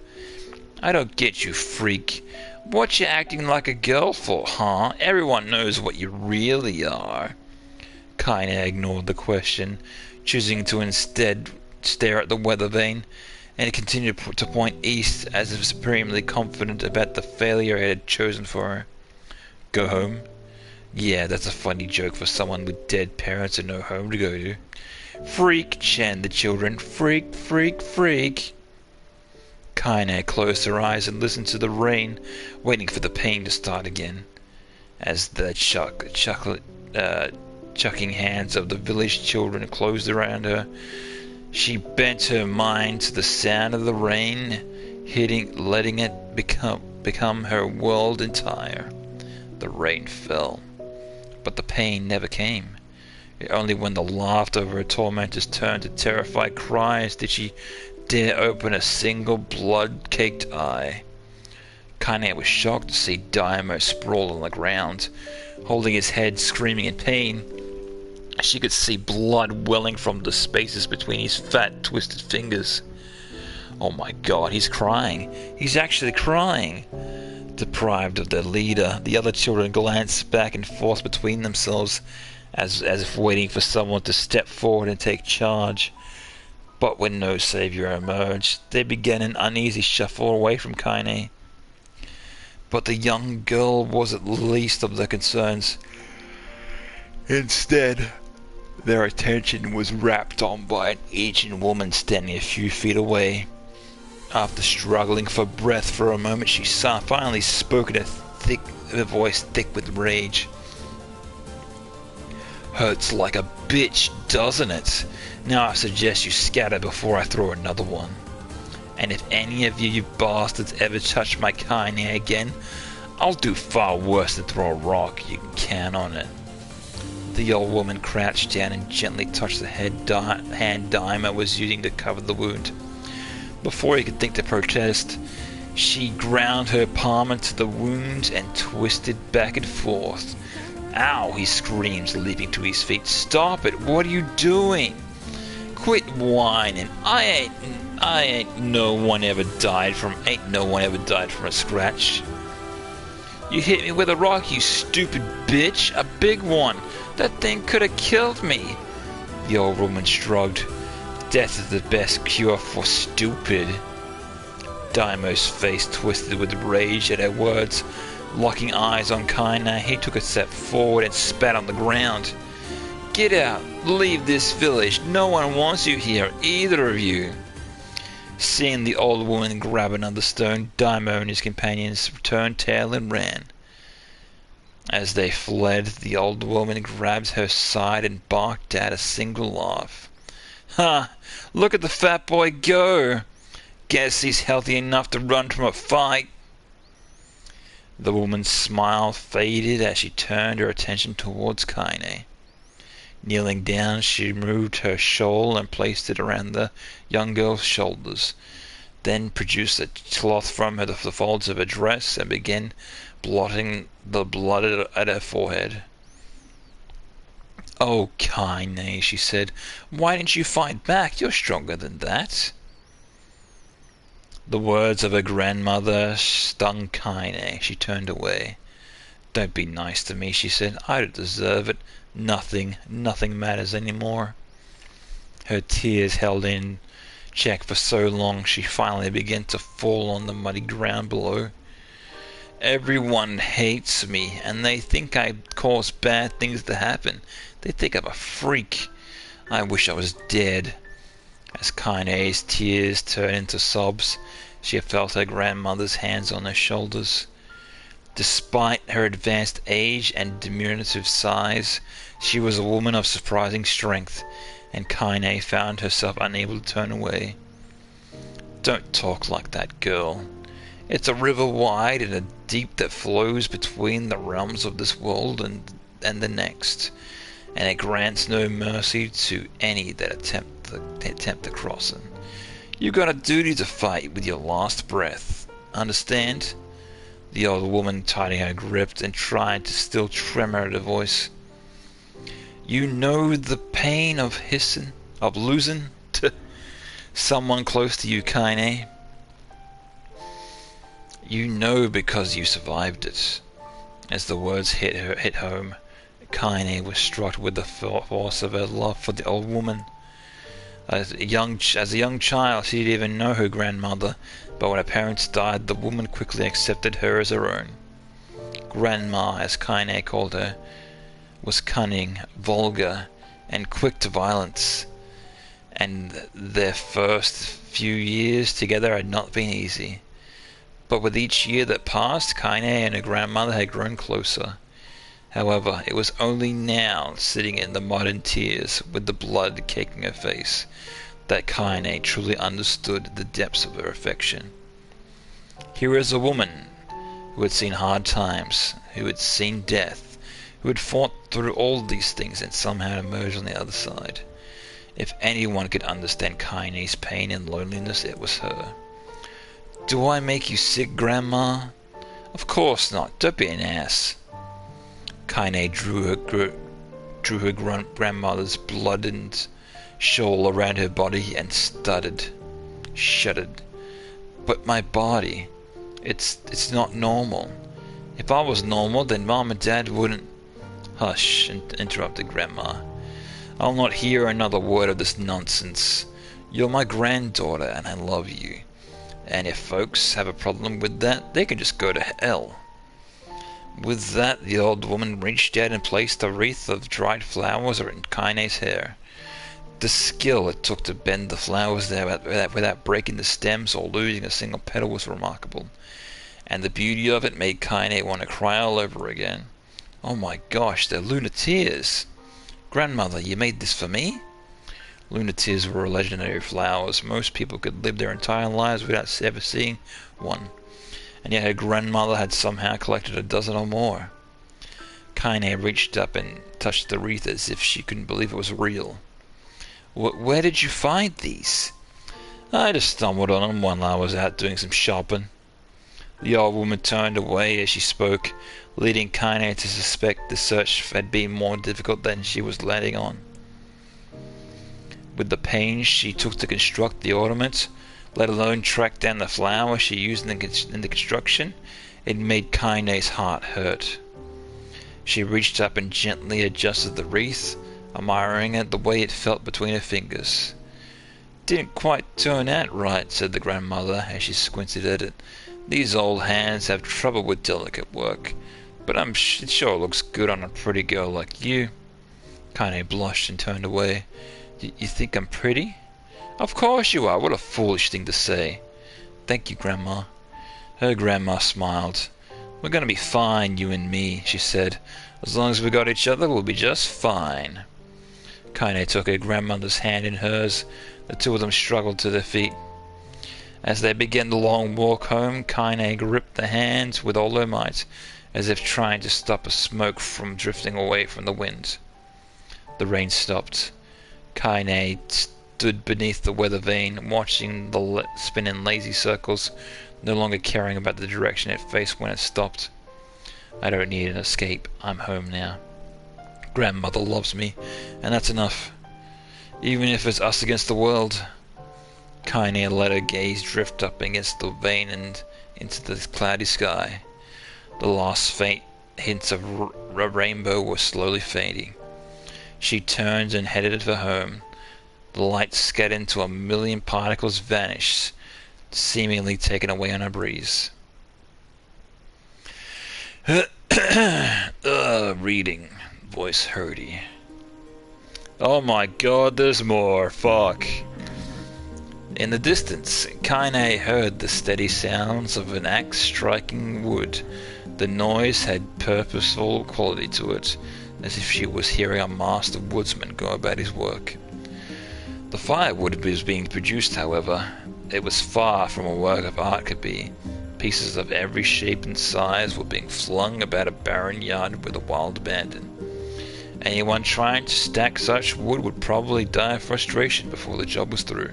Speaker 1: "I don't get you, freak. What you acting like a girl for, huh? Everyone knows what you really are." Kaine ignored the question, choosing to instead stare at the weather vane, and he continued to point east as if supremely confident about the failure he had chosen for her. "Go home?" "Yeah, that's a funny joke for someone with dead parents and no home to go to." "Freak," chanted the children. "Freak, freak, freak." Kaine closed her eyes and listened to the rain, waiting for the pain to start again. As the chucking hands of the village children closed around her, she bent her mind to the sound of the rain hitting, letting it become her world entire. The rain fell, but the pain never came. Only when the laughter of her tormentors turned to terrified cries did she dare open a single blood-caked eye. Kaine was shocked to see Daimo sprawled on the ground, holding his head, screaming in pain. She could see blood welling from the spaces between his fat, twisted fingers. Oh my god, he's crying. He's actually crying. Deprived of their leader, the other children glanced back and forth between themselves, as if waiting for someone to step forward and take charge. But when no savior emerged, they began an uneasy shuffle away from Kaine. But the young girl was at least of their concerns. Instead, their attention was wrapped on by an aging woman standing a few feet away. After struggling for breath for a moment, she finally spoke in a voice thick with rage. "Hurts like a bitch, doesn't it? Now I suggest you scatter before I throw another one." And if any of you bastards ever touch my Kaine again, I'll do far worse than throw a rock, you can count on it. The old woman crouched down and gently touched the hand Daima was using to cover the wound. Before he could think to protest, she ground her palm into the wound and twisted back and forth. Ow, he screams, leaping to his feet. Stop it, what are you doing? Quit whining. Ain't no one ever died from a scratch. You hit me with a rock, you stupid bitch. A big one. That thing could have killed me. The old woman shrugged. Death is the best cure for stupid. Daimo's face twisted with rage at her words. Locking eyes on Kaine, he took a step forward and spat on the ground. Get out! Leave this village! No one wants you here, either of you! Seeing the old woman grab another stone, Daimo and his companions turned tail and ran. As they fled, the old woman grabbed her side and barked out a single laugh. Ha! Look at the fat boy go! Guess he's healthy enough to run from a fight. The woman's smile faded as she turned her attention towards Kaine. Kneeling down, she removed her shawl and placed it around the young girl's shoulders, then produced a cloth from the folds of her dress and began blotting the blood at her forehead. Oh, Kaine, she said, why didn't you fight back? You're stronger than that. The words of her grandmother stung Kaine. She turned away. Don't be nice to me, she said. I don't deserve it. Nothing matters anymore. Her tears held in check for so long she finally began to fall on the muddy ground below. Everyone hates me, and they think I cause bad things to happen. They think I'm a freak. I wish I was dead. As Kaine's tears turned into sobs, she felt her grandmother's hands on her shoulders. Despite her advanced age and diminutive size, she was a woman of surprising strength, and Kaine found herself unable to turn away. Don't talk like that, girl. It's a river wide and a deep that flows between the realms of this world and the next, and it grants no mercy to any that attempt to cross it. You got a duty to fight with your last breath. Understand? The old woman tightening her grip and tried to still tremor at her voice. You know the pain of losing to someone close to you, Kaine. You know because you survived it. As the words hit home, Kaine was struck with the force of her love for the old woman. As a young child, she didn't even know her grandmother, but when her parents died, the woman quickly accepted her as her own. Grandma, as Kaine called her, was cunning, vulgar, and quick to violence, and their first few years together had not been easy. But with each year that passed, Kaine and her grandmother had grown closer. However, it was only now, sitting in the mud and tears, with the blood caking her face, that Kaine truly understood the depths of her affection. Here is a woman who had seen hard times, who had seen death, who had fought through all these things and somehow emerged on the other side. If anyone could understand Kaine's pain and loneliness, it was her. Do I make you sick, Grandma? Of course not. Don't be an ass. Kaine drew her grandmother's blooded shawl around her body and shuddered. But my body, it's not normal. If I was normal, then Mom and Dad wouldn't... Hush, interrupted Grandma. I'll not hear another word of this nonsense. You're my granddaughter and I love you. And if folks have a problem with that, they can just go to hell. With that, the old woman reached out and placed a wreath of dried flowers in Kaine's hair. The skill it took to bend the flowers there without breaking the stems or losing a single petal was remarkable, and the beauty of it made Kaine want to cry all over again. Oh my gosh, they're lunar tears! Grandmother, you made this for me? Lunatiers were legendary flowers. Most people could live their entire lives without ever seeing one. And yet her grandmother had somehow collected a dozen or more. Kaine reached up and touched the wreath as if she couldn't believe it was real. Where did you find these? I just stumbled on them while I was out doing some shopping. The old woman turned away as she spoke, leading Kaine to suspect the search had been more difficult than she was letting on. With the pains she took to construct the ornament, let alone track down the flower she used in the construction, it made Kaine's heart hurt. She reached up and gently adjusted the wreath, admiring it the way it felt between her fingers. Didn't quite turn out right, said the grandmother as she squinted at it. These old hands have trouble with delicate work, but it sure looks good on a pretty girl like you. Kaine blushed and turned away. You think I'm pretty? Of course you are. What a foolish thing to say. Thank you, Grandma. Her grandma smiled. We're gonna be fine, you and me, she said. As long as we got each other, we'll be just fine. Kaine took her grandmother's hand in hers. The two of them struggled to their feet. As they began the long walk home, Kaine gripped the hands with all her might, as if trying to stop a smoke from drifting away from the wind. The rain stopped. Kaine stood beneath the weather vane, watching the spin in lazy circles, no longer caring about the direction it faced when it stopped. I don't need an escape. I'm home now. Grandmother loves me, and that's enough. Even if it's us against the world. Kaine let her gaze drift up against the vane and into the cloudy sky. The last faint hints of a rainbow were slowly fading. She turned and headed for home. The light scattered into a million particles vanished, seemingly taken away on a breeze. Reading. Voice hurty. Oh my god, there's more. Fuck. In the distance, Kaine heard the steady sounds of an axe striking wood. The noise had purposeful quality to it, as if she was hearing a master woodsman go about his work. The firewood was being produced, however. It was far from a work of art could be. Pieces of every shape and size were being flung about a barren yard with a wild abandon. Anyone trying to stack such wood would probably die of frustration before the job was through.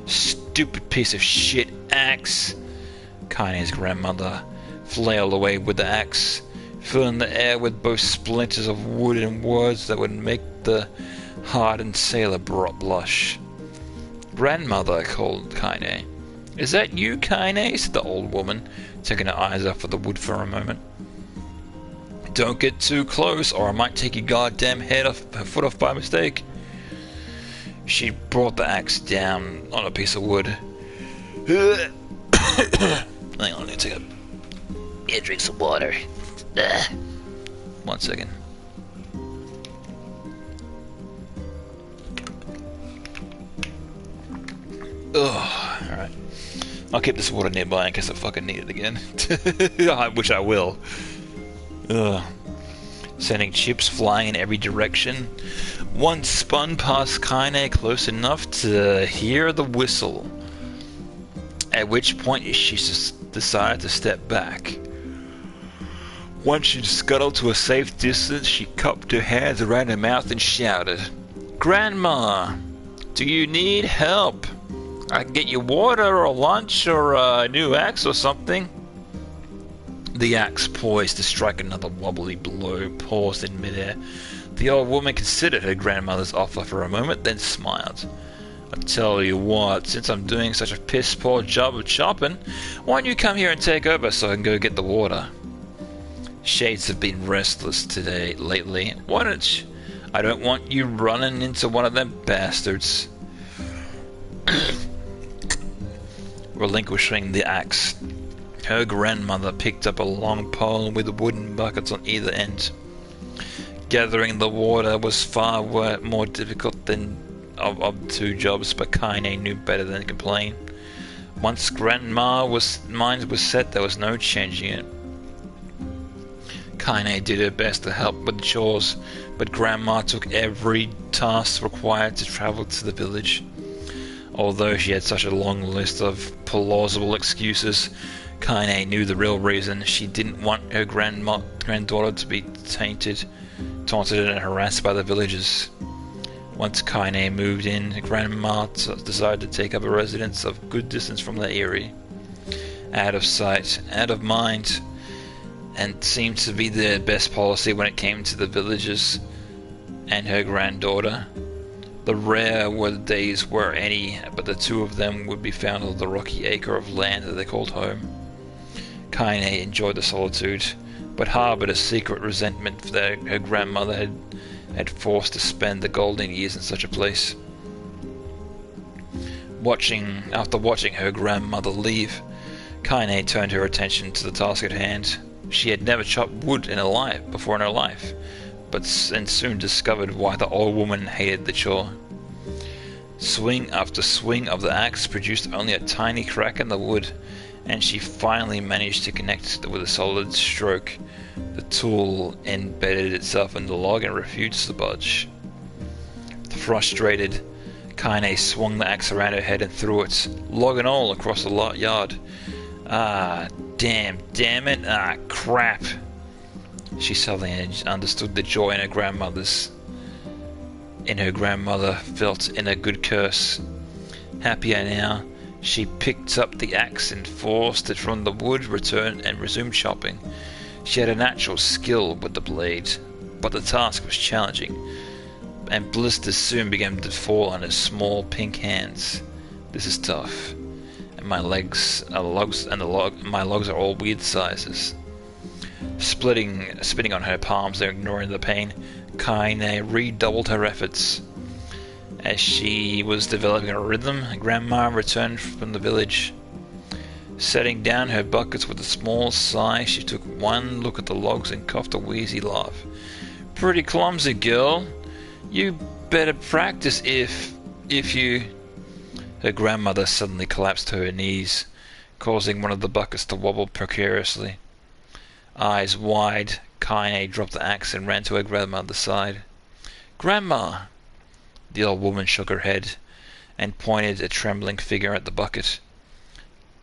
Speaker 1: Stupid piece of shit axe! Kaine's grandmother flailed away with the axe, filling the air with both splinters of wood and words that would make the hardened sailor blush. Grandmother, called Kaine. Is that you, Kaine? Said the old woman, taking her eyes off of the wood for a moment. Don't get too close, or I might take your goddamn foot off by mistake. She brought the axe down on a piece of wood. Hang on, let me drink some water. 1 second. Ugh, alright. I'll keep this water nearby in case I fucking need it again. Which I will. Ugh. Sending chips flying in every direction. One spun past Kaine close enough to hear the whistle, at which point she decided to step back. Once she scuttled to a safe distance, she cupped her hands around her mouth and shouted, Grandma, do you need help? I can get you water or lunch or a new axe or something. The axe, poised to strike another wobbly blow, paused in midair. The old woman considered her grandmother's offer for a moment, then smiled. I tell you what, since I'm doing such a piss-poor job of chopping, why don't you come here and take over so I can go get the water? Shades have been restless lately. Why don't you? I don't want you running into one of them bastards. Relinquishing the axe, her grandmother picked up a long pole with wooden buckets on either end. Gathering the water was far more difficult than of the two jobs, but Kaine knew better than to complain. Once mind was set, there was no changing it. Kaine did her best to help with the chores, but Grandma took every task required to travel to the village. Although she had such a long list of plausible excuses, Kaine knew the real reason. She didn't want her granddaughter to be taunted and harassed by the villagers. Once Kaine moved in, Grandma decided to take up a residence of good distance from the area. Out of sight, out of mind, and seemed to be the best policy when it came to the villagers and her granddaughter. The rare were the days where any but the two of them would be found on the rocky acre of land that they called home. Kaine enjoyed the solitude, but harbored a secret resentment that her grandmother had forced to spend the golden years in such a place. After watching her grandmother leave, Kaine turned her attention to the task at hand. She had never chopped wood before in her life, and soon discovered why the old woman hated the chore. Swing after swing of the axe produced only a tiny crack in the wood, and she finally managed to connect with a solid stroke. The tool embedded itself in the log and refused to budge. Frustrated, Kaine swung the axe around her head and threw it, log and all, across the yard. Ah, damn it, ah, crap. She suddenly understood the joy in her grandmother felt in a good curse. Happier now, she picked up the axe and forced it from the wood, returned and resumed chopping. She had a natural skill with the blade, but the task was challenging, and blisters soon began to fall on her small pink hands. This is tough, and my logs are all weird sizes. Spitting on her palms and ignoring the pain, Kaine redoubled her efforts. As she was developing a rhythm, Grandma returned from the village. Setting down her buckets with a small sigh, she took one look at the logs and coughed a wheezy laugh. "Pretty clumsy, girl. You better practice if you..." Her grandmother suddenly collapsed to her knees, causing one of the buckets to wobble precariously. Eyes wide, Kaine dropped the axe and ran to her grandmother's side. "Grandma!" The old woman shook her head and pointed a trembling finger at the bucket.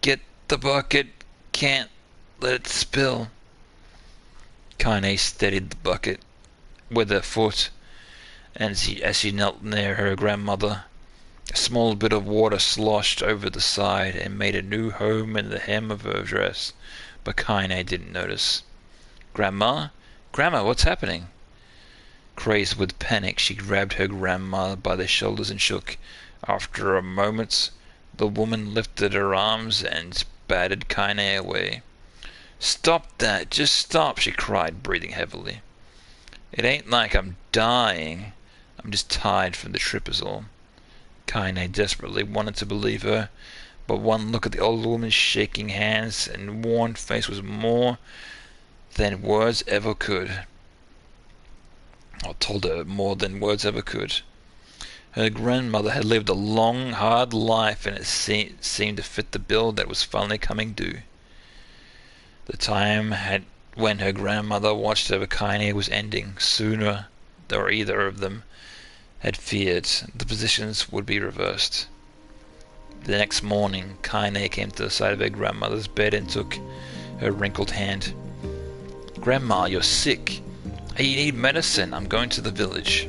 Speaker 1: "Get the bucket. Can't let it spill." Kaine steadied the bucket with her foot, and as she knelt near her grandmother, a small bit of water sloshed over the side and made a new home in the hem of her dress, but Kaine didn't notice. "Grandma? Grandma, what's happening?" Crazed with panic, she grabbed her grandma by the shoulders and shook. After a moment, the woman lifted her arms and batted Kaine away. "Stop that! Just stop!" she cried, breathing heavily. "It ain't like I'm dying. I'm just tired from the trip is all." Kaine desperately wanted to believe her, but one look at the old woman's shaking hands and worn face was more than words ever could. I told her more than words ever could. Her grandmother had lived a long, hard life, and it seemed to fit the bill that was finally coming due. The time when her grandmother watched over Kaine was ending. Sooner than either of them had feared, the positions would be reversed. The next morning, Kaine came to the side of her grandmother's bed and took her wrinkled hand. "Grandma, you're sick. You need medicine. I'm going to the village."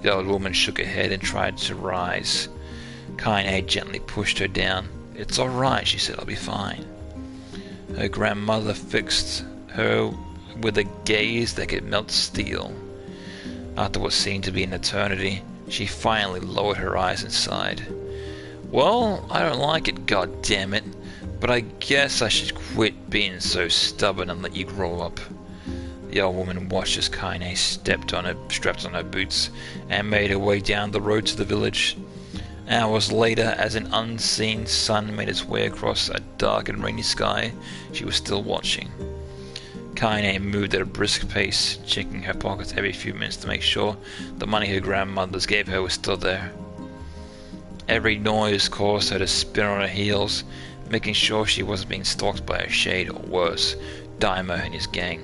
Speaker 1: The old woman shook her head and tried to rise. Kaine gently pushed her down. "It's all right," she said. "I'll be fine." Her grandmother fixed her with a gaze that could melt steel. After what seemed to be an eternity, she finally lowered her eyes and sighed. "Well, I don't like it, god damn it, but I guess I should quit being so stubborn and let you grow up." The old woman watched as Kaine strapped on her boots and made her way down the road to the village. Hours later, as an unseen sun made its way across a dark and rainy sky, she was still watching. Kaine moved at a brisk pace, checking her pockets every few minutes to make sure the money her grandmothers gave her was still there. Every noise caused her to spin on her heels, making sure she wasn't being stalked by a shade, or worse, Daimyo and his gang.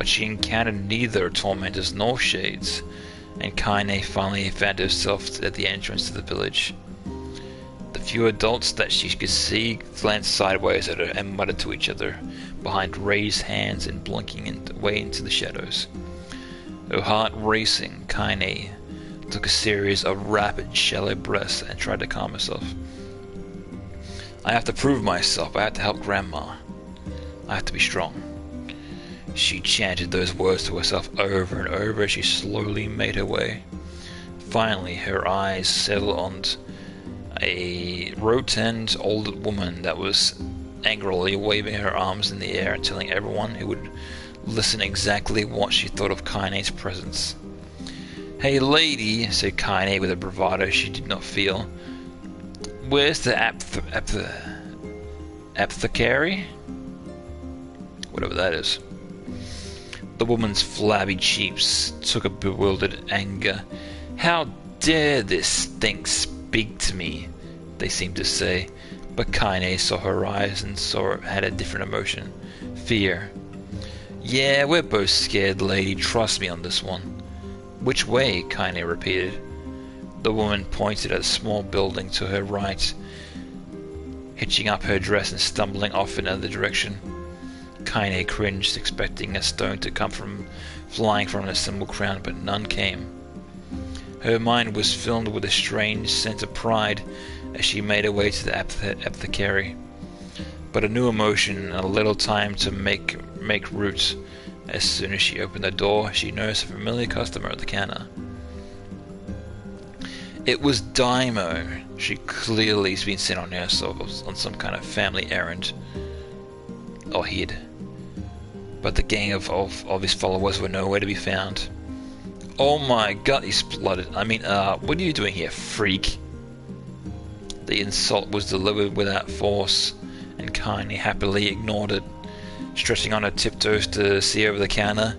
Speaker 1: but she encountered neither tormentors nor shades, and Kaine finally found herself at the entrance to the village. The few adults that she could see glanced sideways at her and muttered to each other behind raised hands and blinking away into the shadows. Her heart racing, Kaine took a series of rapid, shallow breaths and tried to calm herself. I have to prove myself. I have to help Grandma. I have to be strong. She chanted those words to herself over and over as she slowly made her way. Finally, her eyes settled on a rotund old woman that was angrily waving her arms in the air and telling everyone who would listen exactly what she thought of Kaine's presence. "Hey lady," said Kaine with a bravado she did not feel. "Where's the apothecary?" Whatever that is. The woman's flabby cheeks took a bewildered anger. "How dare this thing speak to me?" they seemed to say, but Kaine saw her eyes and saw it had a different emotion. Fear. "Yeah, we're both scared, lady. Trust me on this one." "Which way?" Kaine repeated. The woman pointed at a small building to her right, hitching up her dress and stumbling off in another direction. Kaine cringed, expecting a stone to come flying from a symbol crown, but none came. Her mind was filled with a strange sense of pride as she made her way to the apothecary, but a new emotion and a little time to make root. As soon as she opened the door, she noticed a familiar customer at the counter. It was Daimo. She clearly has been sent on herself on some kind of family errand. Or hid. But the gang of his followers were nowhere to be found. "Oh my god," he spluttered. What are you doing here, freak?" The insult was delivered without force, and Kaine happily ignored it. Stretching on her tiptoes to see over the counter,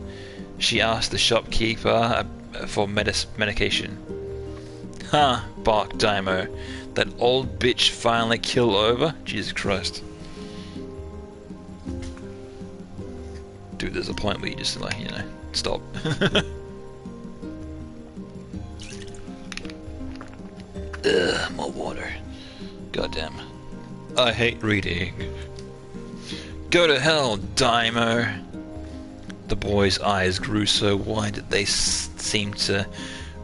Speaker 1: she asked the shopkeeper for medication. "Huh," barked Daimo. "That old bitch finally killed over? Jesus Christ." Dude, there's a point where you just stop. Ugh, more water. Goddamn. I hate reading. "Go to hell, Daimo." The boy's eyes grew so wide that they seemed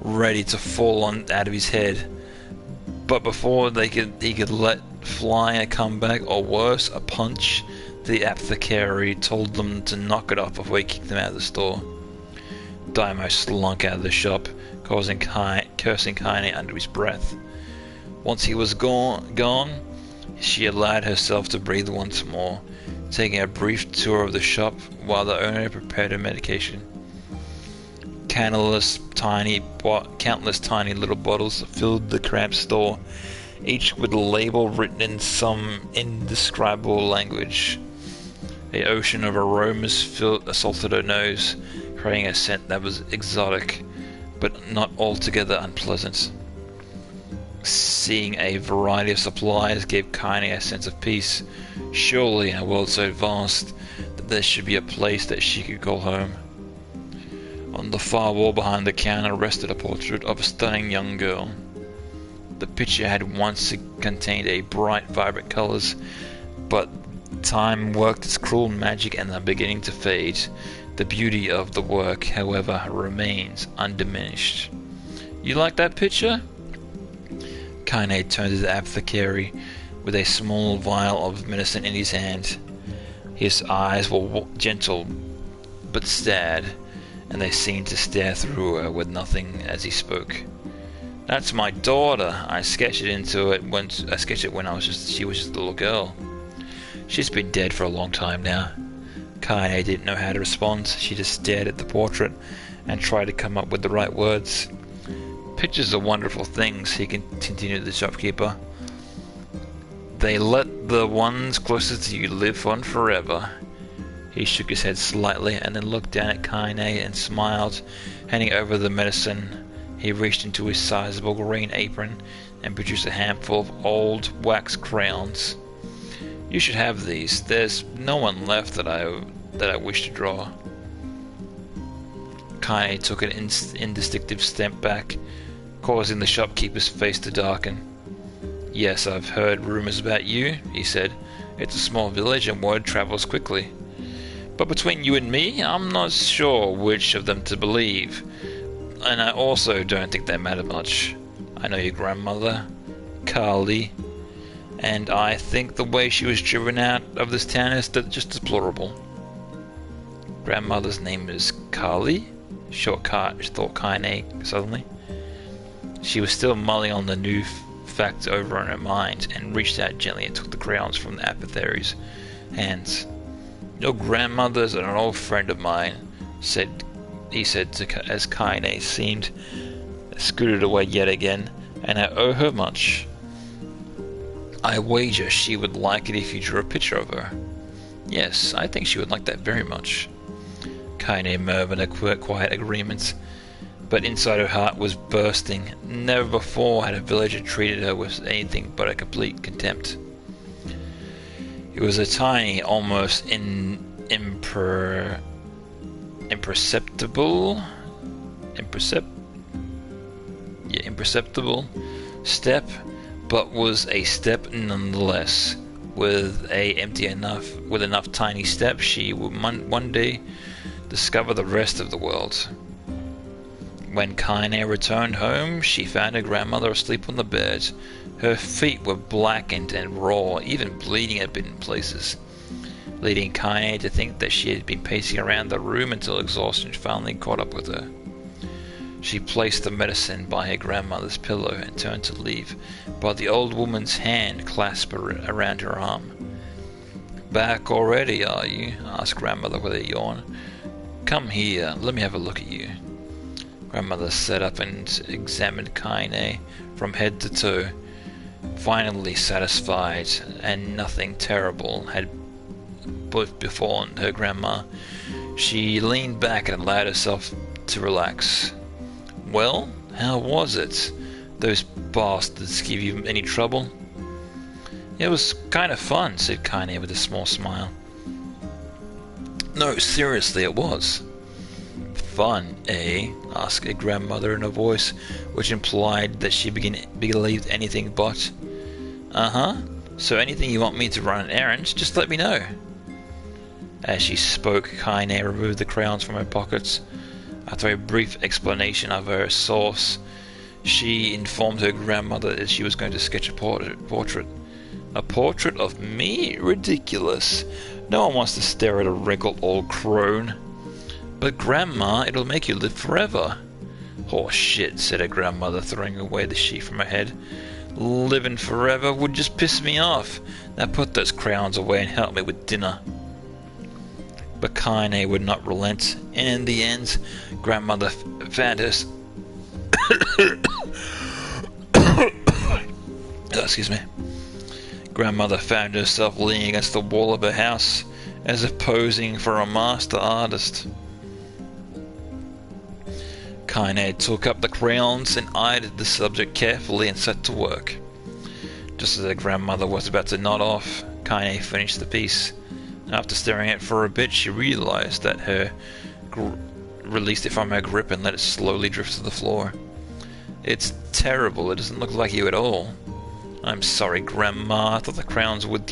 Speaker 1: ready to fall out of his head. But before he could let fly a comeback, or worse, a punch, the apothecary told them to knock it off before he kicked them out of the store. Daimo slunk out of the shop, cursing Kaine under his breath. Once he was gone, she allowed herself to breathe once more, taking a brief tour of the shop while the owner prepared her medication. Countless tiny little bottles filled the cramped store, each with a label written in some indescribable language. The ocean of aromas assaulted her nose, creating a scent that was exotic, but not altogether unpleasant. Seeing a variety of supplies gave Kaine a sense of peace. Surely, in a world so vast, that there should be a place that she could call home. On the far wall behind the counter rested a portrait of a stunning young girl. The picture had once contained a bright, vibrant colors, but time worked its cruel magic and are beginning to fade. The beauty of the work, however, remains undiminished. "You like that picture?" Kaine turned to the apothecary with a small vial of medicine in his hand. His eyes were gentle but sad, and they seemed to stare through her with nothing as he spoke. "That's my daughter. I sketched it when she was just a little girl. She's been dead for a long time now." Kaine didn't know how to respond. She just stared at the portrait and tried to come up with the right words. "Pictures are wonderful things," he continued the shopkeeper. "They let the ones closest to you live on forever." He shook his head slightly and then looked down at Kaine and smiled. Handing over the medicine, he reached into his sizable green apron and produced a handful of old wax crayons. "You should have these. There's no one left that I wish to draw." Kaine took an instinctive step back, causing the shopkeeper's face to darken. Yes, I've heard rumors about you, he said. It's a small village and word travels quickly. But between you and me, I'm not sure which of them to believe. And I also don't think they matter much. I know your grandmother, Carly, and I think the way she was driven out of this town is just deplorable. Grandmother's name is Carly? Shortcut, thought Kaine suddenly. She was still mulling on the new fact over in her mind, and reached out gently and took the crayons from the apothecary's hands. Your grandmother's an old friend of mine, he said as Kaine seemed scooted away yet again, and I owe her much. I wager she would like it if you drew a picture of her. Yes, I think she would like that very much. Kaine murmured a quiet agreement, but inside her heart was bursting. Never before had a villager treated her with anything but a complete contempt. It was a tiny, almost imperceptible step, but was a step nonetheless. With enough tiny steps, she would one day discover the rest of the world. When Kaine returned home, she found her grandmother asleep on the bed. Her feet were blackened and raw, even bleeding a bit in places, leading Kaine to think that she had been pacing around the room until exhaustion finally caught up with her. She placed the medicine by her grandmother's pillow and turned to leave, but the old woman's hand clasped around her arm. "Back already, are you?" asked grandmother with a yawn. "Come here, let me have a look at you." Grandmother sat up and examined Kaine from head to toe. Finally satisfied, and nothing terrible had befallen her grandma, she leaned back and allowed herself to relax. "Well, how was it? Those bastards give you any trouble?" "It was kind of fun," said Kaine with a small smile. "No, seriously, it was." "Fun, eh?" asked her grandmother in a voice which implied that she believed anything but. "Uh-huh. So anything you want me to run an errand, just let me know." As she spoke, Kaine removed the crayons from her pockets. After a brief explanation of her source, she informed her grandmother that she was going to sketch a portrait. "A portrait of me? Ridiculous. No one wants to stare at a wrinkled old crone." "But Grandma, it'll make you live forever." "Oh shit," said her grandmother, throwing away the sheet from her head. "Living forever would just piss me off. Now put those crayons away and help me with dinner." But Kaine would not relent, and in the end, grandmother found her... Excuse me. Grandmother found herself leaning against the wall of her house, as if posing for a master artist. Kaine took up the crayons and eyed the subject carefully and set to work. Just as her grandmother was about to nod off, Kaine finished the piece. After staring at it for a bit, she realized that released it from her grip and let it slowly drift to the floor. "It's terrible. It doesn't look like you at all." "I'm sorry, Grandma. I thought the crayons would,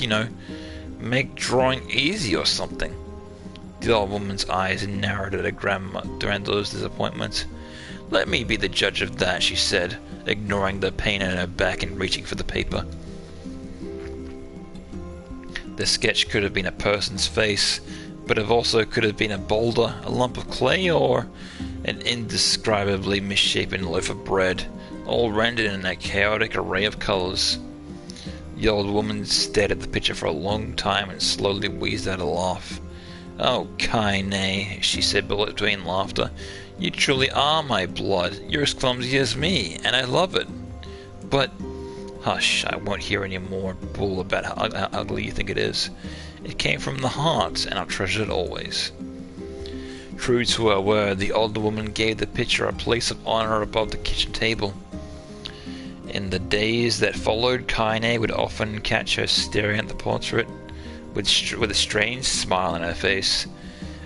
Speaker 1: make drawing easy or something." The old woman's eyes narrowed at her grandmother's disappointment. "Let me be the judge of that," she said, ignoring the pain in her back and reaching for the paper. The sketch could have been a person's face, but it also could have been a boulder, a lump of clay, or an indescribably misshapen loaf of bread, all rendered in a chaotic array of colors. The old woman stared at the picture for a long time and slowly wheezed out a laugh. "Oh, Kaine," she said between laughter, "you truly are my blood. You're as clumsy as me, and I love it. But... hush, I won't hear any more bull about how ugly you think it is. It came from the heart, and I'll treasure it always." True to her word, the old woman gave the picture a place of honor above the kitchen table. In the days that followed, Kaine would often catch her staring at the portrait with a strange smile on her face,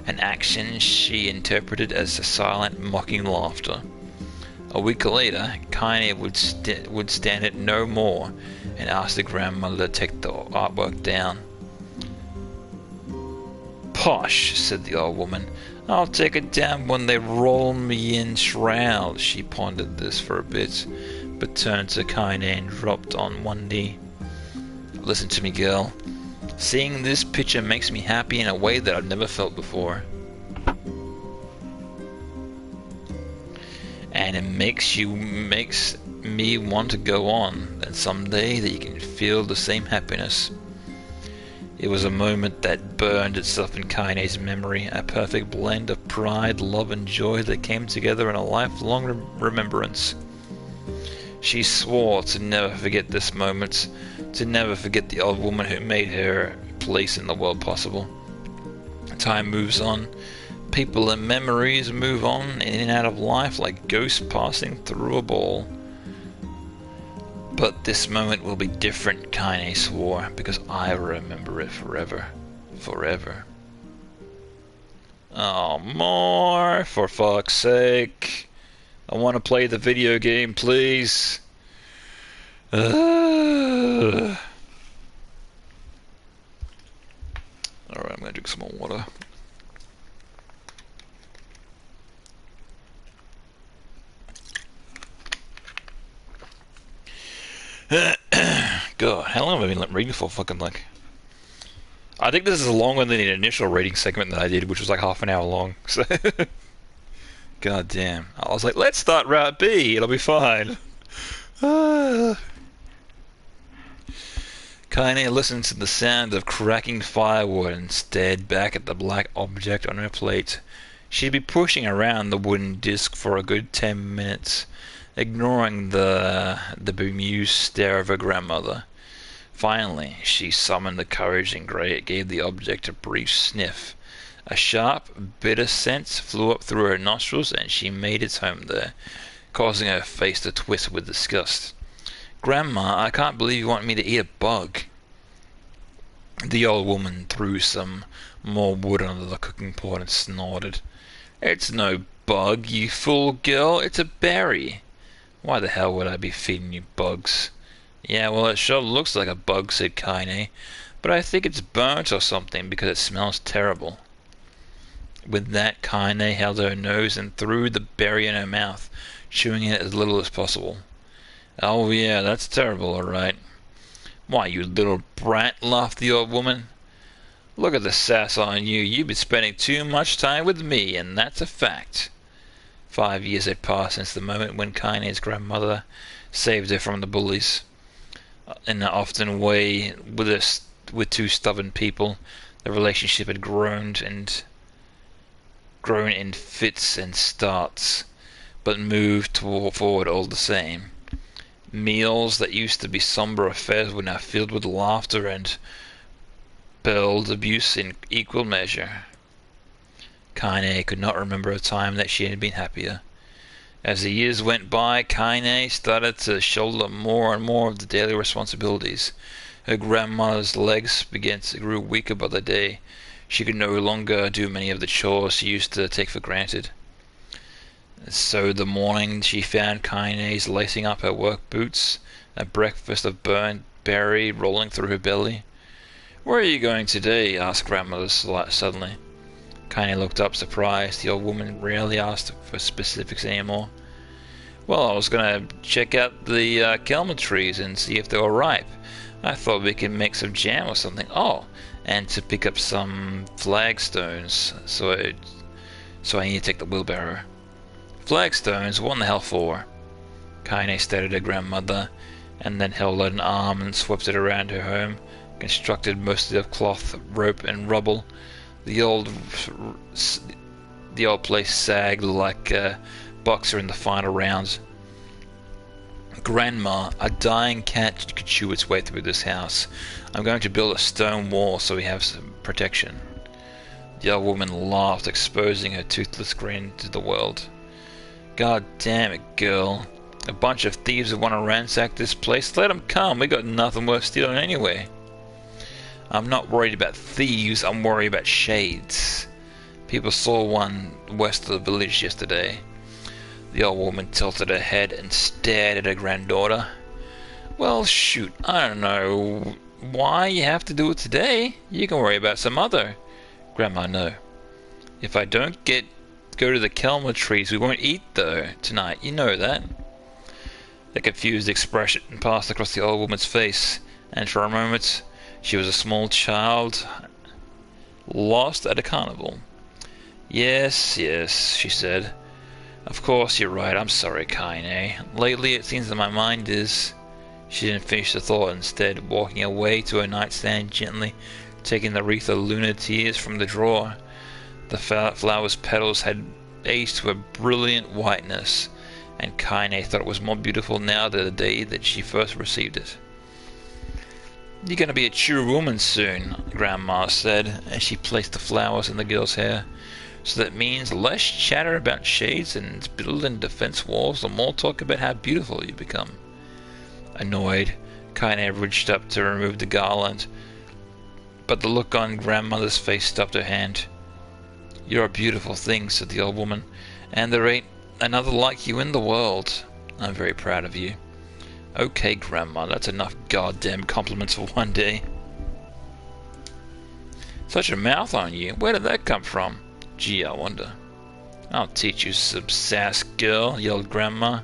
Speaker 1: an action she interpreted as a silent, mocking laughter. A week later, Kaine would stand it no more and asked the grandmother to take the artwork down. "Posh," said the old woman. "I'll take it down when they roll me in shroud." She pondered this for a bit, but turned to Kaine and dropped on one knee. "Listen to me, girl. Seeing this picture makes me happy in a way that I've never felt before. And it makes me want to go on, and someday that you can feel the same happiness." It was a moment that burned itself in Kaine's memory, a perfect blend of pride, love, and joy that came together in a lifelong remembrance. She swore to never forget this moment, to never forget the old woman who made her place in the world possible. Time moves on. People and memories move on in and out of life like ghosts passing through a ball. But this moment will be different, Kaine swore, because I remember it forever. Forever. Oh, more! For fuck's sake. I want to play the video game, please. Alright, I'm gonna drink some more water. God, how long have I been reading for? Fucking like, I think this is longer than the initial reading segment that I did, which was like half an hour long. So, god damn. I was like, let's start Route B, it'll be fine. Kaine listened to the sound of cracking firewood and stared back at the black object on her plate. She'd be pushing around the wooden disc for a good 10 minutes, ignoring the bemused stare of her grandmother. Finally, she summoned the courage and gave the object a brief sniff. A sharp, bitter scent flew up through her nostrils, and she made its home there, causing her face to twist with disgust. "Grandma, I can't believe you want me to eat a bug." The old woman threw some more wood under the cooking pot and snorted. "It's no bug, you fool girl, it's a berry." "Why the hell would I be feeding you bugs?" "Yeah, well, it sure looks like a bug," said Kaine, "but I think it's burnt or something because it smells terrible." With that, Kaine held her nose and threw the berry in her mouth, chewing it as little as possible. "Oh yeah, that's terrible, alright." "Why, you little brat," laughed the old woman. "Look at the sass on you. You've been spending too much time with me, and that's a fact." 5 years had passed since the moment when Kaine's grandmother saved her from the bullies. In an often way with two stubborn people, the relationship had grown in fits and starts, but moved forward all the same. Meals that used to be somber affairs were now filled with laughter and belled abuse in equal measure. Kaine could not remember a time that she had been happier. As the years went by, Kaine started to shoulder more and more of the daily responsibilities. Her grandmother's legs began to grow weaker by the day. She could no longer do many of the chores she used to take for granted. So the morning she found Kaine's lacing up her work boots, a breakfast of burnt berry rolling through her belly. "Where are you going today?" asked grandmother suddenly. Kaine looked up, surprised. The old woman rarely asked for specifics anymore. "Well, I was going to check out the kelma trees and see if they were ripe. I thought we could make some jam or something. Oh, and to pick up some flagstones, so I need to take the wheelbarrow." "Flagstones? What in the hell for?" Kaine stared at her grandmother, and then held out an arm and swept it around her home, constructed mostly of cloth, rope, and rubble. The old place sagged like a boxer in the final rounds. "Grandma, a dying cat could chew its way through this house. I'm going to build a stone wall so we have some protection." The old woman laughed, exposing her toothless grin to the world. "God damn it, girl. A bunch of thieves that want to ransack this place? Let them come. We got nothing worth stealing anyway." "I'm not worried about thieves, I'm worried about shades." People saw one west of the village yesterday. The old woman tilted her head and stared at her granddaughter. Well, shoot, I don't know why you have to do it today. You can worry about some other. Grandma, no. If I don't go to the Kelma trees, we won't eat though tonight. You know that. The confused expression passed across the old woman's face, and for a moment she was a small child lost at a carnival. Yes, yes, she said. Of course you're right. I'm sorry, Kaine. Lately it seems that my mind is... She didn't finish the thought, instead walking away to her nightstand, gently taking the wreath of lunar tears from the drawer. The flower's petals had aged to a brilliant whiteness, and Kaine thought it was more beautiful now than the day that she first received it. You're gonna be a true woman soon, Grandma said, as she placed the flowers in the girl's hair. So that means less chatter about shades and building defense walls, and more talk about how beautiful you become. Annoyed, Kaine reached up to remove the garland, but the look on Grandmother's face stopped her hand. You're a beautiful thing, said the old woman, and there ain't another like you in the world. I'm very proud of you. Okay, Grandma, that's enough goddamn compliments for one day. Such a mouth on you. Where did that come from? Gee, I wonder. I'll teach you some sass, girl, yelled Grandma.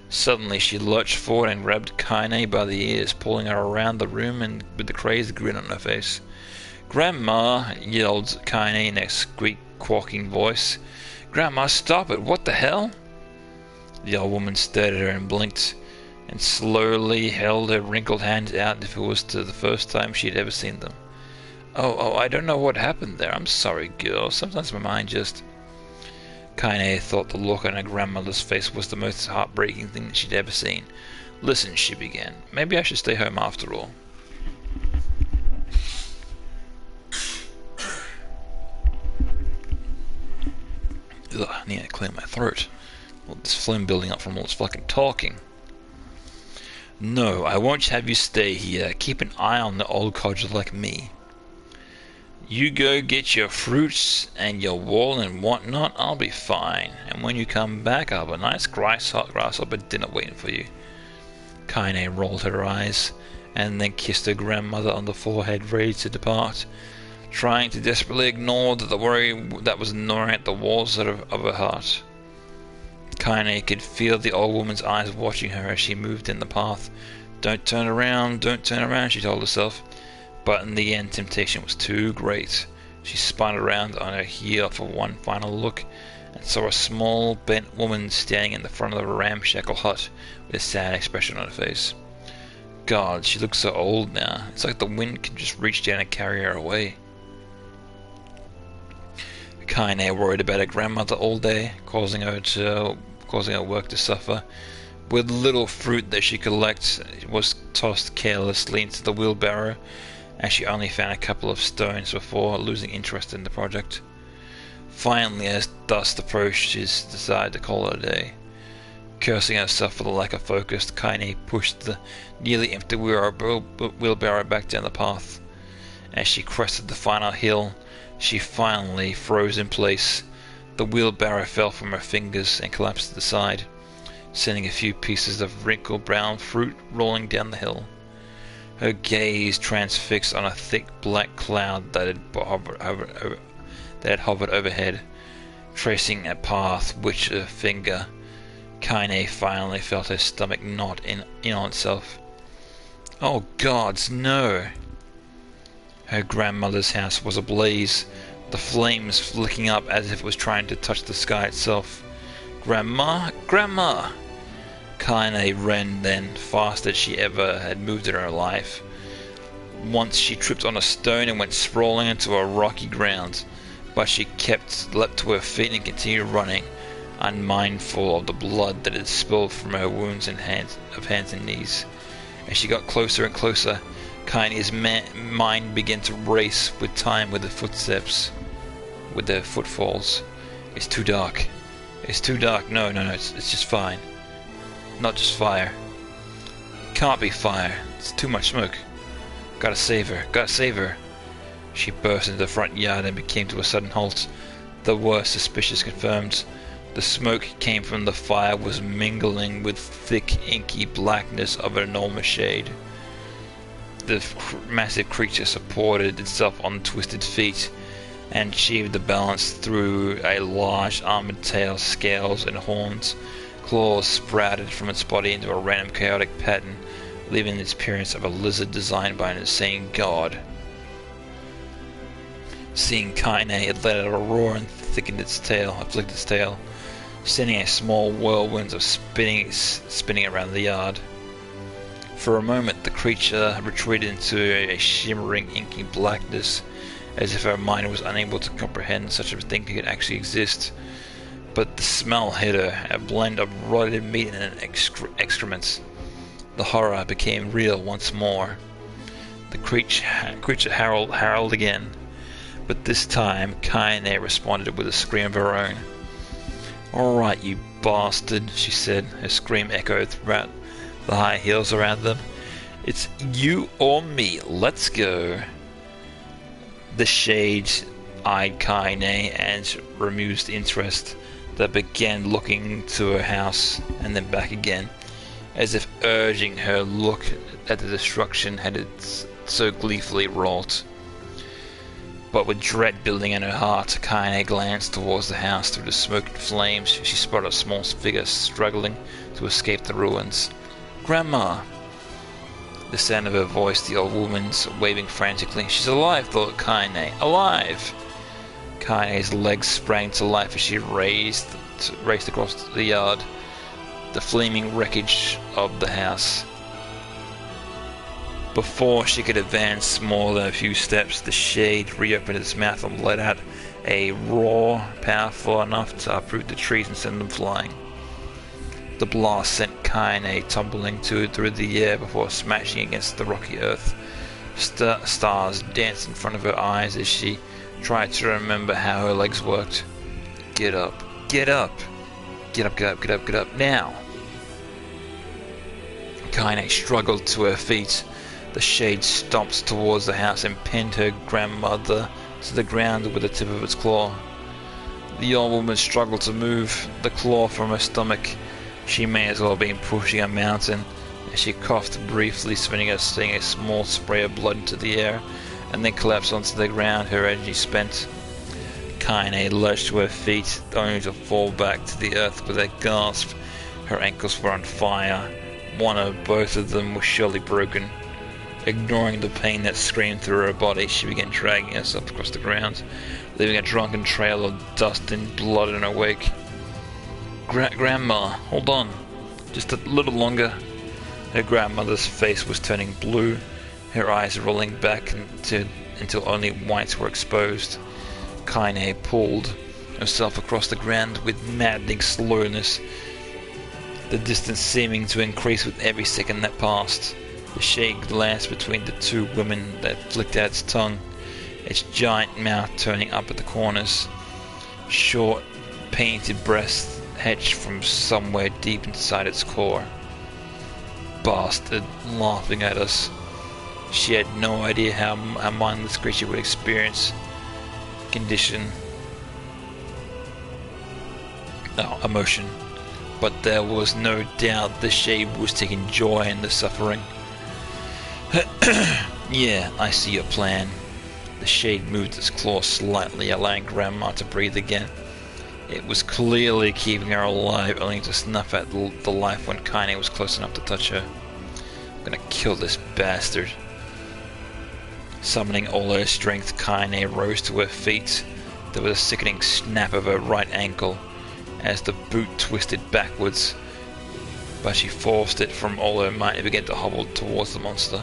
Speaker 1: Suddenly she lurched forward and grabbed Kaine by the ears, pulling her around the room and with a crazed grin on her face. Grandma, yelled Kaine in a squeak-quacking voice. Grandma, stop it! What the hell? The old woman stared at her and blinked, and slowly held her wrinkled hands out as if it was the first time she had ever seen them. Oh, I don't know what happened there. I'm sorry, girl. Sometimes my mind just... Kaine thought the look on her grandmother's face was the most heartbreaking thing that she'd ever seen. Listen, she began. Maybe I should stay home after all. Ugh, I need to clear my throat. All this phlegm building up from all this fucking talking. No, I won't have you stay here. Keep an eye on the old codger like me. You go get your fruits and your wool and whatnot, I'll be fine. And when you come back, I'll have a nice grasshopper dinner waiting for you. Kaine rolled her eyes, and then kissed her grandmother on the forehead, ready to depart, trying to desperately ignore the worry that was gnawing at the walls of her heart. Kaine could feel the old woman's eyes watching her as she moved in the path. Don't turn around, she told herself. But in the end, temptation was too great. She spun around on her heel for one final look, and saw a small, bent woman standing in the front of the ramshackle hut with a sad expression on her face. God, she looks so old now. It's like the wind can just reach down and carry her away. Kaine worried about her grandmother all day, causing her work to suffer. With little fruit that she collected, it was tossed carelessly into the wheelbarrow, and she only found a couple of stones before losing interest in the project. Finally, as dusk approached, she decided to call it a day. Cursing herself for the lack of focus, Kaine pushed the nearly empty wheelbarrow back down the path. As she crested the final hill, she finally froze in place. The wheelbarrow fell from her fingers and collapsed to the side, sending a few pieces of wrinkled brown fruit rolling down the hill. Her gaze transfixed on a thick black cloud that had hovered overhead, tracing a path which her finger. Kaine finally felt her stomach knot in on itself. Oh gods, no! Her grandmother's house was ablaze, the flames flicking up as if it was trying to touch the sky itself. Grandma! Grandma! Kaine ran then, fast as she ever had moved in her life. Once she tripped on a stone and went sprawling into a rocky ground, but she leapt to her feet and continued running, unmindful of the blood that had spilled from her wounds and hands and knees. As she got closer and closer, Kaine's mind began to race with time with their footfalls. It's too dark. It's too dark. No, it's just fine. Not just fire. Can't be fire. It's too much smoke. Gotta save her. She burst into the front yard and came to a sudden halt, The worst suspicions confirmed. The smoke came from the fire was mingling with thick, inky blackness of an enormous shade. The massive creature supported itself on twisted feet and achieved the balance through a large armored tail, scales and horns. Claws sprouted from its body into a random chaotic pattern, leaving the appearance of a lizard designed by an insane god. Seeing Kaine, it let out a roar and flicked its tail, sending a small whirlwind of spinning around the yard. For a moment, the creature retreated into a shimmering, inky blackness, as if her mind was unable to comprehend such a thing could actually exist. But the smell hit her, a blend of rotted meat and excrements. The horror became real once more. The creature howled again, but this time Kaine responded with a scream of her own. "Alright, you bastard," she said. Her scream echoed throughout the high hills around them. "It's you or me, let's go." The shade eyed Kaine and removed interest that began looking to her house and then back again, as if urging her look at the destruction had it so gleefully wrought. But with dread building in her heart, Kaine glanced towards the house. Through the smoke and flames, she spotted a small figure struggling to escape the ruins. "Grandma!" The sound of her voice, the old woman's waving frantically. "She's alive," thought Kaine. "Alive!" Kaine's legs sprang to life as she raced across the yard, the flaming wreckage of the house. Before she could advance more than a few steps, the shade reopened its mouth and let out a roar powerful enough to uproot the trees and send them flying. The blast sent Kaine tumbling through the air before smashing against the rocky earth. Stars danced in front of her eyes as she tried to remember how her legs worked. Get up, get up, get up, get up, get up, get up, now! Kaine struggled to her feet. The shade stomped towards the house and pinned her grandmother to the ground with the tip of its claw. The old woman struggled to move the claw from her stomach. She may as well have been pushing a mountain, as she coughed briefly, sending a small spray of blood into the air, and then collapsed onto the ground, her energy spent. Kaine lurched to her feet, only to fall back to the earth with a gasp. Her ankles were on fire. One or both of them was surely broken. Ignoring the pain that screamed through her body, she began dragging herself across the ground, leaving a drunken trail of dust and blood in her wake. Grandma, hold on. Just a little longer." Her grandmother's face was turning blue, her eyes rolling back until only whites were exposed. Kaine pulled herself across the ground with maddening slowness, the distance seeming to increase with every second that passed. The shade glanced between the two women that flicked out its tongue, its giant mouth turning up at the corners. Short, painted breasts hatched from somewhere deep inside its core. Bastard, laughing at us. She had no idea how a mindless creature would experience emotion. But there was no doubt the shade was taking joy in the suffering. "Yeah, I see your plan." The shade moved its claw slightly, allowing Grandma to breathe again. It was clearly keeping her alive, only to snuff out the life when Kaine was close enough to touch her. "I'm gonna kill this bastard." Summoning all her strength, Kaine rose to her feet. There was a sickening snap of her right ankle as the boot twisted backwards, but she forced it from all her might and began to hobble towards the monster.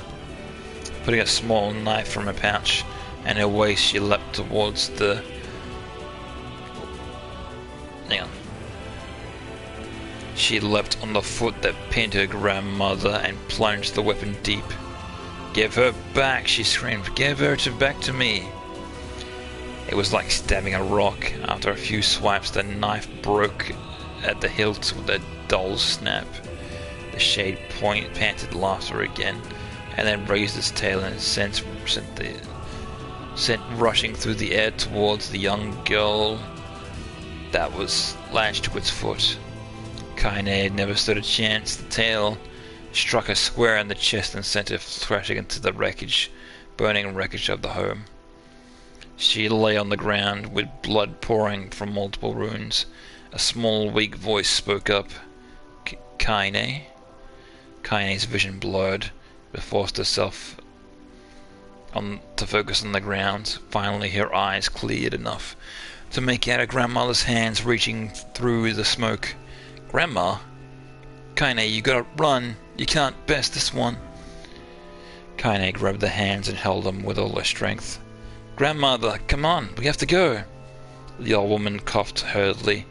Speaker 1: Putting a small knife from her pouch and her waist, she leapt towards the... She leapt on the foot that pinned her grandmother and plunged the weapon deep. "Give her back," she screamed. "Give her back to me." It was like stabbing a rock. After a few swipes, the knife broke at the hilt with a dull snap. The shade panted laughter again, and then raised its tail and sent rushing through the air towards the young girl that was lashed to its foot. Kaine had never stood a chance. The tail struck her square in the chest and sent her thrashing into the wreckage, burning wreckage of the home. She lay on the ground with blood pouring from multiple wounds. A small, weak voice spoke up. Kaine? Kaine's vision blurred, but forced herself to focus on the ground. Finally, her eyes cleared enough to make out her grandmother's hands reaching through the smoke. Grandma? Kaine, you gotta run. You can't best this one. Kaine grabbed the hands and held them with all her strength. Grandmother, come on, we have to go. The old woman coughed hurriedly.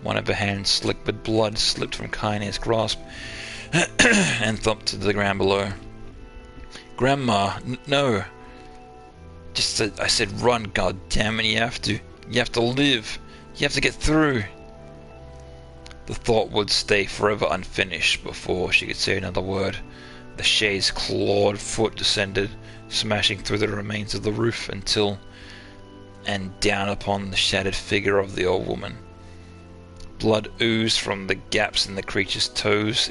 Speaker 1: One of her hands, slick with blood, slipped from Kaine's grasp and thumped to the ground below. Grandma, no. I said run, god damn it, you have to. You have to live. You have to get through. The thought would stay forever unfinished before she could say another word. The shade's clawed foot descended, smashing through the remains of the roof and down upon the shattered figure of the old woman. Blood oozed from the gaps in the creature's toes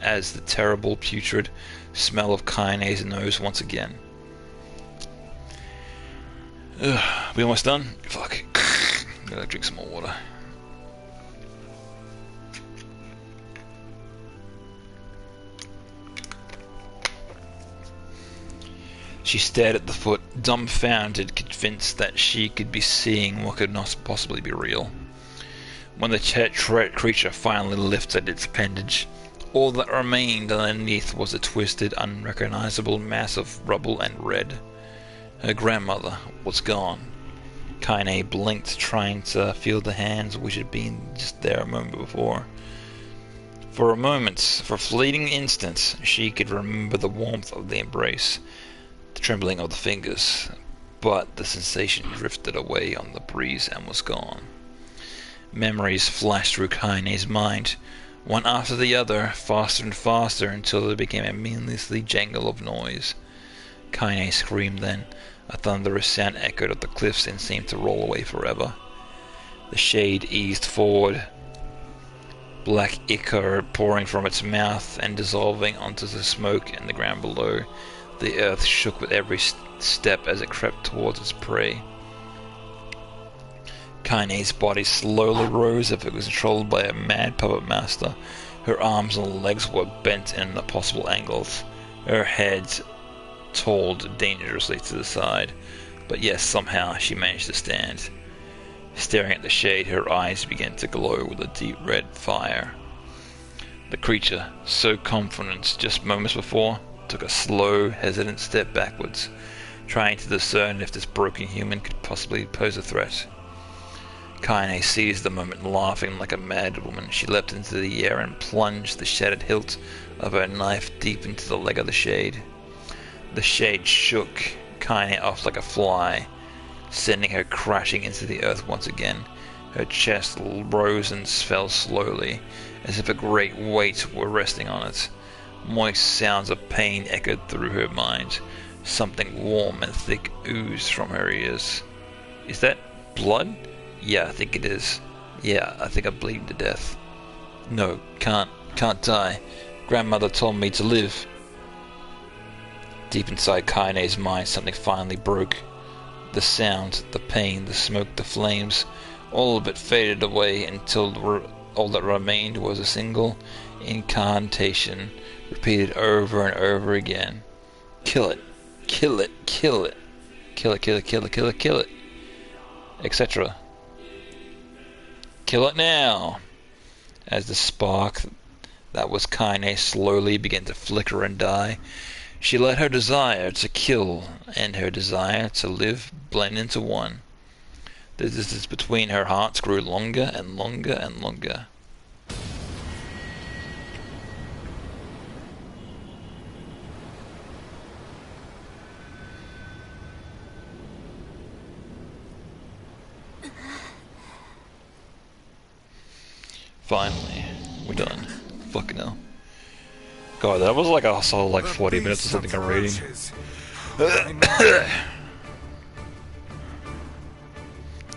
Speaker 1: as the terrible putrid smell of Kaine's nose once again. We almost done? Fuck. Gotta drink some more water. She stared at the foot, dumbfounded, convinced that she could be seeing what could not possibly be real. When the creature finally lifted its appendage, all that remained underneath was a twisted, unrecognizable mass of rubble and red. Her grandmother was gone. Kaine blinked, trying to feel the hands which had been just there a moment before. For a fleeting instant, she could remember the warmth of the embrace, the trembling of the fingers, but the sensation drifted away on the breeze and was gone. Memories flashed through Kaine's mind, one after the other, faster and faster, until there became a meaningless jangle of noise. Kaine screamed then. A thunderous sound echoed at the cliffs and seemed to roll away forever. The shade eased forward, black ichor pouring from its mouth and dissolving onto the smoke in the ground below. The earth shook with every step as it crept towards its prey. Kaine's body slowly rose as if it was controlled by a mad puppet master. Her arms and legs were bent in impossible angles. Her head tolled dangerously to the side, but yes, somehow she managed to stand. Staring at the shade, her eyes began to glow with a deep red fire. The creature, so confident just moments before, took a slow, hesitant step backwards, trying to discern if this broken human could possibly pose a threat. Kaine seized the moment, laughing like a mad woman. She leapt into the air and plunged the shattered hilt of her knife deep into the leg of the shade. The shade shook Kaine off like a fly, sending her crashing into the earth once again. Her chest rose and fell slowly, as if a great weight were resting on it. Moist sounds of pain echoed through her mind. Something warm and thick oozed from her ears. Is that blood? Yeah, I think it is. Yeah, I think I'm bleeding to death. No, can't die. Grandmother told me to live. Deep inside Kaine's mind, something finally broke. The sound, the pain, the smoke, the flames, all of it faded away until all that remained was a single incantation, repeated over and over again. Kill it, kill it, kill it, kill it, kill it, kill it, kill it, kill it, etc. Kill it now! As the spark that was Kaine slowly began to flicker and die, she let her desire to kill and her desire to live blend into one. The distance between her hearts grew longer and longer and longer. Finally, we're done. Fucking hell. God, that was like a solid 40 minutes or something of reading.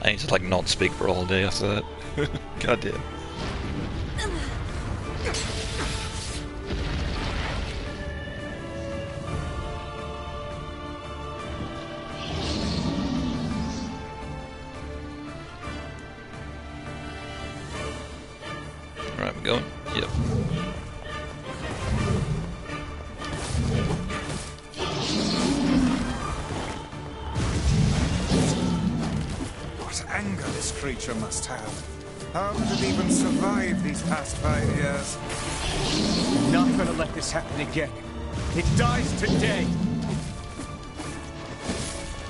Speaker 1: I need to not speak for all day after that. Goddamn. Alright, we're going? Yep.
Speaker 2: What anger this creature must have. How did it even survive these past 5 years?
Speaker 3: I'm not gonna let this happen again. It dies today.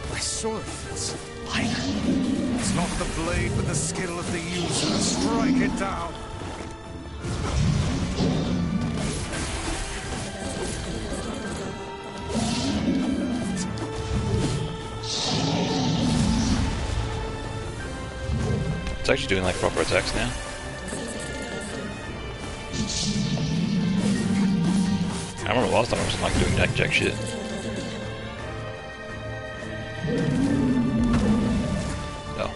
Speaker 3: My sword feels lighter.
Speaker 2: It's not the blade, but the skill of the user. Strike it down.
Speaker 1: It's actually doing like proper attacks now. I remember last time I was like doing jack shit. Oh.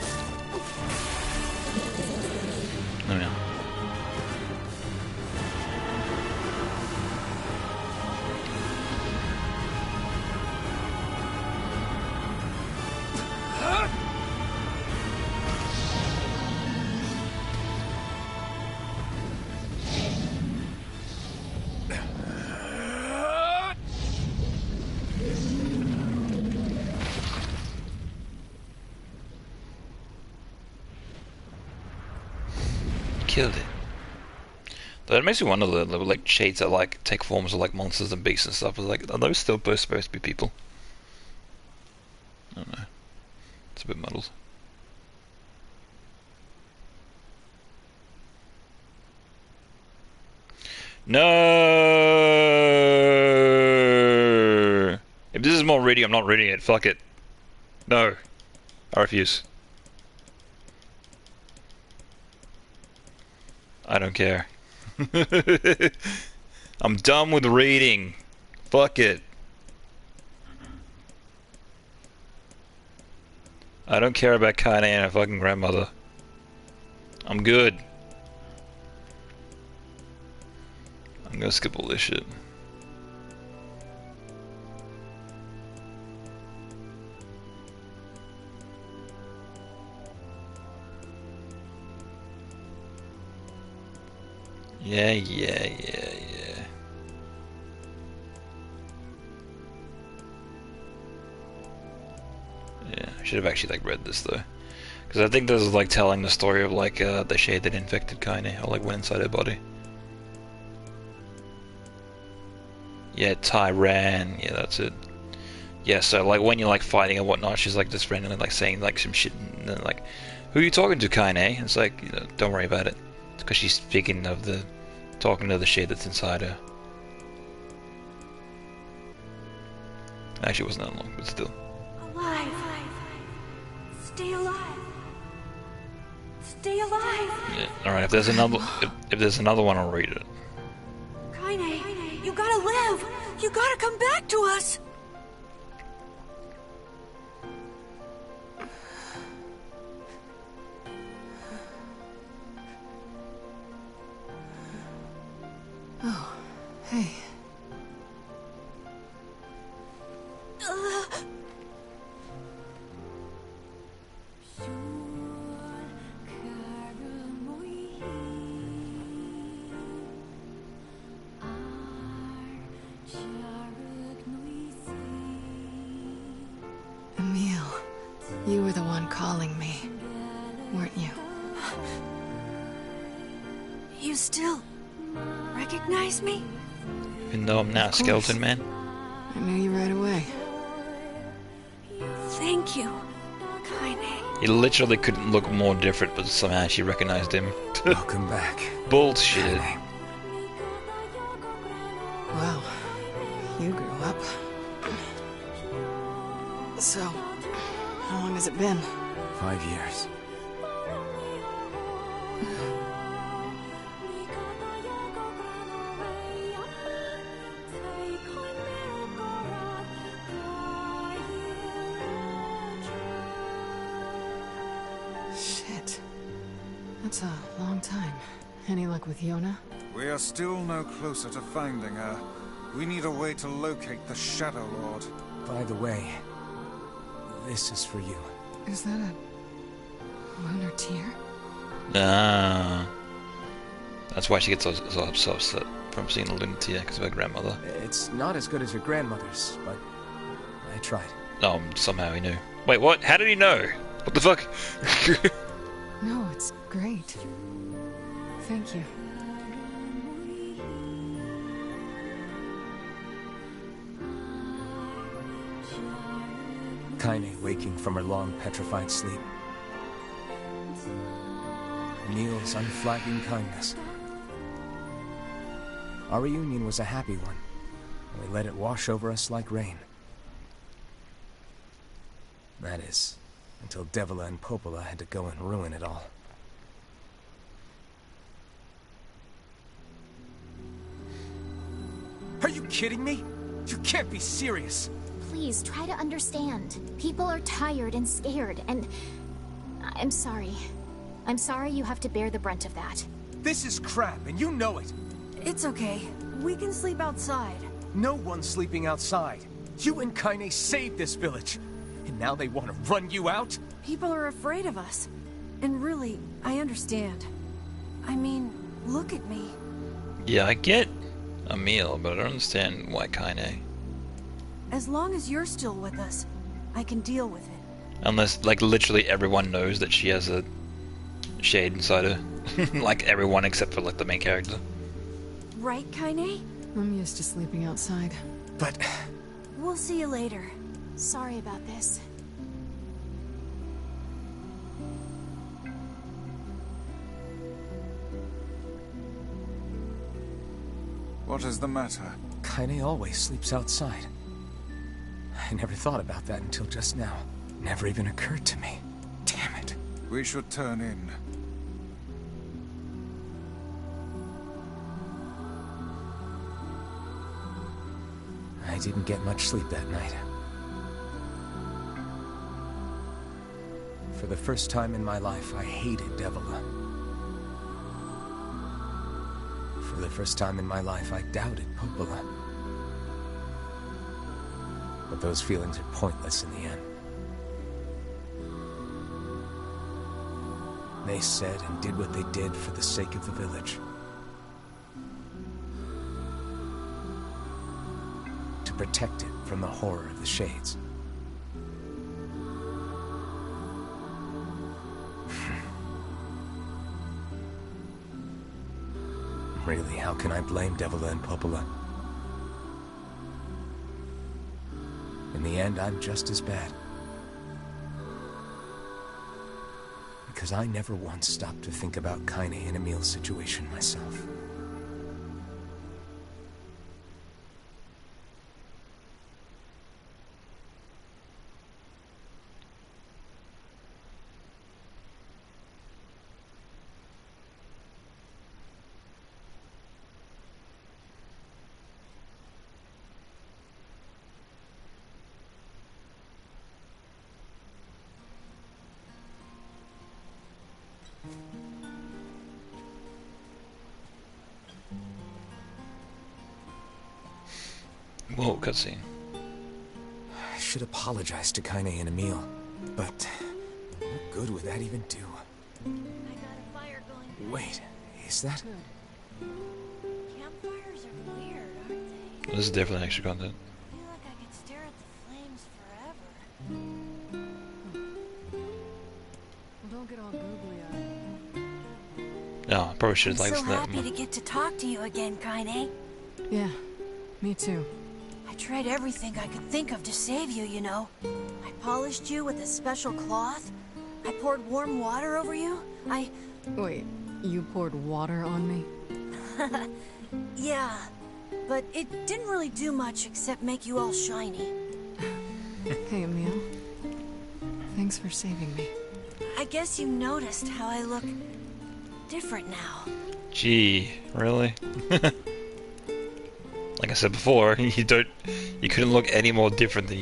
Speaker 1: Oh no. Killed it. Though it makes me wonder the like shades that like take forms of like monsters and beasts and stuff. Like, are those still both supposed to be people? I don't know. It's a bit muddled. No. If this is more reading, I'm not reading it. Fuck it. No. I refuse. I don't care. I'm done with reading. Fuck it. I don't care about Kaine and her fucking grandmother. I'm good. I'm gonna skip all this shit. Yeah. Yeah, I should have actually like read this though, because I think this is like telling the story of like the shade that infected Kaine, or like went inside her body. Yeah, Tyran. Yeah, that's it. Yeah, so like when you're like fighting and whatnot, she's like just randomly like saying like some shit, and then like, "Who are you talking to, Kaine?" It's like, you know, don't worry about it. It's because she's speaking of the, talking to the shade that's inside her. Actually, it wasn't that long, but still.
Speaker 5: Alive. Stay alive. Stay alive.
Speaker 1: Yeah. All right. If there's another, if there's another one, I'll read it.
Speaker 5: Kaine, you gotta live. You gotta come back to us.
Speaker 8: Oh, hey. Emil, you were the one calling me, weren't you?
Speaker 5: You still recognize me?
Speaker 1: Even though I'm not a skeleton man.
Speaker 8: I knew you right away.
Speaker 5: Thank you, Kaine.
Speaker 1: He literally couldn't look more different, but somehow she recognized him.
Speaker 3: Welcome back.
Speaker 1: Bullshit.
Speaker 8: Wow, you grew up. So, how long has it been?
Speaker 3: 5 years.
Speaker 8: Shit. That's a long time. Any luck with Yona?
Speaker 2: We are still no closer to finding her. We need a way to locate the Shadow Lord.
Speaker 3: By the way, this is for you.
Speaker 8: Is that a lunar tear?
Speaker 1: Ah. That's why she gets so upset from seeing the lunatic because of her grandmother.
Speaker 3: It's not as good as your grandmother's, but I tried.
Speaker 1: Oh, somehow he knew. Wait, what? How did he know? What the fuck?
Speaker 8: No, it's great. Thank you.
Speaker 3: Kaine waking from her long petrified sleep. Emil's unflagging kindness. Our reunion was a happy one. We let it wash over us like rain. That is, until Devila and Popola had to go and ruin it all. Are you kidding me? You can't be serious!
Speaker 6: Please, try to understand. People are tired and scared, and... I'm sorry. I'm sorry you have to bear the brunt of that.
Speaker 3: This is crap, and you know it!
Speaker 5: It's okay. We can sleep outside.
Speaker 3: No one's sleeping outside. You and Kaine saved this village. And now they want to run you out?
Speaker 5: People are afraid of us. And really, I understand. I mean, look at me.
Speaker 1: Yeah, I get Emil, but I don't understand why Kaine.
Speaker 5: As long as you're still with us, I can deal with it.
Speaker 1: Unless, like, literally everyone knows that she has a shade inside her. Like, everyone except for, like, the main character.
Speaker 5: Right, Kaine?
Speaker 8: I'm used to sleeping outside.
Speaker 3: But...
Speaker 5: We'll see you later.
Speaker 6: Sorry about this.
Speaker 2: What is the matter?
Speaker 3: Kaine always sleeps outside. I never thought about that until just now. Never even occurred to me. Damn it.
Speaker 2: We should turn in.
Speaker 3: I didn't get much sleep that night. For the first time in my life, I hated Devila. For the first time in my life, I doubted Popola. But those feelings are pointless in the end. They said and did what they did for the sake of the village. To protect it from the horror of the Shades. Really, how can I blame Devila and Popola? In the end, I'm just as bad. Because I never once stopped to think about Kaine and Emil's situation myself.
Speaker 1: Whoa, cutscene.
Speaker 3: I should apologize to Kaine and Emil, but what good would that even do?
Speaker 5: I got a fire going.
Speaker 3: Wait, is that...
Speaker 5: Campfires are weird, aren't they?
Speaker 1: This is definitely extra content.
Speaker 5: I feel like I could stare at the flames forever.
Speaker 8: Well, don't get all googly-eyed.
Speaker 1: No, I probably should have
Speaker 5: I'm
Speaker 1: liked
Speaker 5: so
Speaker 1: that
Speaker 5: happy
Speaker 1: more.
Speaker 5: to get to talk to you again, Kaine.
Speaker 8: Yeah, me too.
Speaker 5: I tried everything I could think of to save you, you know. I polished you with a special cloth. I poured warm water over you.
Speaker 8: Wait, you poured water on me?
Speaker 5: Yeah, but it didn't really do much except make you all shiny.
Speaker 8: Hey, Emil. Thanks for saving me.
Speaker 5: I guess you noticed how I look different now.
Speaker 1: Gee, really? Like I said before, you couldn't look any more different than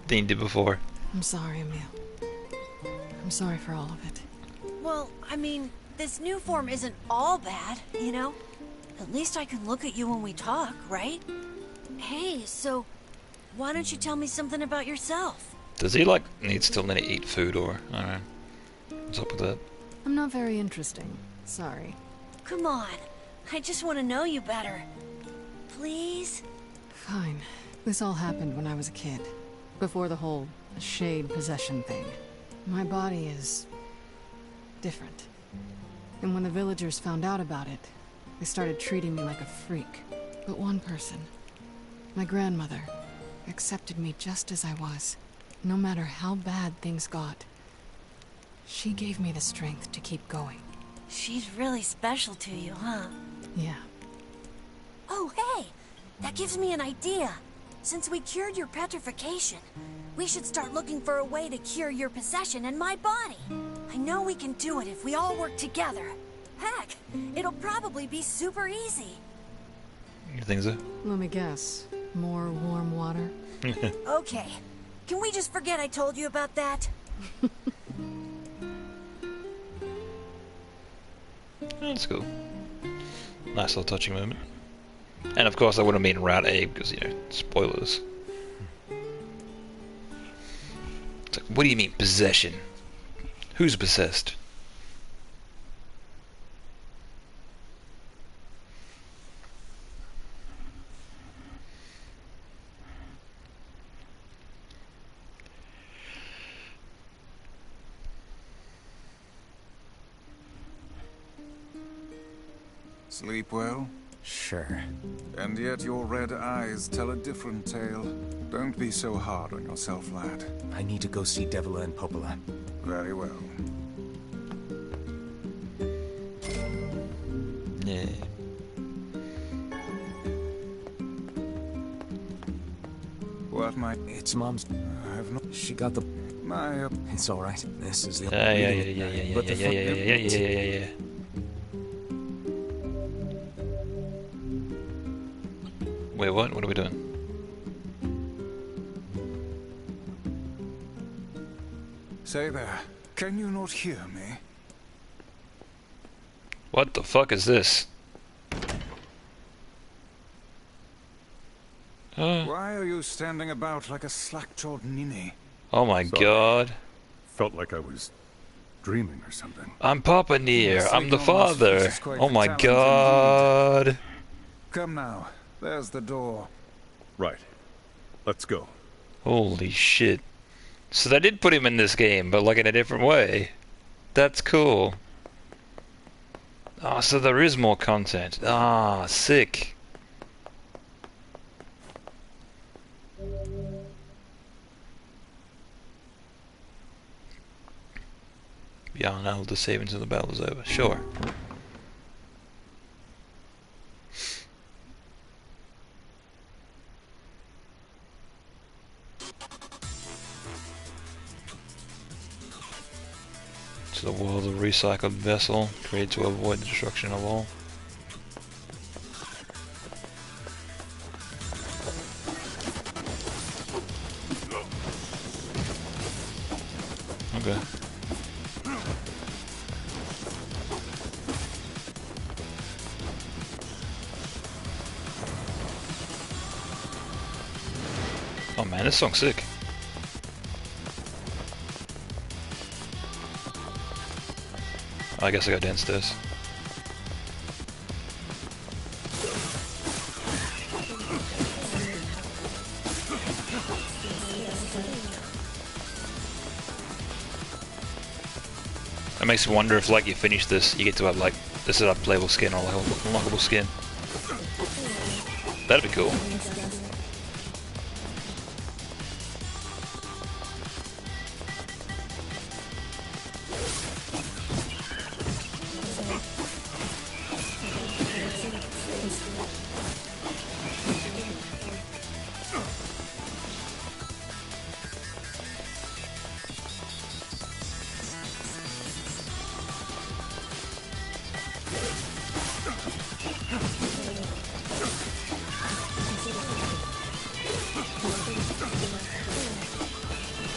Speaker 1: you did before.
Speaker 8: I'm sorry, Emil. I'm sorry for all of it.
Speaker 5: Well, I mean, this new form isn't all bad, you know? At least I can look at you when we talk, right? Hey, so why don't you tell me something about yourself?
Speaker 1: Does he like still need to eat food, or I don't know? What's up with that?
Speaker 8: I'm not very interesting. Sorry.
Speaker 5: Come on, I just want to know you better. Please?
Speaker 8: Fine. This all happened when I was a kid. Before the whole shade possession thing. My body is different. And when the villagers found out about it, they started treating me like a freak. But one person, my grandmother, accepted me just as I was. No matter how bad things got. She gave me the strength to keep going.
Speaker 5: She's really special to you, huh?
Speaker 8: Yeah.
Speaker 5: Oh, hey! That gives me an idea. Since we cured your petrification, we should start looking for a way to cure your possession in my body. I know we can do it if we all work together. Heck, it'll probably be super easy.
Speaker 1: You think so?
Speaker 8: Let me guess. More warm water?
Speaker 5: Okay. Can we just forget I told you about that?
Speaker 1: That's cool. Nice little touching moment. And of course I wouldn't mean rat egg because, you know, spoilers. It's like, what do you mean possession? Who's possessed?
Speaker 2: Sleep well?
Speaker 3: Sure.
Speaker 2: And yet your red eyes tell a different tale. Don't be so hard on yourself, lad.
Speaker 3: I need to go see Devila and Popola.
Speaker 2: Very well.
Speaker 1: Yeah.
Speaker 2: What my...
Speaker 3: It's Mom's.
Speaker 2: I have not...
Speaker 3: She got the...
Speaker 2: My...
Speaker 3: It's alright. This is the...
Speaker 1: Yeah. Wait, what? What are we doing?
Speaker 2: Say there, can you not hear me?
Speaker 1: What the fuck is this?
Speaker 2: Why are you standing about like a slack-jawed ninny?
Speaker 1: Oh my god.
Speaker 9: Felt like I was dreaming or something.
Speaker 1: I'm Papa Nier. I'm the
Speaker 2: Sleeping on my
Speaker 1: father.
Speaker 2: feet is quite
Speaker 1: Oh
Speaker 2: the
Speaker 1: my
Speaker 2: talent
Speaker 1: god.
Speaker 2: Come now, there's the door.
Speaker 9: Right. Let's go.
Speaker 1: Holy shit. So they did put him in this game, but like in a different way. That's cool. Ah, so there is more content. Ah, sick. Yeah, now the save until the battle is over. Sure. To the world of recycled vessel, created to avoid the destruction of all. Okay. Oh man, this song's sick. I guess I go downstairs. It makes me wonder if, like, you finish this, you get to have, like, this is a playable skin or like a unlockable skin. That'd be cool.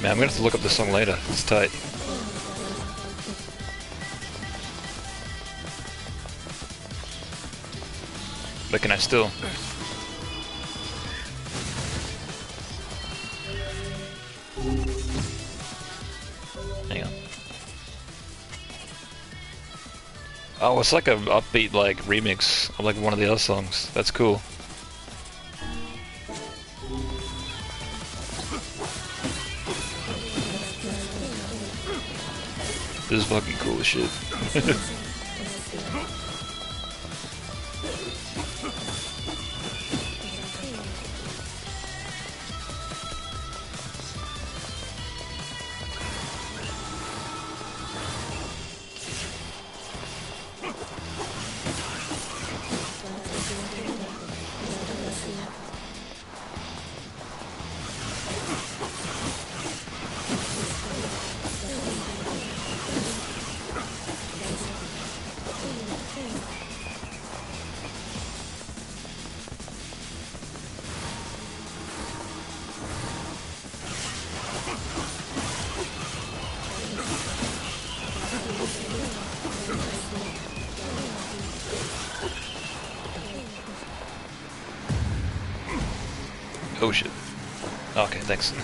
Speaker 1: Man, I'm gonna have to look up this song later. It's tight. But can I still? Hang on. Oh, it's like a upbeat like remix of like one of the other songs. That's cool. This is fucking cool as shit. Oh shit. Okay, thanks.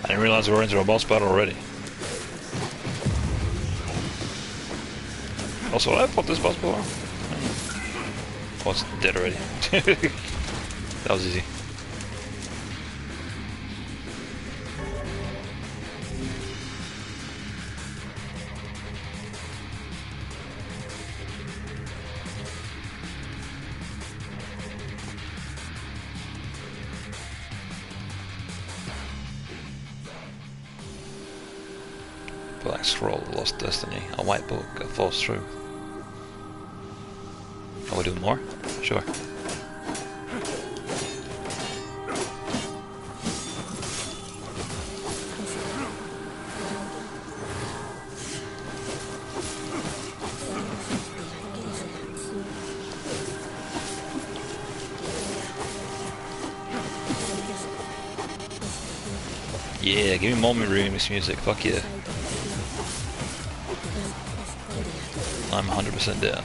Speaker 1: I didn't realize we were into a boss battle already. Also, I fought this boss before. Oh, it's dead already. That was easy. Black Scroll, Lost Destiny, a white book, a false truth. Are we doing more? Sure. Yeah, give me more remix music, fuck yeah. I'm 100% down.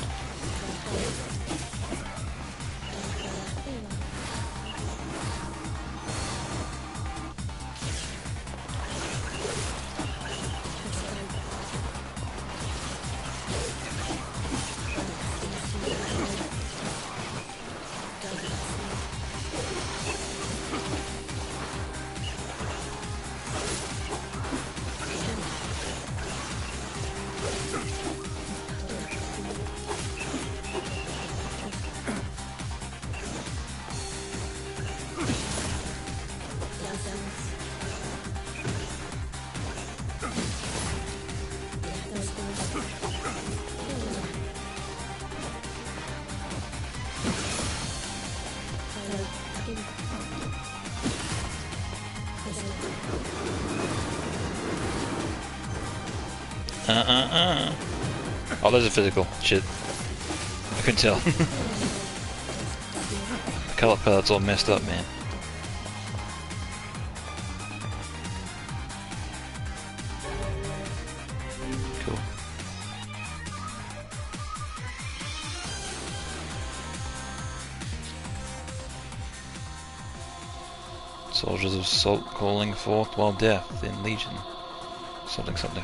Speaker 1: Oh, there's a physical. Shit. I couldn't tell. The color palette's all messed up, man. Cool. Soldiers of Salt calling forth while death in Legion. Something, something.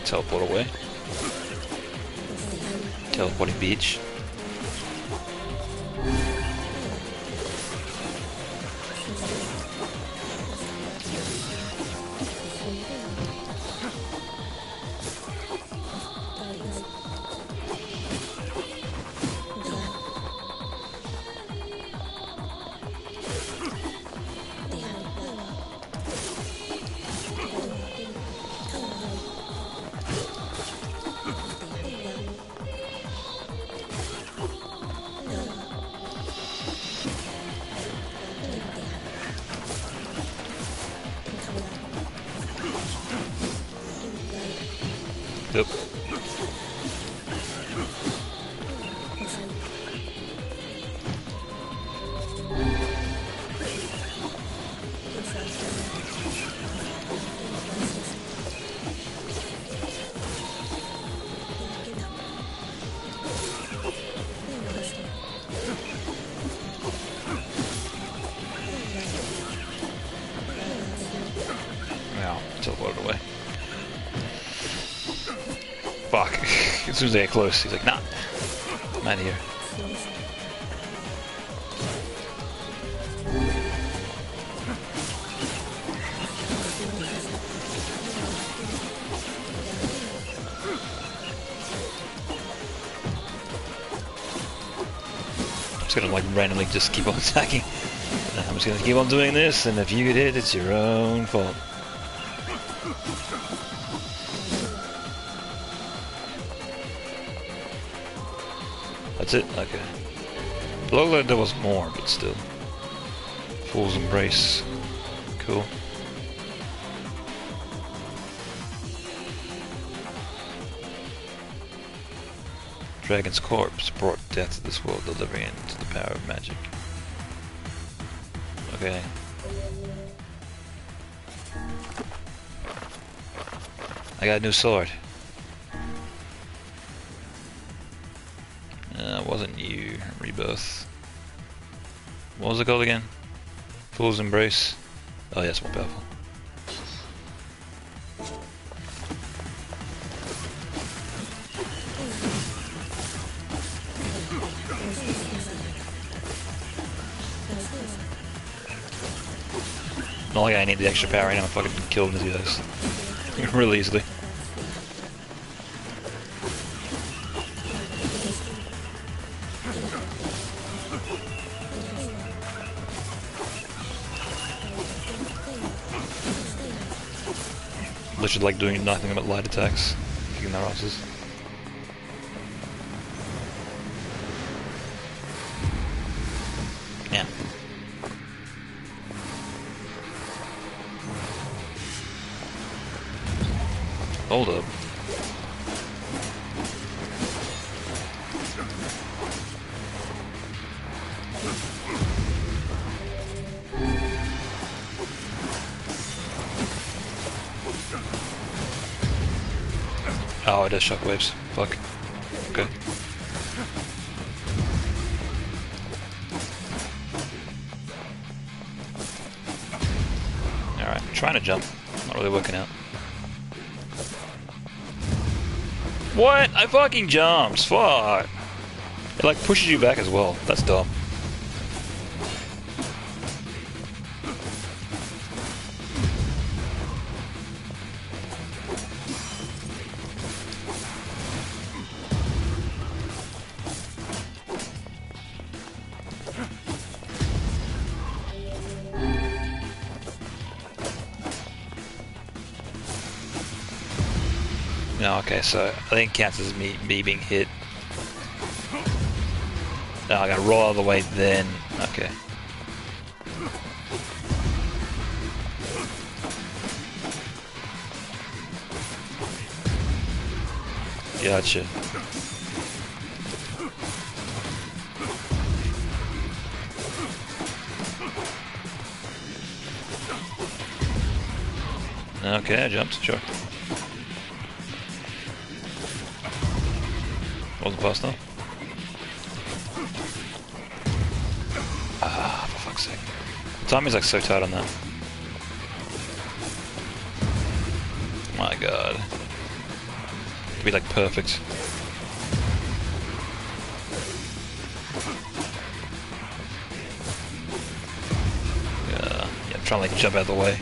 Speaker 1: Teleport away. Teleporting beach. Yep. Now, teleported away. Fuck. As soon as they get close, he's like, nah. I'm out of here. I'm just gonna like randomly just keep on attacking. I'm just gonna keep on doing this, and if you get hit, it's your own fault. That's it? Okay. Looked like there was more, but still. Fool's Embrace. Cool. Dragon's corpse brought death to this world, delivering it to the power of magic. Okay. I got a new sword. It wasn't you, Rebirth. What was it called again? Fool's Embrace. Oh yeah, it's more powerful. Not like I need the extra power right now, I'm fucking killing these guys. Really easily. Literally like doing nothing but light attacks, kicking their asses. Yeah. Hold up. Oh, it does shockwaves. Fuck. Okay. Alright, trying to jump. Not really working out. What? I fucking jumped. Fuck. It like pushes you back as well. That's dumb. No, okay, so I think it counts as me being hit. No, I gotta roll all the way then. Okay. Gotcha. Okay, I jumped, sure. Wasn't fast enough. Ah, for fuck's sake. The timing's like so tight on that. My god. It'd be like perfect. Yeah, I'm trying to like jump out of the way.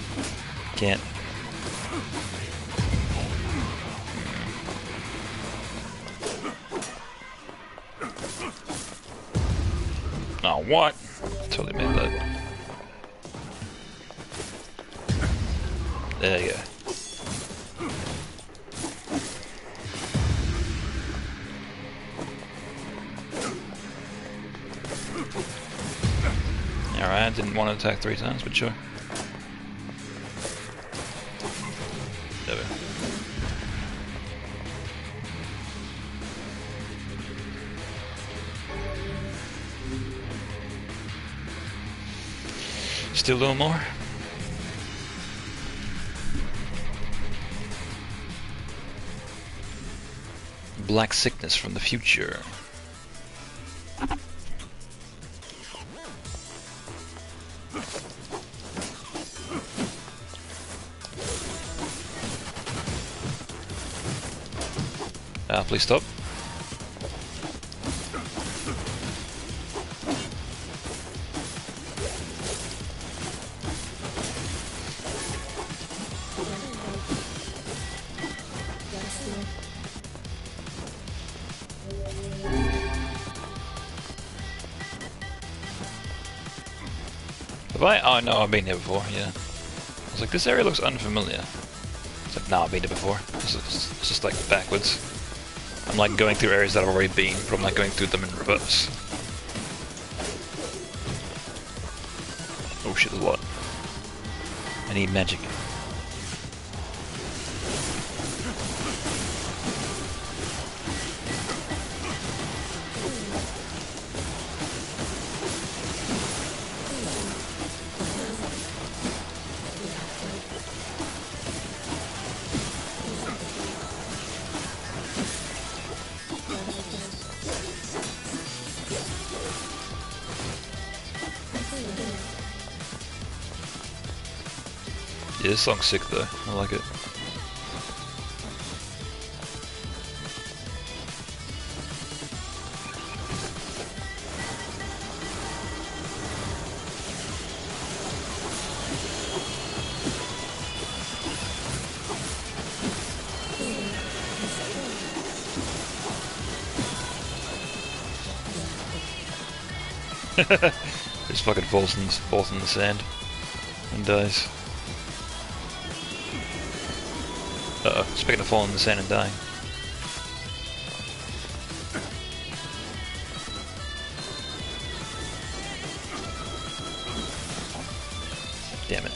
Speaker 1: Can't. Oh, what? Totally made that. There you go. Alright, didn't want to attack 3 times, but sure. There we go. Still doing more? Black sickness from the future. Please stop. Have I? Oh no, I've been here before, yeah. I was like, this area looks unfamiliar. It's like, nah, I've been here before. It's just like backwards. I'm like going through areas that I've already been, but I'm like going through them in reverse. Oh shit, there's a lot. I need magic. Yeah, this song's sick though, I like it. Just fucking falls in the sand and dies. Uh-oh, speaking of falling in the sand and dying. Damn it.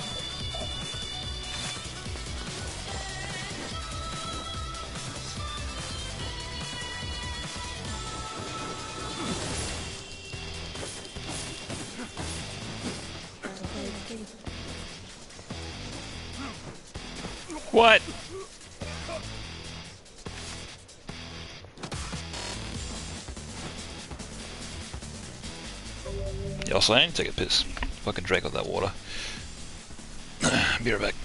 Speaker 1: What? Yeah, also, I need to take a piss. Fucking drink all that water. Be right back.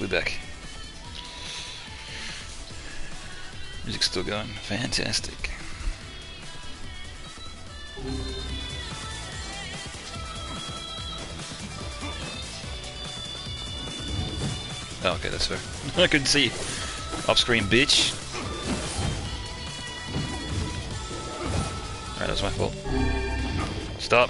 Speaker 1: we're back. Music's still going. Fantastic. Oh, okay, that's fair. I couldn't see. Off-screen, bitch. Alright, that's my fault. Stop.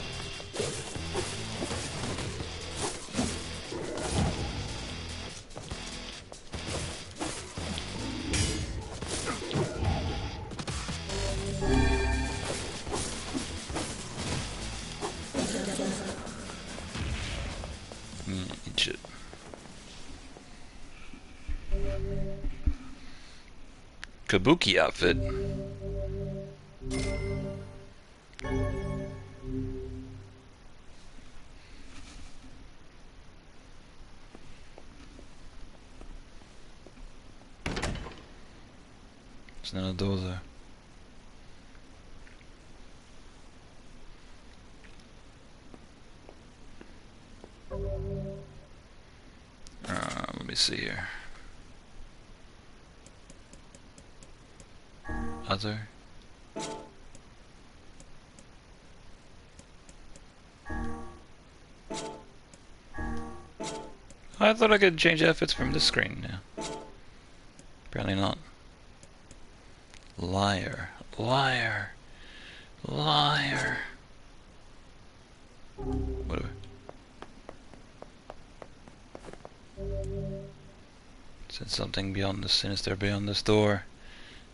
Speaker 1: Shit. Kabuki outfit. There's another door there. Let me see here. Other. I thought I could change outfits from this screen now. Apparently not. Liar. Liar. Liar. Whatever. Said something beyond the sinister beyond this door.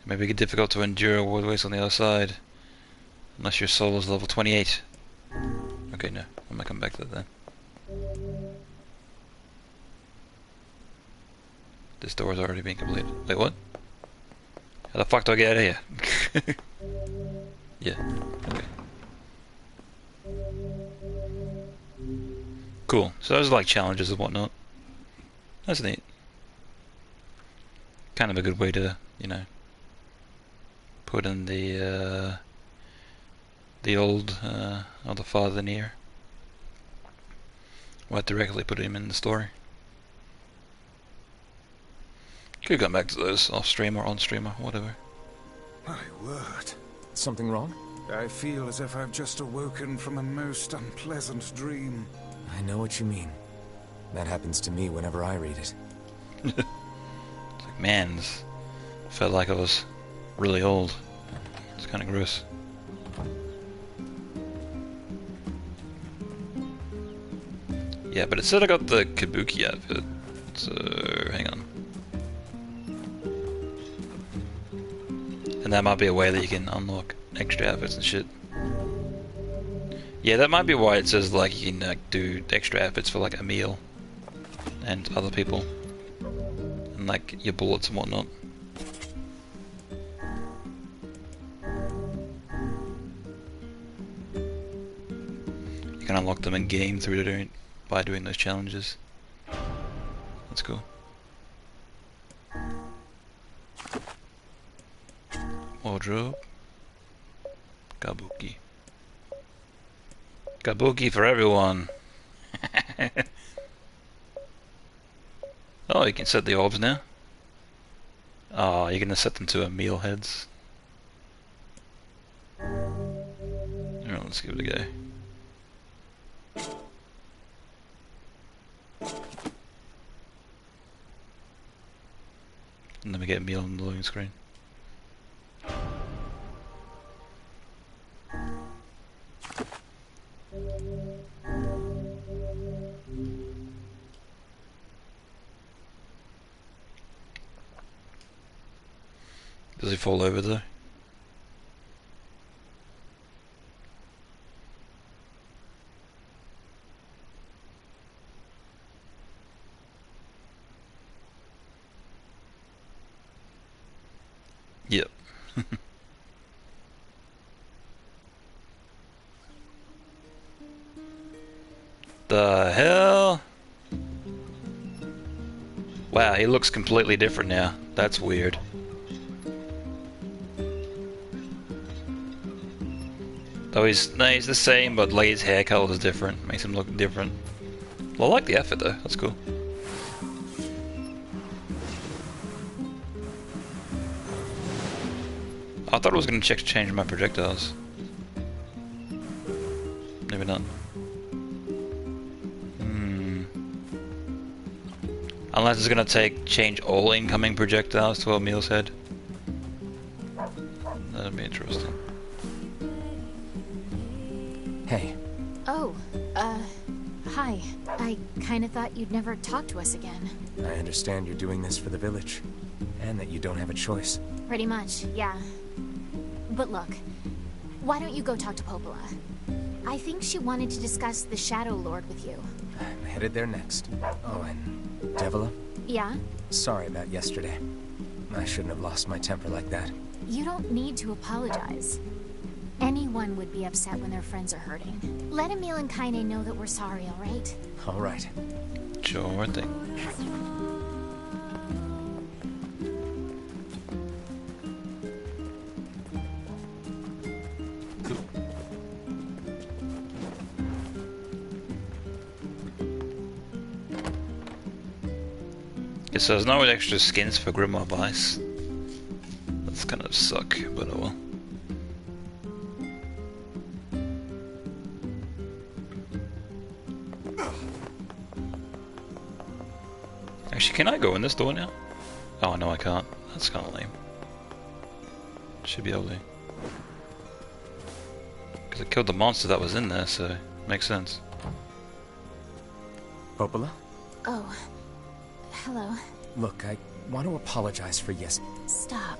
Speaker 1: It may be difficult to endure what waits on the other side. Unless your soul is level 28. Okay, no. I might come back to that then. This door has already been completed. Wait, what? How the fuck do I get out of here? Yeah, okay. Cool. So those are like challenges and whatnot. That's neat. Kind of a good way to, you know, put in the old the father Nier. Why directly put him in the story? Could come back to those off stream or on stream or whatever.
Speaker 2: My word.
Speaker 3: Something wrong?
Speaker 2: I feel as if I've just awoken from a most unpleasant dream.
Speaker 3: I know what you mean. That happens to me whenever I read it.
Speaker 1: It's like, man, this felt like I was really old. It's kind of gross. Yeah, but it said I got the Kabuki outfit. So, hang on. And that might be a way that you can unlock extra outfits and shit. Yeah, that might be why it says like you can do extra outfits for like a meal and other people. And like your bullets and whatnot. You can unlock them in game by doing those challenges. That's cool. Wardrobe. Kabuki. Kabuki for everyone. Oh, you can set the orbs now. Oh, you're gonna set them to a meal heads. Alright, let's give it a go. And then we get a meal on the loading screen. Does he fall over though? Yep. The hell? Wow, he looks completely different now. That's weird. Though he's the same, but like his hair color is different. Makes him look different. Well, I like the outfit though. That's cool. thought it was going to change my projectiles. Maybe not. Unless it's going to change all incoming projectiles to Emil's head. That'd be interesting.
Speaker 7: Hey.
Speaker 6: Oh, hi. I kinda thought you'd never talk to us again.
Speaker 3: I understand you're doing this for the village, and that you don't have a choice.
Speaker 6: Pretty much, yeah. But look, why don't you go talk to Popola? I think she wanted to discuss the Shadow Lord with you.
Speaker 3: I'm headed there next. Oh, and Devila?
Speaker 6: Yeah?
Speaker 3: Sorry about yesterday. I shouldn't have lost my temper like that.
Speaker 6: You don't need to apologize. Anyone would be upset when their friends are hurting. Let Emil and Kaine know that we're sorry, alright?
Speaker 3: Alright.
Speaker 1: Sure thing. Okay, so there's no extra skins for Grimoire Vice. That's kind of suck, but oh well. Actually, can I go in this door now? Oh no, I can't. That's kind of lame. Should be able to. Because I killed the monster that was in there, so makes sense.
Speaker 3: Popola?
Speaker 6: Oh. Hello.
Speaker 3: Look, I want to apologize for
Speaker 6: Stop.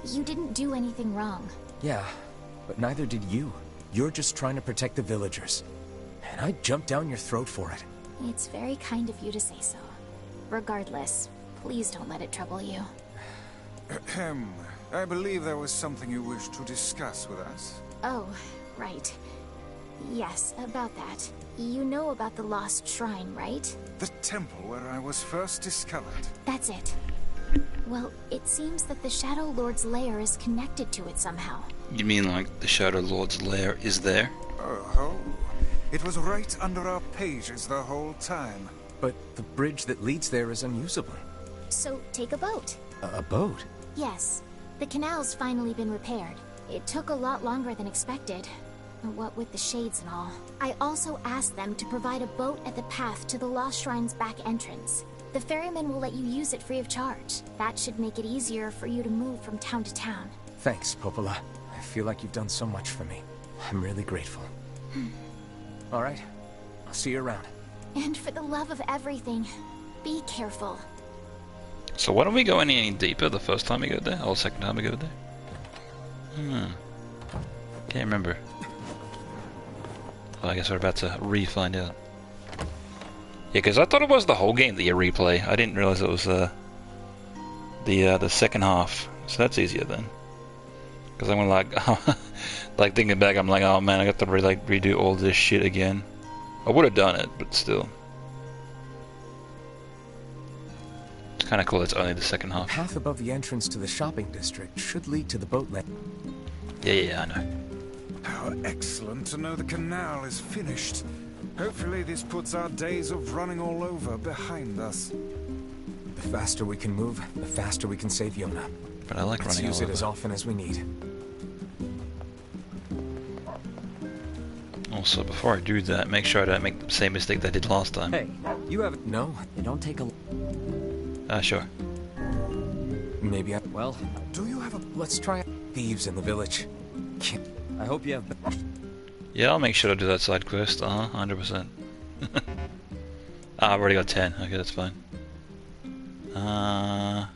Speaker 6: You didn't do anything wrong.
Speaker 3: Yeah, but neither did you. You're just trying to protect the villagers. And I jumped down your throat for it.
Speaker 6: It's very kind of you to say so. Regardless, please don't let it trouble you.
Speaker 2: Ahem. I believe there was something you wished to discuss with us.
Speaker 6: Oh, right. Yes, about that. You know about the lost shrine, right?
Speaker 2: The temple where I was first discovered.
Speaker 6: That's it. Well, it seems that the Shadow Lord's lair is connected to it somehow.
Speaker 1: You mean like the Shadow Lord's lair is there?
Speaker 2: Oh, it was right under our pages the whole time.
Speaker 3: But the bridge that leads there is unusable.
Speaker 6: So, take a boat.
Speaker 3: A boat?
Speaker 6: Yes. The canal's finally been repaired. It took a lot longer than expected. What with the shades and all. I also asked them to provide a boat at the path to the Lost Shrine's back entrance. The ferryman will let you use it free of charge. That should make it easier for you to move from town to town.
Speaker 3: Thanks, Popola. I feel like you've done so much for me. I'm really grateful. Alright. I'll see you around.
Speaker 6: And for the love of everything, be careful.
Speaker 1: So why don't we go any deeper the first time we go there? Or the second time we go there? Can't remember. Well, I guess we're about to re-find out. Yeah, because I thought it was the whole game that you replay. I didn't realize it was the second half. So that's easier then. Because I'm like thinking back, I'm like, oh man, I got to redo all this shit again. I would have done it, but still. It's kind of cool. It's only the second half.
Speaker 3: The path above the entrance to the shopping district should lead to the boat landing.
Speaker 1: Yeah, I know.
Speaker 2: How excellent to know the canal is finished. Hopefully this puts our days of running all over behind us.
Speaker 3: The faster we can move, the faster we can save Yona.
Speaker 1: But I like
Speaker 3: Let's
Speaker 1: running all
Speaker 3: use it
Speaker 1: over.
Speaker 3: as often as we need.
Speaker 1: Also, before I do that, make sure I don't make the same mistake that I did last time.
Speaker 3: Hey, you have no.
Speaker 11: You don't take a...
Speaker 1: Sure.
Speaker 3: Maybe I.
Speaker 11: Well,
Speaker 3: Do you have a? Let's try thieves in the village.
Speaker 11: I hope you have...
Speaker 1: Yeah, I'll make sure to do that side quest. 100%. I've already got 10. Okay, that's fine. How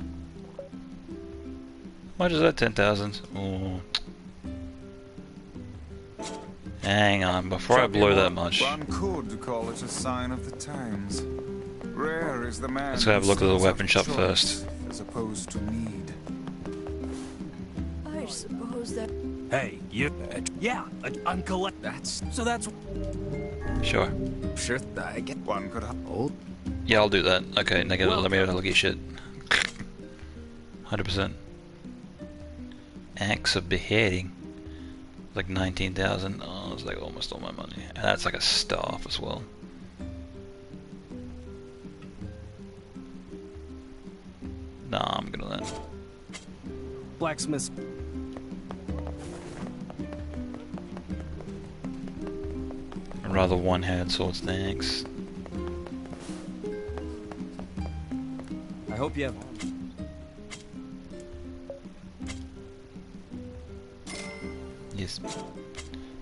Speaker 1: much is that? 10,000. Oh. Hang on, before I blow that much.
Speaker 2: One could call it a sign of the times. Rare is the man.
Speaker 1: Let's have a look at the
Speaker 2: who
Speaker 1: weapon shop
Speaker 2: stands up
Speaker 1: first.
Speaker 2: choice as opposed to need.
Speaker 5: I suppose that...
Speaker 9: Hey, you... yeah, I'm collect...
Speaker 3: That's
Speaker 9: So that's...
Speaker 1: Sure.
Speaker 3: sure. I get
Speaker 2: One could have.
Speaker 3: old.
Speaker 1: Yeah, I'll do that. Okay, now let me look at shit. 100%. Acts of beheading. Like 19,000. Oh, it's like almost all my money. And that's like a staff as well. Nah, I'm gonna let.
Speaker 11: Blacksmith.
Speaker 1: rather one-handed swords, thanks.
Speaker 11: I hope you have...
Speaker 1: Yes.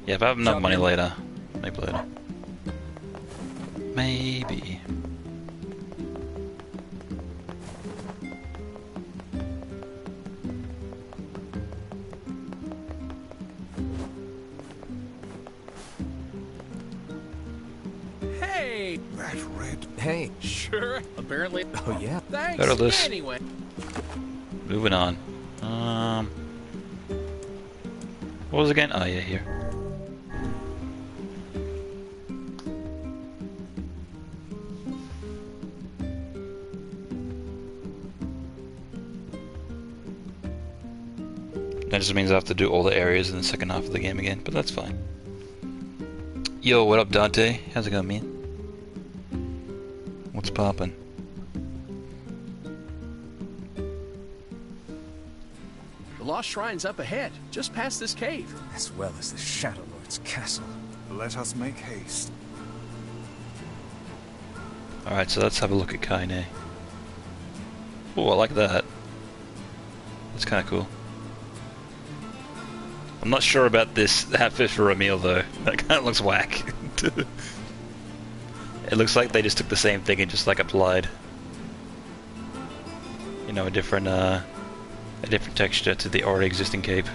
Speaker 1: Yeah, if I have enough money later. Maybe later. Maybe.
Speaker 3: Hey!
Speaker 2: That red...
Speaker 11: Hey.
Speaker 3: Sure, apparently.
Speaker 11: Oh, yeah?
Speaker 3: Thanks.
Speaker 1: Heard of this.
Speaker 3: Anyway.
Speaker 1: Moving on. What was it again? Oh yeah, here. That just means I have to do all the areas in the second half of the game again, but that's fine. Yo, what up, Dante? How's it going, man? What's poppin'?
Speaker 12: The Lost Shrine's up ahead, just past this cave.
Speaker 3: As well as the Shadow Lord's castle.
Speaker 2: Let us make haste.
Speaker 1: Alright, so let's have a look at Kaine. Oh, I like that. That's kinda cool. I'm not sure about this outfit for Emil though. That kinda looks whack. It looks like they just took the same thing and just like applied, you know, a different texture to the already existing cape.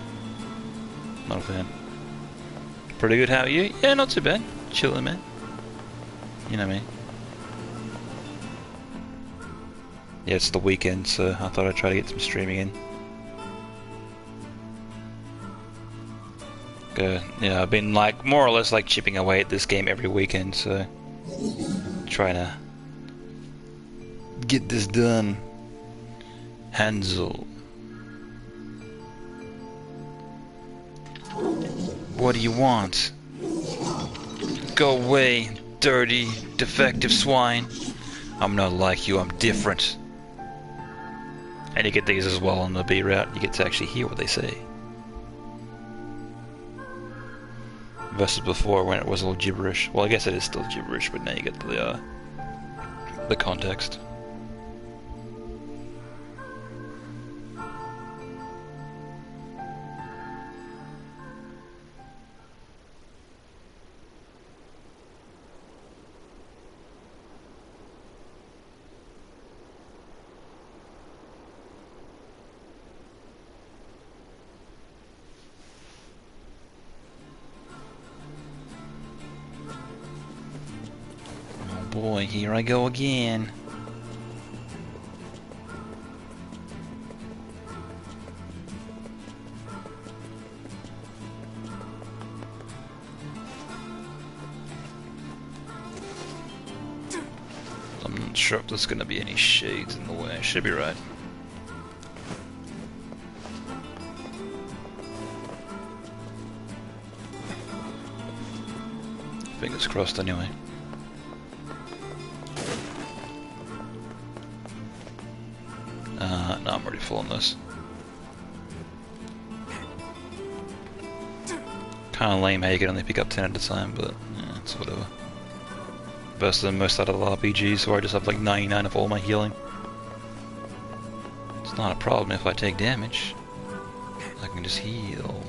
Speaker 1: Not a fan. Pretty good, how are you? Yeah, not too bad. Chilling, man. You know me. Yeah, it's the weekend, so I thought I'd try to get some streaming in. Yeah, I've been like more or less like chipping away at this game every weekend, so trying to get this done. Hansel. What do you want? Go away, dirty, defective swine. I'm not like you, I'm different. And you get these as well on the B route, you get to actually hear what they say. Versus before when it was all gibberish. Well, I guess it is still gibberish, but now you get the context. Boy, here I go again. I'm not sure if there's gonna be any shades in the way. Should be right. Fingers crossed anyway. No, I'm already full on this. Kinda lame how you can only pick up 10 at a time, but yeah, it's whatever. Better than most out of the RPGs where I just have like 99 of all my healing. It's not a problem if I take damage. I can just heal.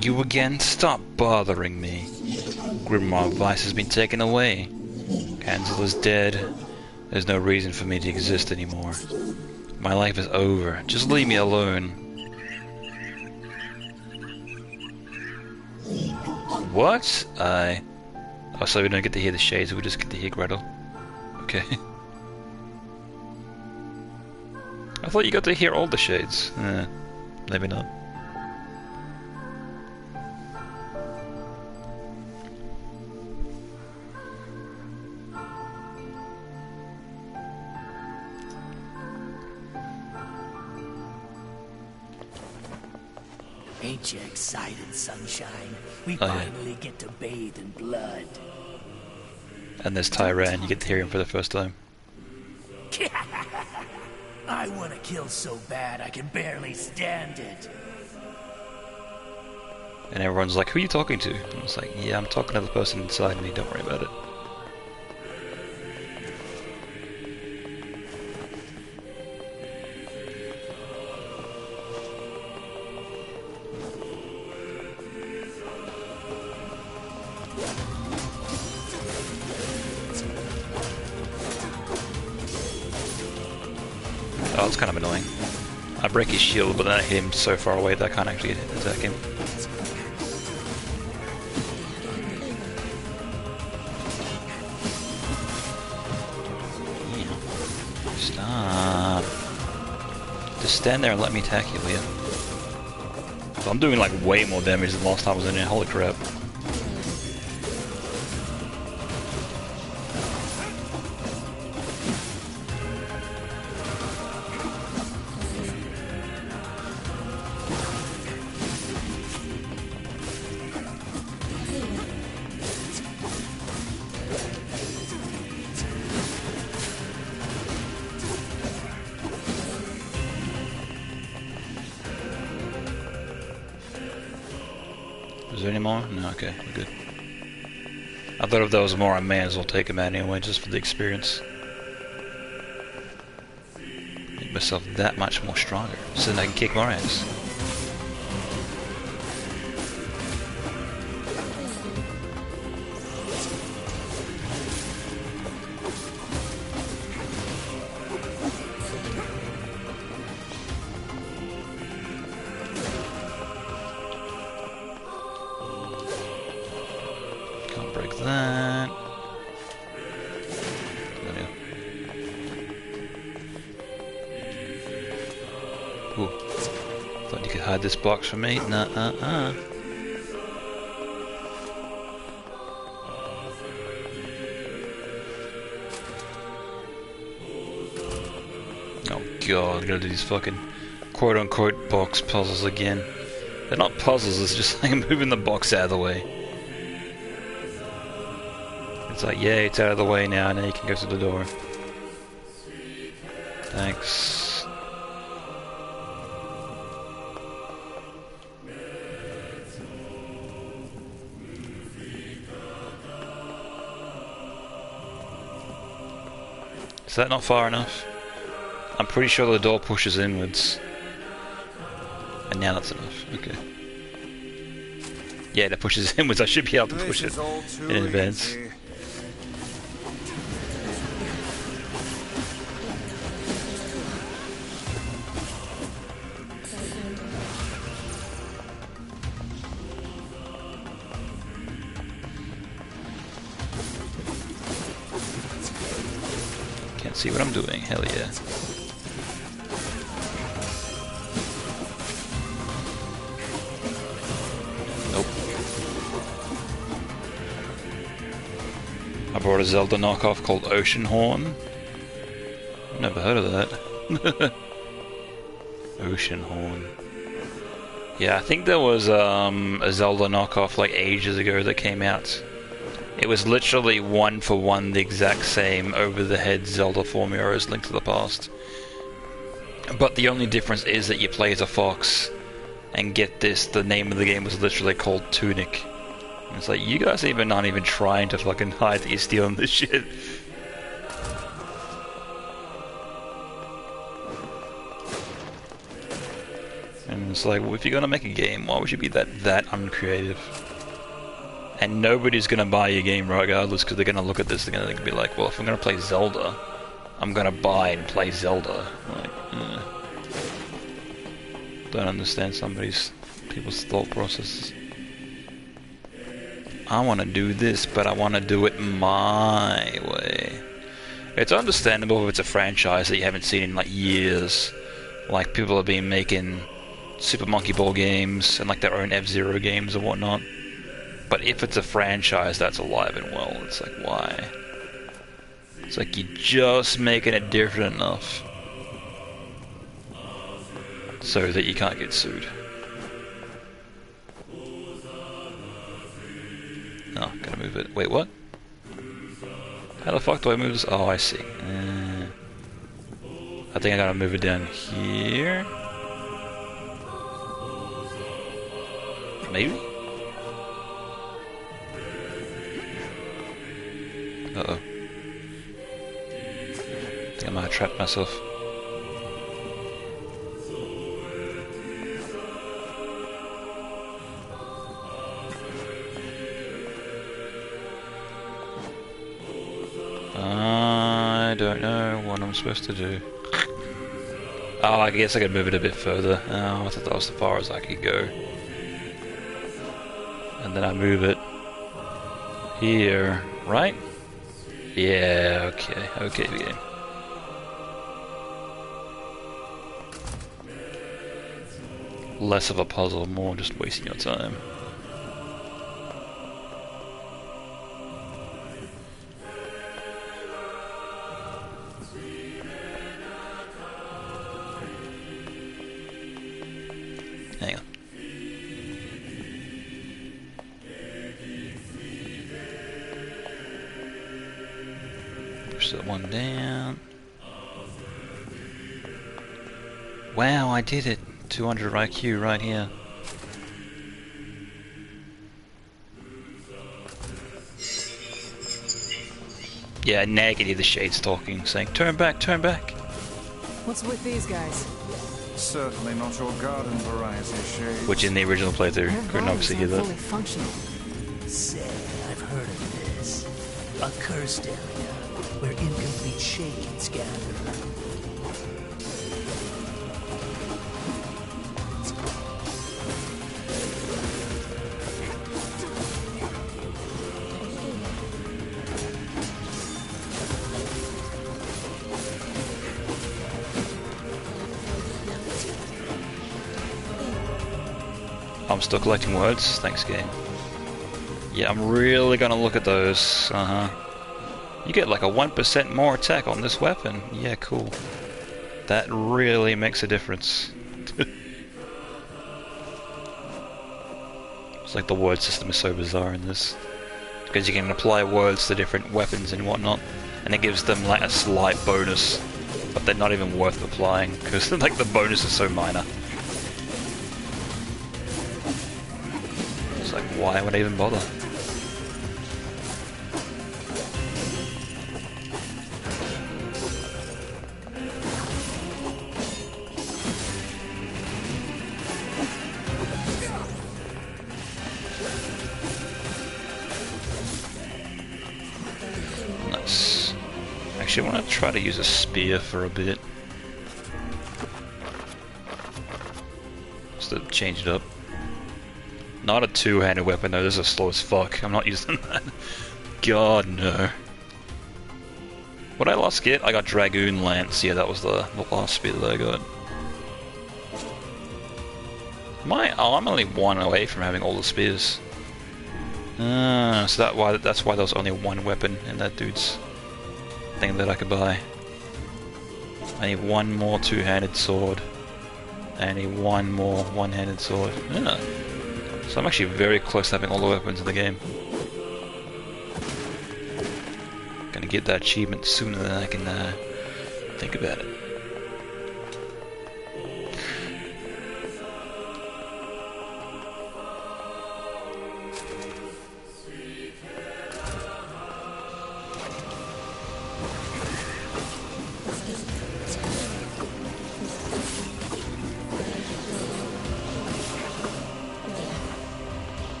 Speaker 1: You again? Stop bothering me. Grimoire Vice has been taken away. Hansel is dead. There's no reason for me to exist anymore. My life is over. Just leave me alone. What? Oh, so we don't get to hear the shades, we just get to hear Gretel. Okay. I thought you got to hear all the shades. Maybe not.
Speaker 13: Aren't you excited, sunshine? We
Speaker 1: Oh, yeah.
Speaker 13: finally get to bathe in blood.
Speaker 1: And there's Tyran, you get to hear him for the first time.
Speaker 13: I want to kill so bad I can barely stand it.
Speaker 1: And everyone's like, who are you talking to? And I was like, yeah, I'm talking to the person inside me, don't worry about it. Oh, it's kind of annoying. I break his shield, but then I hit him so far away that I can't actually attack him. Yeah. Stop. Just stand there and let me attack you, will you? So I'm doing like way more damage than last time I was in here, holy crap. Is there any more? No, okay, we're good. I thought if there was more, I may as well take him out anyway, just for the experience. Make myself that much more stronger, so then I can kick more ass. Can't break that. There we go. Ooh. Thought you could hide this box from me. Nuh-uh-uh. Oh god, I gotta do these fucking quote-unquote box puzzles again. They're not puzzles, it's just like moving the box out of the way. It's like, yeah, it's out of the way now you can go to the door. Thanks. Is that not far enough? I'm pretty sure the door pushes inwards. And now that's enough, okay. Yeah, that pushes inwards, I should be able to push it in advance. Can't see what I'm doing, hell yeah. Nope. I brought a Zelda knockoff called Ocean Horn. Never heard of that. Ocean Horn. Yeah, I think there was a Zelda knockoff like ages ago that came out. It was literally one for one the exact same over-the-head Zelda formula as Link to the Past. But the only difference is that you play as a fox. And get this, the name of the game was literally called Tunic. And it's like, you guys aren't even trying to fucking hide that you're stealing this shit. And it's like, well, if you're gonna make a game, why would you be that uncreative? And nobody's gonna buy your game regardless, because they're gonna look at this, they're gonna be like, well, if I'm gonna play Zelda, I'm gonna buy and play Zelda. Like, don't understand people's thought processes. I want to do this, but I want to do it my way. It's understandable if it's a franchise that you haven't seen in like years. Like people have been making Super Monkey Ball games and like their own F-Zero games and whatnot. But if it's a franchise that's alive and well, it's like, why? It's like you're just making it different enough so that you can't get sued. Wait, what? How the fuck do I move this? Oh, I see. I think I gotta move it down here. Maybe? Uh-oh. I think I might have trapped myself. I don't know what I'm supposed to do. Oh, I guess I could move it a bit further. Oh, I thought that was as far as I could go. And then I move it here, right? Yeah, okay, okay, game. Less of a puzzle, more just wasting your time. Hang on. Push that one down. Wow, I did it. 200 IQ right here. Yeah, negative the Shade's talking, saying, turn back, turn back.
Speaker 8: What's with these guys?
Speaker 2: Certainly not your garden variety, Shade.
Speaker 1: Which in the original playthrough, couldn't obviously hear that.
Speaker 8: Fully functional.
Speaker 13: Say, I've heard of this. A cursed area where incomplete shades gather.
Speaker 1: I'm still collecting words, thanks game. Yeah, I'm really gonna look at those, You get like a 1% more attack on this weapon, yeah, cool. That really makes a difference. It's like the word system is so bizarre in this. Because you can apply words to different weapons and whatnot, and it gives them like a slight bonus, but they're not even worth applying, because like the bonus is so minor. Like, why would I even bother? Nice. Actually, I want to try to use a spear for a bit. Just to change it up. Not a two-handed weapon though, this is slow as fuck. I'm not using that. God, no. What did I last get? I got Dragoon Lance. Yeah, that was the last spear that I got. Oh, I'm only one away from having all the spears. So that's why there was only one weapon in that dude's thing that I could buy. I need one more two-handed sword. I need one more one-handed sword. Yeah. So I'm actually very close to having all the weapons in the game. Gonna get that achievement sooner than I can think about it.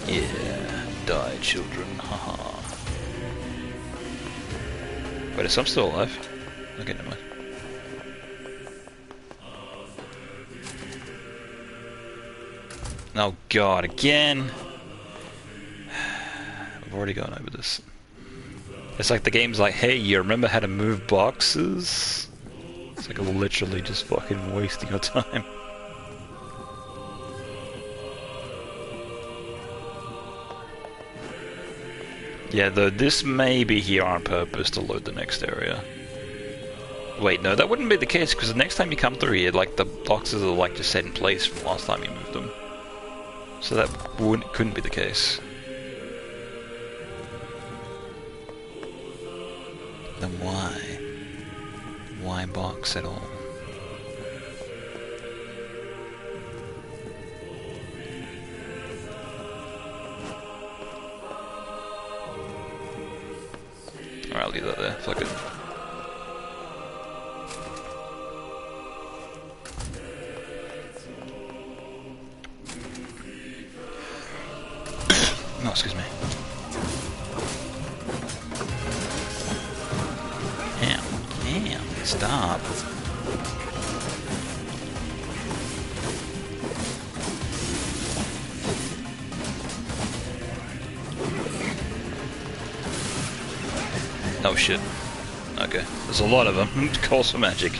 Speaker 1: Yeah, die children, haha. Wait, is some still alive? Okay, never mind. Oh god, again! I've already gone over this. It's like the game's like, hey, you remember how to move boxes? It's like literally just fucking wasting your time. Yeah, though this may be here on purpose to load the next area. Wait, no, that wouldn't be the case, because the next time you come through here, like, the boxes are, like, just set in place from last time you moved them. So that couldn't be the case. Then why? Why box at all? Alright, I'll leave that there. Fuck it. No, excuse me. Damn, stop. Oh shit. Okay, there's a lot of them. Calls for magic.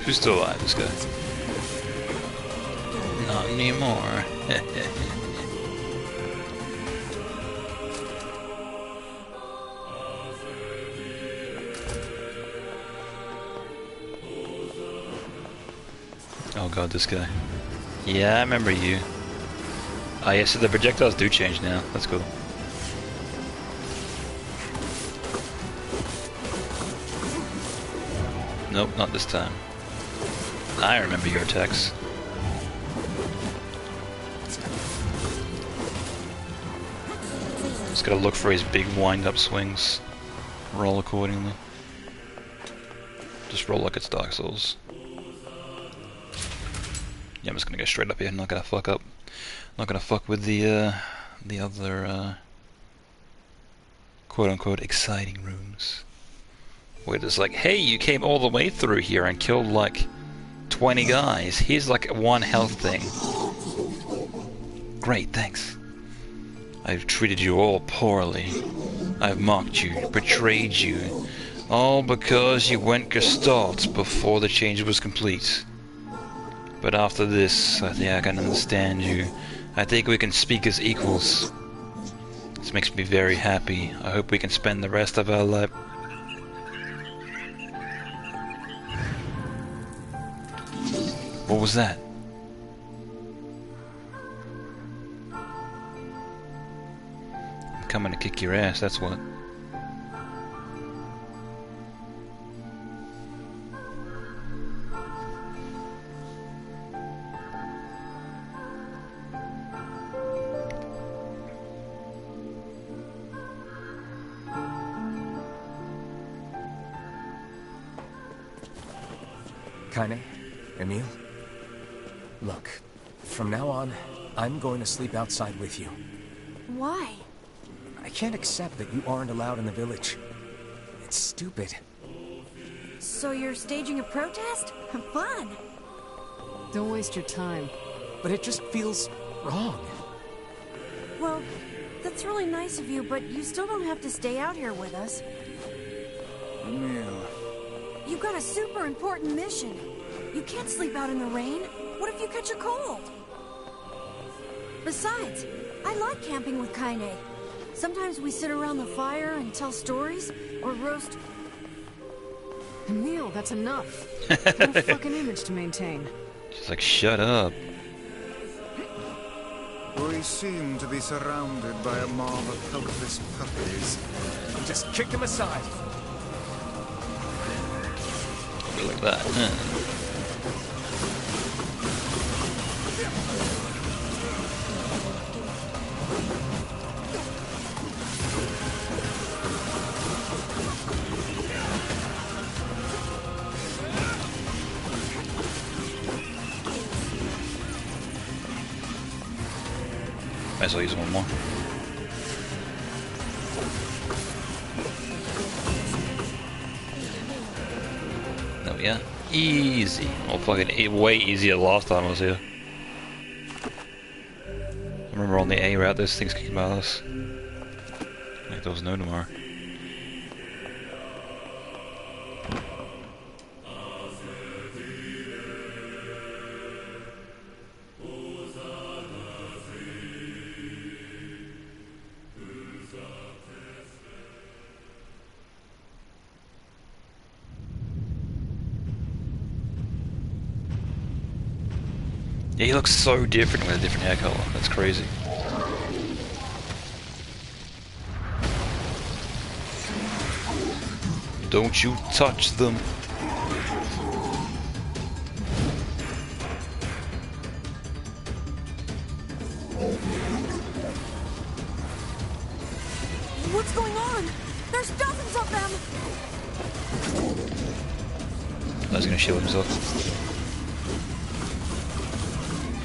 Speaker 1: Who's still alive, this guy? Not anymore. Oh god, this guy. Yeah, I remember you. Ah, yeah, so the projectiles do change now. That's cool. Nope, not this time. I remember your attacks. Just gotta look for his big wind-up swings. Roll accordingly. Just roll like it's Dark Souls. Yeah, I'm just gonna go straight up here. I'm not gonna fuck up. Not gonna fuck with the other quote-unquote exciting rooms. Where it's like, hey, you came all the way through here and killed like 20 guys. Here's like one health thing. Great, thanks. I've treated you all poorly. I've mocked you, betrayed you. All because you went gestalt before the change was complete. But after this, I think I can understand you. I think we can speak as equals. This makes me very happy. I hope we can spend the rest of our life. What was that? I'm coming to kick your ass, that's what.
Speaker 3: Kaine? Emil? Look, from now on, I'm going to sleep outside with you.
Speaker 5: Why?
Speaker 3: I can't accept that you aren't allowed in the village. It's stupid.
Speaker 5: So you're staging a protest? Fun!
Speaker 8: Don't waste your time.
Speaker 3: But it just feels wrong.
Speaker 5: Well, that's really nice of you, but you still don't have to stay out here with us.
Speaker 2: Emil.
Speaker 5: You've got a super important mission. You can't sleep out in the rain. What if you catch a cold? Besides, I like camping with Kaine. Sometimes we sit around the fire and tell stories, or roast...
Speaker 8: Emil, that's enough. No fucking image to maintain.
Speaker 1: She's like, shut up.
Speaker 2: We seem to be surrounded by a mob of helpless puppies.
Speaker 3: Just kick them aside.
Speaker 1: Like that, huh? Might as well use one more. There we are. Easy. Well, fucking way easier last time I was here. I remember on the A route, those things kicking about us. Like there was no tomorrow. Yeah, he looks so different with a different hair color. That's crazy. Don't you touch them.
Speaker 5: What's going on? There's dozens of them!
Speaker 1: I was gonna shield himself.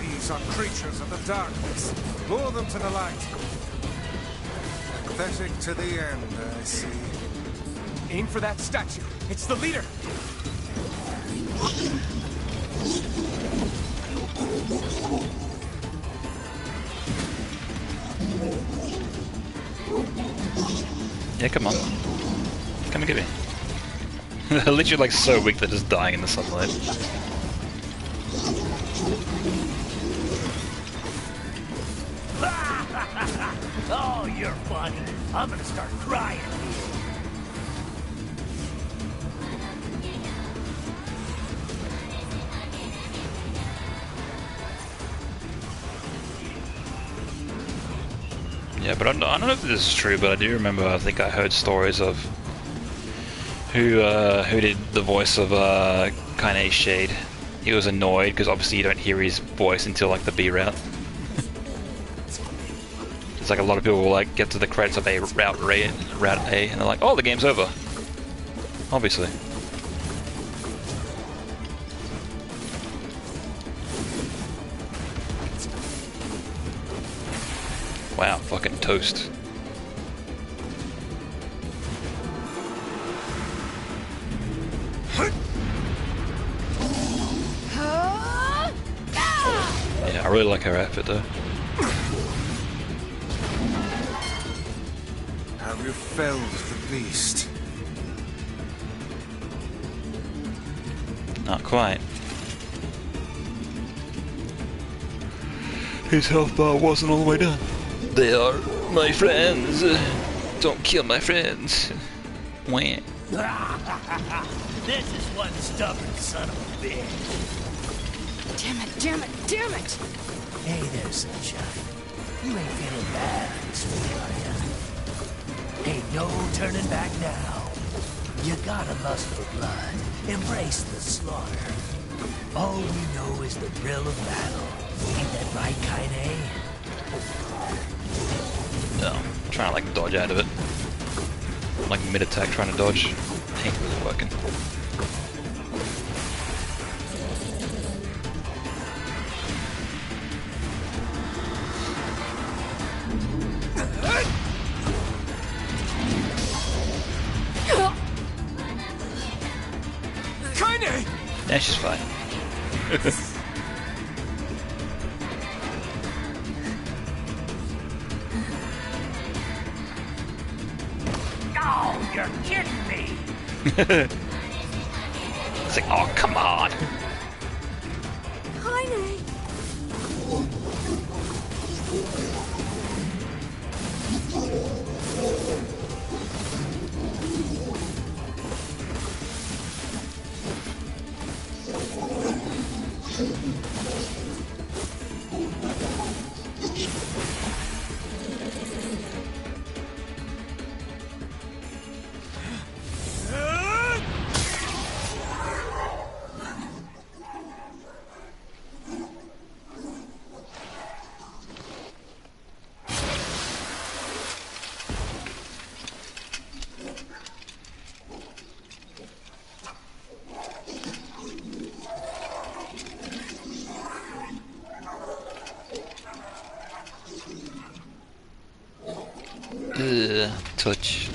Speaker 2: These are creatures of the darkness. Lure them to the light. Pathetic to the end, I see.
Speaker 3: Aim for that statue. It's the leader.
Speaker 1: Yeah, come on. Come and get me. They're literally like so weak they're just dying in the sunlight.
Speaker 13: Oh, you're funny. I'm gonna start crying.
Speaker 1: Yeah, but I don't know if this is true, but I do remember, I think I heard stories of who did the voice of Kaine Shade. He was annoyed because obviously you don't hear his voice until like the B route. It's like a lot of people will like get to the credits of route A, and they're like, oh, the game's over. Obviously. Wow, fucking toast. Yeah, I really like her outfit though.
Speaker 2: Have you felled the beast?
Speaker 1: Not quite. His health bar wasn't all the way down. They are my friends. Don't kill my friends. Wah.
Speaker 13: This is one stubborn son of a bitch.
Speaker 5: Damn it, damn it, damn it!
Speaker 13: Hey there, sunshine. You ain't feeling bad this week, are ya? Ain't no turning back now. You gotta lust for blood. Embrace the slaughter. All we know is the thrill of battle. Ain't that right, Kaine?
Speaker 1: No, I'm trying to like dodge out of it. I'm like mid-attack trying to dodge. Ain't really working.
Speaker 3: Kaine!
Speaker 1: Yeah, she's fine.
Speaker 13: Oh, you're kidding me!
Speaker 1: It's like, oh, come on!
Speaker 5: Kaine!
Speaker 1: touch.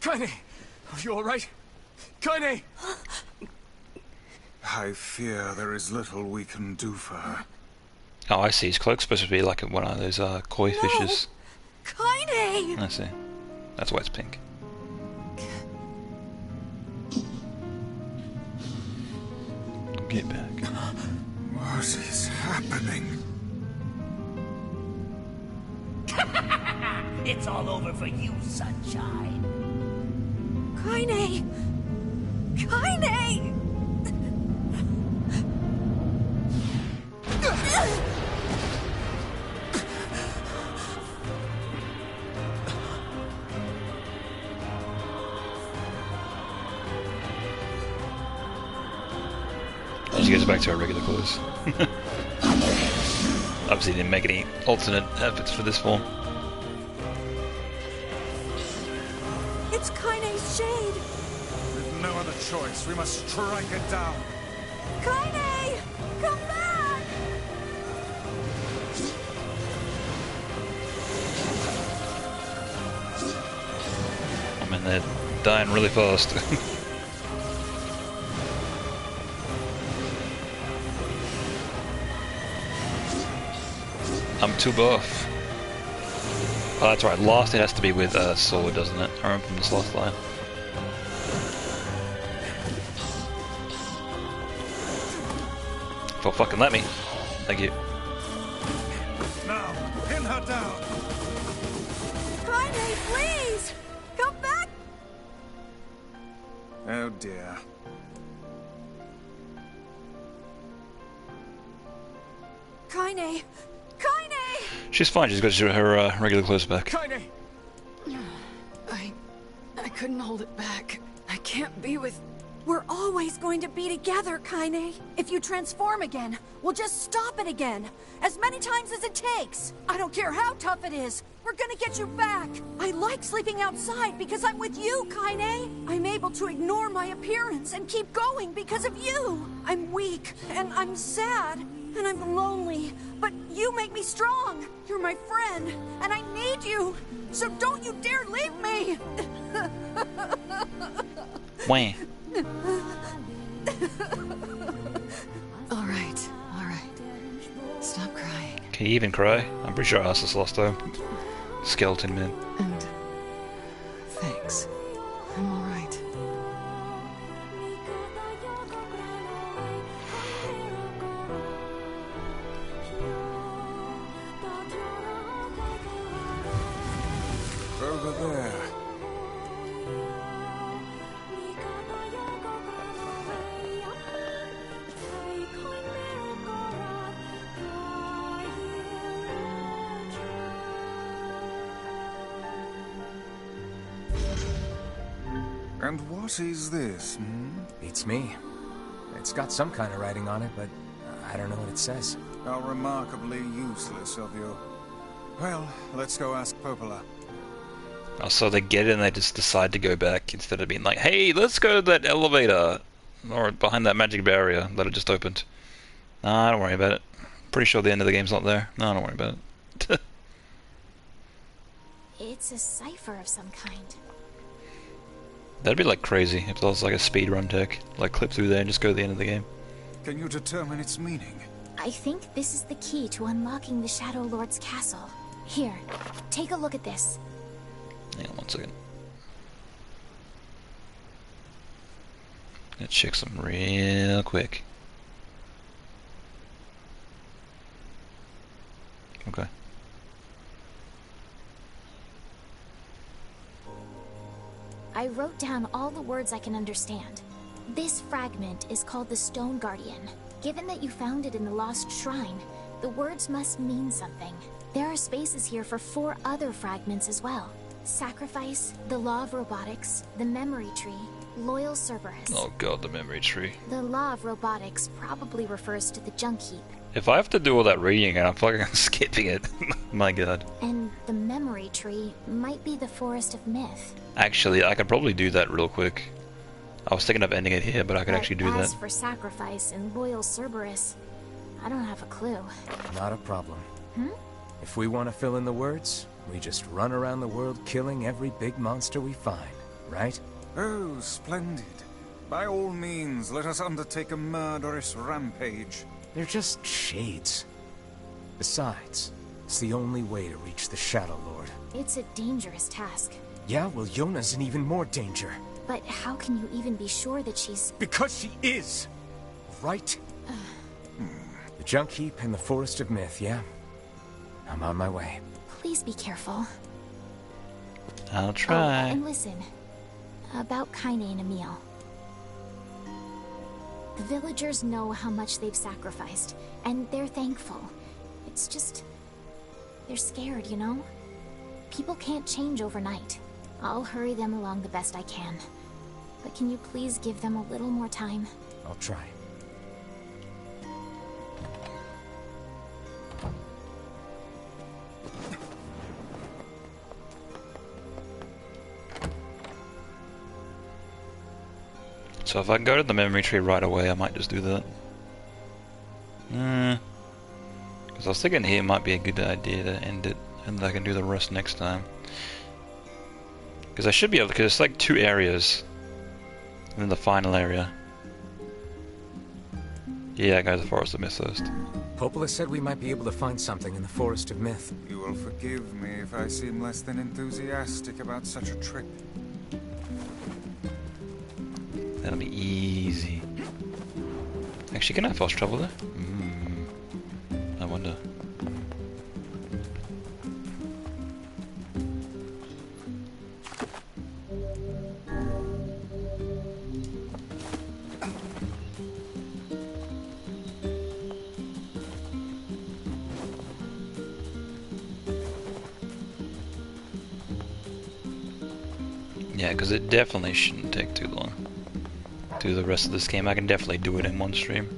Speaker 3: Kaine! Are you alright? Kaine!
Speaker 2: I fear there is little we can do for her.
Speaker 1: Oh, I see. His cloak's supposed to be like one of those koi fishes.
Speaker 5: Kaine!
Speaker 1: I see. That's why it's pink. Get back.
Speaker 2: What is happening?
Speaker 13: It's all over for you, sunshine.
Speaker 5: Kaine! Kaine!
Speaker 1: She goes back to her regular clothes. Obviously didn't make any alternate outfits for this form.
Speaker 5: It's Kaine's shade!
Speaker 2: With no other choice, we must strike it down.
Speaker 5: Kaine! Come back!
Speaker 1: I mean, they're dying really fast. I'm too buff. Oh, that's right. Last it has to be with sword, doesn't it? I remember from this last line. Well, fucking let me. Thank you.
Speaker 2: Now, pin her down.
Speaker 5: Kaine, please! Come back!
Speaker 2: Oh dear.
Speaker 5: Kaine! Kaine!
Speaker 1: She's fine. She's got her regular clothes back.
Speaker 3: Kaine!
Speaker 8: I couldn't hold it back. I can't be with...
Speaker 5: We're always going to be together, Kaine. If you transform again, we'll just stop it again. As many times as it takes. I don't care how tough it is. We're gonna get you back. I like sleeping outside because I'm with you, Kaine. I'm able to ignore my appearance and keep going because of you. I'm weak, and I'm sad, and I'm lonely. But you make me strong. You're my friend, and I need you. So don't you dare leave me.
Speaker 1: Wah.
Speaker 8: All right. Stop crying.
Speaker 1: Can you even cry? I'm pretty sure I asked this last time. Skeleton man.
Speaker 8: And thanks. I'm all right.
Speaker 2: Over there. And what is this,
Speaker 3: Beats me. It's got some kind of writing on it, but I don't know what it says.
Speaker 2: How remarkably useless of you. Well, let's go ask Popola.
Speaker 1: Oh, so they get it and they just decide to go back instead of being like, hey, let's go to that elevator. Or behind that magic barrier that had just opened. Nah, don't worry about it. Pretty sure the end of the game's not there. No, don't worry about it.
Speaker 6: It's a cipher of some kind.
Speaker 1: That'd be like crazy if there was like a speedrun tech. Like clip through there and just go to the end of the game.
Speaker 2: Can you determine its meaning?
Speaker 6: I think this is the key to unlocking the Shadow Lord's castle. Here, take a look at this.
Speaker 1: Hang on one second. Let's check some real quick. Okay.
Speaker 6: I wrote down all the words I can understand. This fragment is called the Stone Guardian. Given that you found it in the Lost Shrine, the words must mean something. There are spaces here for 4 other fragments as well. Sacrifice, the Law of Robotics, the Memory Tree, Loyal Cerberus.
Speaker 1: Oh god, the memory tree.
Speaker 6: The Law of Robotics probably refers to the junk heap.
Speaker 1: If I have to do all that reading and I'm fucking skipping it, my god.
Speaker 6: And the Memory Tree might be the Forest of Myth.
Speaker 1: Actually, I could probably do that real quick. I was thinking of ending it here, but I could actually do that.
Speaker 6: As for sacrifice and loyal Cerberus, I don't have a clue.
Speaker 3: Not a problem.
Speaker 6: Hmm?
Speaker 3: If we want to fill in the words, we just run around the world killing every big monster we find, right?
Speaker 2: Oh, splendid. By all means, let us undertake a murderous rampage.
Speaker 3: They're just shades. Besides, it's the only way to reach the Shadow Lord.
Speaker 6: It's a dangerous task.
Speaker 3: Yeah, well, Yona's in even more danger.
Speaker 6: But how can you even be sure that she's...
Speaker 3: Because she is! Right? The junk heap in the Forest of Myth, yeah? I'm on my way.
Speaker 6: Please be careful.
Speaker 1: I'll try.
Speaker 6: Oh, and listen. About Kaine and Emil. The villagers know how much they've sacrificed, and they're thankful. It's just... they're scared, you know? People can't change overnight. I'll hurry them along the best I can. But can you please give them a little more time?
Speaker 3: I'll try.
Speaker 1: So if I can go to the memory tree right away, I might just do that. Because I was thinking here might be a good idea to end it, and then I can do the rest next time. Because I should be able to, because it's like 2 areas, and then the final area. Yeah, I go to the Forest of Myth first.
Speaker 3: Popola said we might be able to find something in the Forest of Myth.
Speaker 2: You will forgive me if I seem less than enthusiastic about such a trip.
Speaker 1: That'll be easy. Actually, can I fast travel there? I wonder. Yeah, because it definitely shouldn't take too long. Do the rest of this game. I can definitely do it in one stream.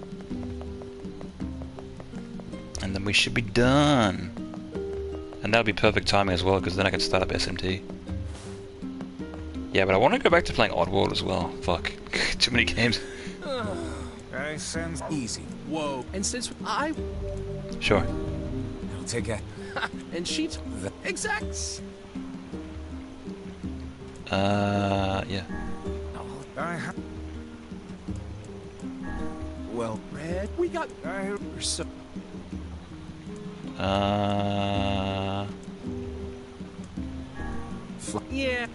Speaker 1: And then we should be done. And that'll be perfect timing as well, because then I can start up SMT. Yeah, but I want to go back to playing Oddworld as well. Fuck. Too many games.
Speaker 2: I sense
Speaker 12: easy. Whoa. And since I...
Speaker 1: Sure.
Speaker 3: I'll take it.
Speaker 12: And she... Exact.
Speaker 1: Yeah.
Speaker 2: I have...
Speaker 12: Well, Red, we got... We're so... Yeah.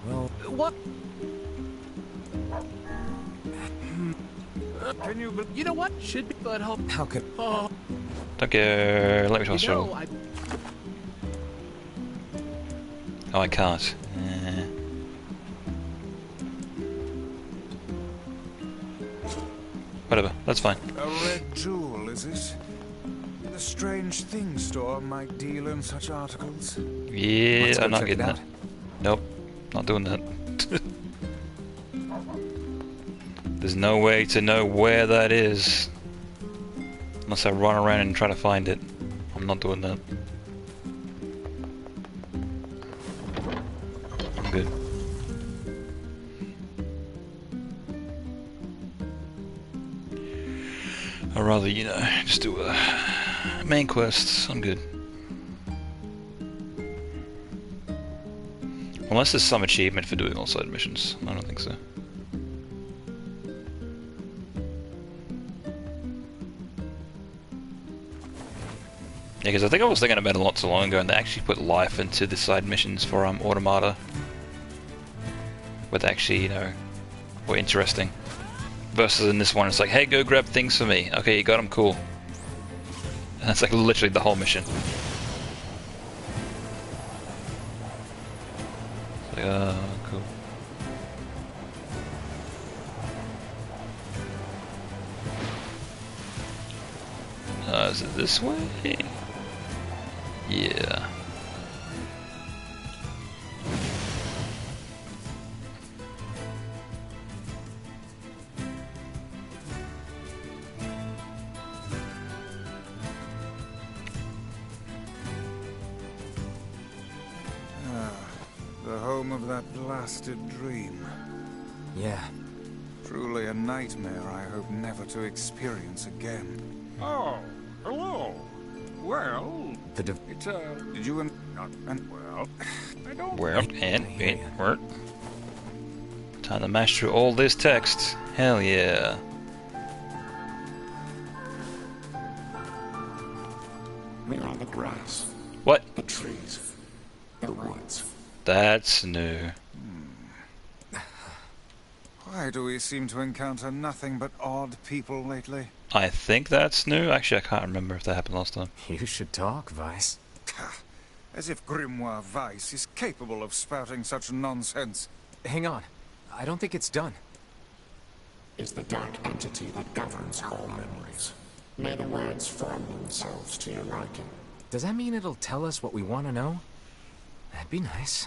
Speaker 3: Well...
Speaker 12: What?
Speaker 2: Can you...
Speaker 12: You know what? Should be, but help.
Speaker 3: How could...
Speaker 12: Oh.
Speaker 1: Don't care. Let me try to
Speaker 12: You know,
Speaker 1: show. Oh, I can't. Whatever, that's fine.
Speaker 2: A red jewel, is it? The strange thing store might deal in such articles.
Speaker 1: Yeah,
Speaker 3: Let's go
Speaker 1: I'm not
Speaker 3: check
Speaker 1: getting
Speaker 3: it
Speaker 1: that.
Speaker 3: out.
Speaker 1: Nope, not doing that. There's no way to know where that is. Unless I run around and try to find it. I'm not doing that. I'm good. I'd rather, you know, just do main quests. I'm good. Unless there's some achievement for doing all side missions. I don't think so. Yeah, because I think I was thinking about it not so long ago, and they actually put life into the side missions for Automata. With actually, you know, were interesting. Versus in this one, it's like, hey, go grab things for me. Okay, you got them, cool. And that's like literally the whole mission. It's like, oh, cool. Is it this way? Yeah.
Speaker 2: The home of that blasted dream.
Speaker 3: Yeah.
Speaker 2: Truly a nightmare I hope never to experience again.
Speaker 14: Oh, hello. Well,
Speaker 3: The
Speaker 14: it's
Speaker 2: Did you not
Speaker 14: well, I don't.
Speaker 1: Well, and it worked. Time to mash through all this text. Hell yeah.
Speaker 15: We are the grass.
Speaker 1: What?
Speaker 15: The trees. The woods.
Speaker 1: That's new.
Speaker 2: Why do we seem to encounter nothing but odd people lately?
Speaker 1: I think that's new. Actually, I can't remember if that happened last time.
Speaker 3: You should talk, Vice.
Speaker 2: As if Grimoire Weiss is capable of spouting such nonsense.
Speaker 3: Hang on. I don't think it's done.
Speaker 15: Is the dark entity that governs all memories. May the words form themselves to your liking.
Speaker 3: Does that mean it'll tell us what we want to know? That'd be nice.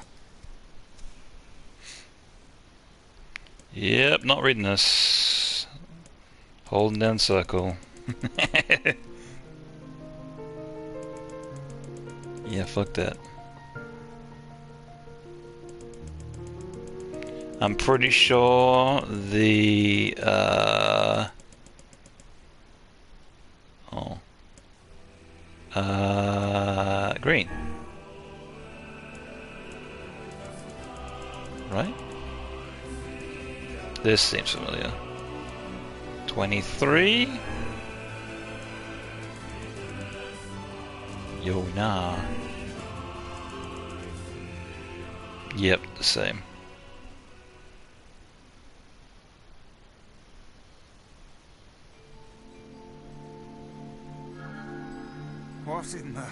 Speaker 1: Yep, not reading this. Holding down circle. Yeah, fuck that. I'm pretty sure the green. Right? This seems familiar. 23? Yo, nah. Yep, the same.
Speaker 2: What in the...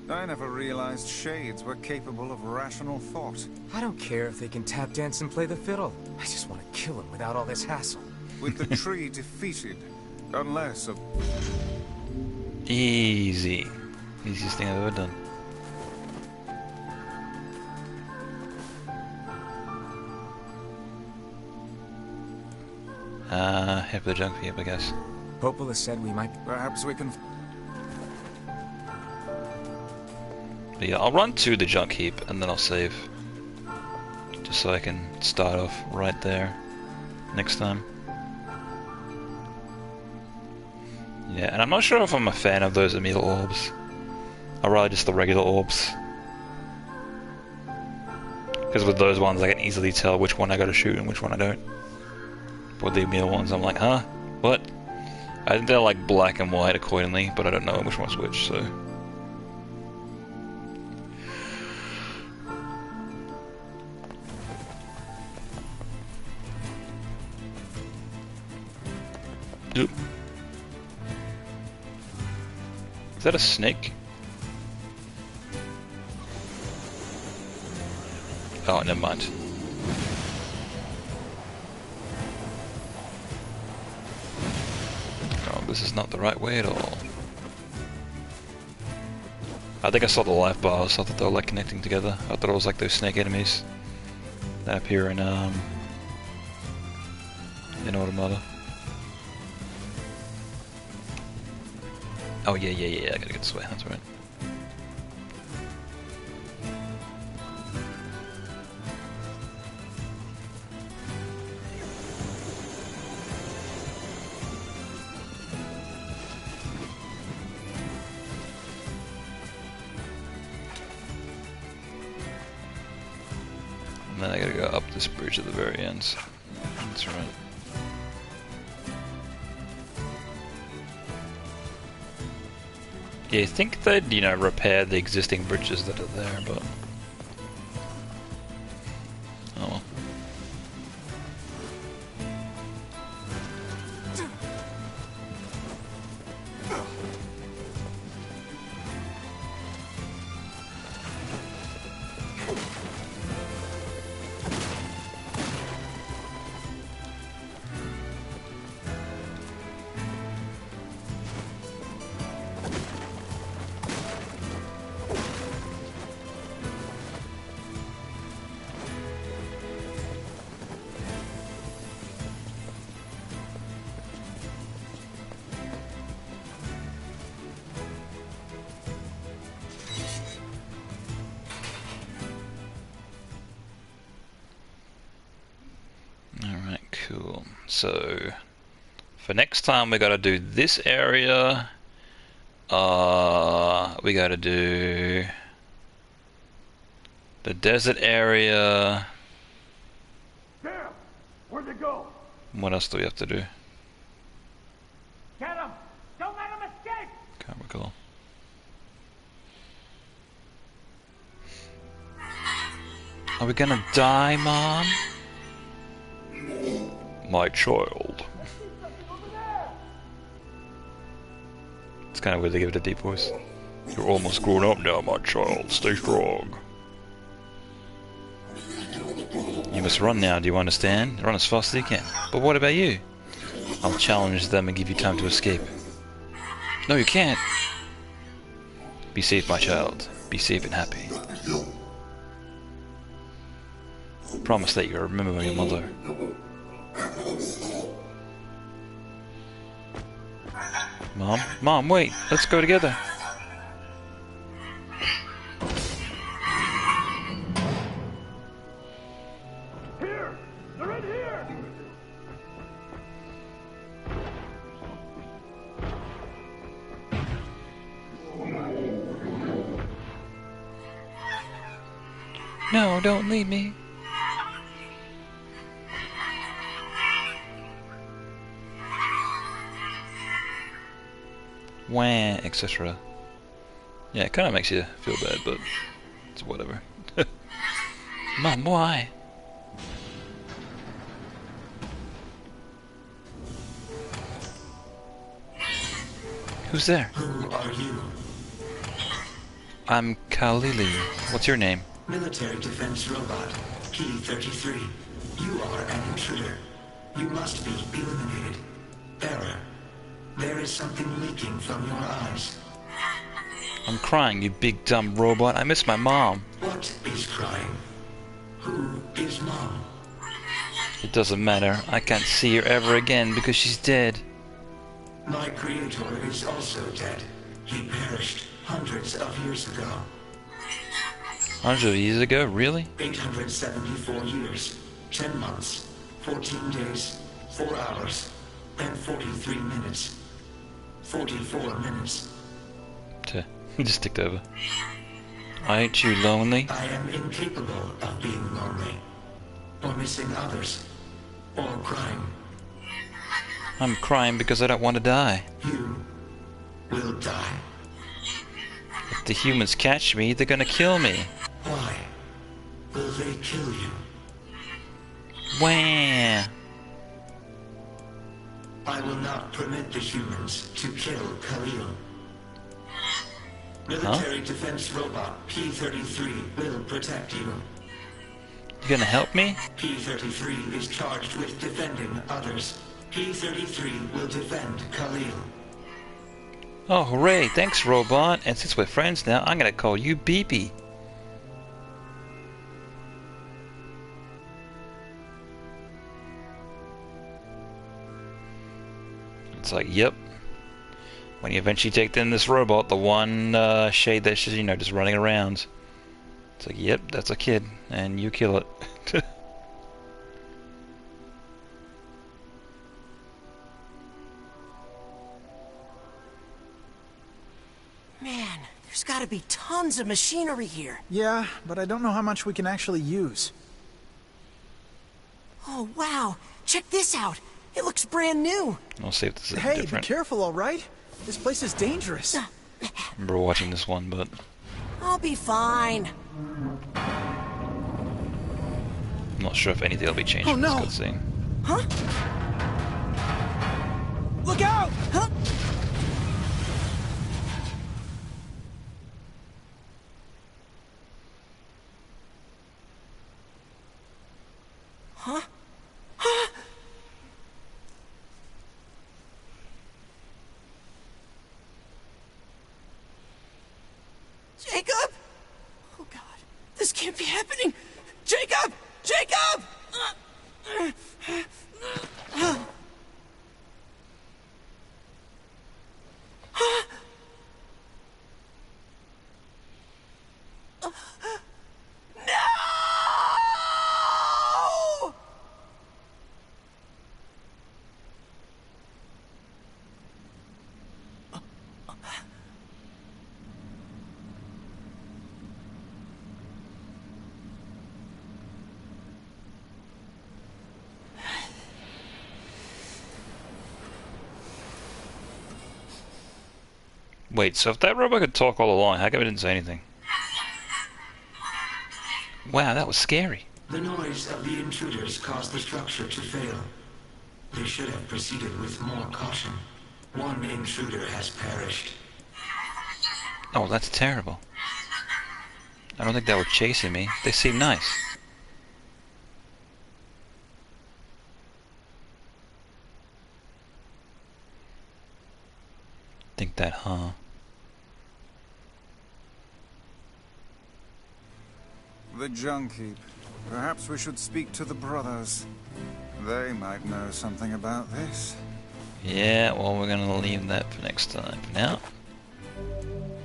Speaker 2: I never realized shades were capable of rational thought.
Speaker 3: I don't care if they can tap dance and play the fiddle. I just want to kill him without all this hassle.
Speaker 2: With the tree defeated, unless a...
Speaker 1: Easy. Easiest thing I've ever done. Head for the junk heap, I guess.
Speaker 3: Popola said we might...
Speaker 2: Perhaps we can...
Speaker 1: But yeah, I'll run to the junk heap and then I'll save. Just so I can start off right there next time. Yeah, and I'm not sure if I'm a fan of those Emil orbs. I'd rather just the regular orbs. Because with those ones I can easily tell which one I gotta shoot and which one I don't. With the Emil ones I'm like, huh? What? I think they're like black and white accordingly, but I don't know which one's which, so... Oop. Is that a snake? Oh, never mind. Oh, this is not the right way at all. I think I saw the life bars. I thought they were like connecting together. I thought it was like those snake enemies that appear in Automata. Oh yeah, I gotta get this way, that's right. And then I gotta go up this bridge at the very end. That's right. Yeah, I think they'd, repair the existing bridges that are there, but... Oh well. so for next time we gotta do this area. We gotta do the desert area.
Speaker 9: Damn! Where'd they go?
Speaker 1: What else do we have to do?
Speaker 9: Get him! Don't let him escape!
Speaker 1: Can't recall. Are we gonna die, Mom? My child. It's kind of weird to give it a deep voice. You're almost grown up now, my child. Stay strong. You must run now, do you understand? Run as fast as you can. But what about you? I'll challenge them and give you time to escape. No, you can't. Be safe, my child. Be safe and happy. Promise that you'll remember your mother. Mom? Mom, wait! Let's go together!
Speaker 9: Here! They're in here!
Speaker 1: No, don't leave me. Wah, etc. Yeah, it kind of makes you feel bad, but it's whatever. Mom, why? Who's there?
Speaker 16: Who are you?
Speaker 1: I'm Kalili. What's your name?
Speaker 16: Military defense robot, P-33. You are an intruder. You must be eliminated. Error. There is something leaking from your eyes.
Speaker 1: I'm crying, you big dumb robot. I miss my mom.
Speaker 16: What is crying? Who is Mom?
Speaker 1: It doesn't matter. I can't see her ever again because she's dead.
Speaker 16: My creator is also dead. He perished hundreds of years ago.
Speaker 1: Hundreds of years ago? Really?
Speaker 16: 874 years, 10 months, 14 days, 4 hours, and 43 minutes. 44 minutes.
Speaker 1: Just ticked over. Aren't you lonely?
Speaker 16: I am incapable of being lonely, or missing others, or crying.
Speaker 1: I'm crying because I don't want to die.
Speaker 16: You will die.
Speaker 1: If the humans catch me, they're gonna kill me.
Speaker 16: Why will they kill you?
Speaker 1: Wah!
Speaker 16: I will not permit the humans to kill Khalil. Military defense robot P-33 will protect you.
Speaker 1: You gonna help me?
Speaker 16: P-33 is charged with defending others. P-33 will defend Khalil.
Speaker 1: Oh, hooray! Thanks, robot. And since we're friends now, I'm gonna call you Beepy. It's like, yep. When you eventually take in this robot, the one shade that's just, just running around. It's like, yep, that's a kid, and you kill it.
Speaker 13: Man, there's gotta be tons of machinery here.
Speaker 17: Yeah, but I don't know how much we can actually use.
Speaker 13: Oh, wow. Check this out. It looks brand new.
Speaker 1: I'll see if this is
Speaker 17: Hey,
Speaker 1: different.
Speaker 17: be careful, all right? This place is dangerous.
Speaker 1: I remember watching this one, but
Speaker 13: I'll be fine.
Speaker 1: I'm not sure if anything will be changed from this cutscene.
Speaker 13: Huh?
Speaker 17: Look out!
Speaker 13: Huh? Huh? Huh? Jacob? Oh God, this can't be happening. Jacob! Jacob! No!
Speaker 1: Wait, so if that robot could talk all along, how come it didn't say anything? Wow, that was scary.
Speaker 16: The noise of the intruders caused the structure to fail. They should have proceeded with more caution. One intruder has perished.
Speaker 1: Oh, that's terrible. I don't think they were chasing me. They seem nice. Think that, huh?
Speaker 2: The junk heap. Perhaps we should speak to the brothers. They might know something about this.
Speaker 1: Yeah, well, we're gonna leave that for next time. For now,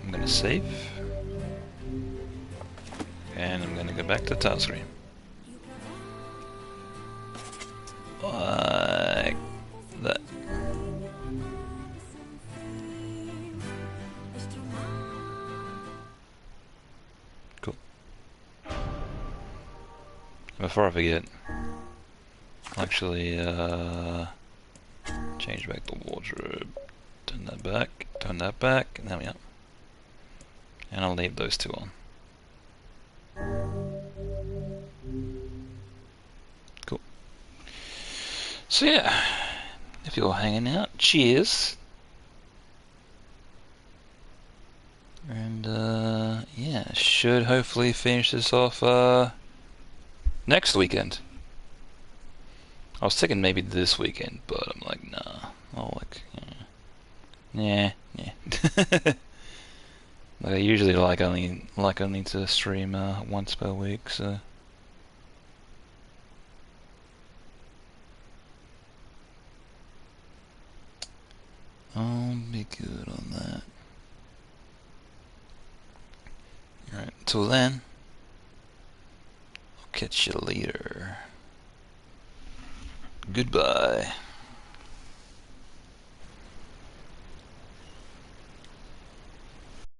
Speaker 1: I'm gonna save. And I'm gonna go back to the title screen. Like that. Cool. Before I forget, I'll actually change back the wardrobe. Turn that back, and there we are. And I'll leave those two on. Cool. So yeah, if you're hanging out, cheers. And yeah, should hopefully finish this off next weekend. I was thinking maybe this weekend, but I'm like, nah. I'll like, yeah. Like I usually only to stream once per week, so. I'll be good on that. Alright, until then, I'll catch you later. Goodbye.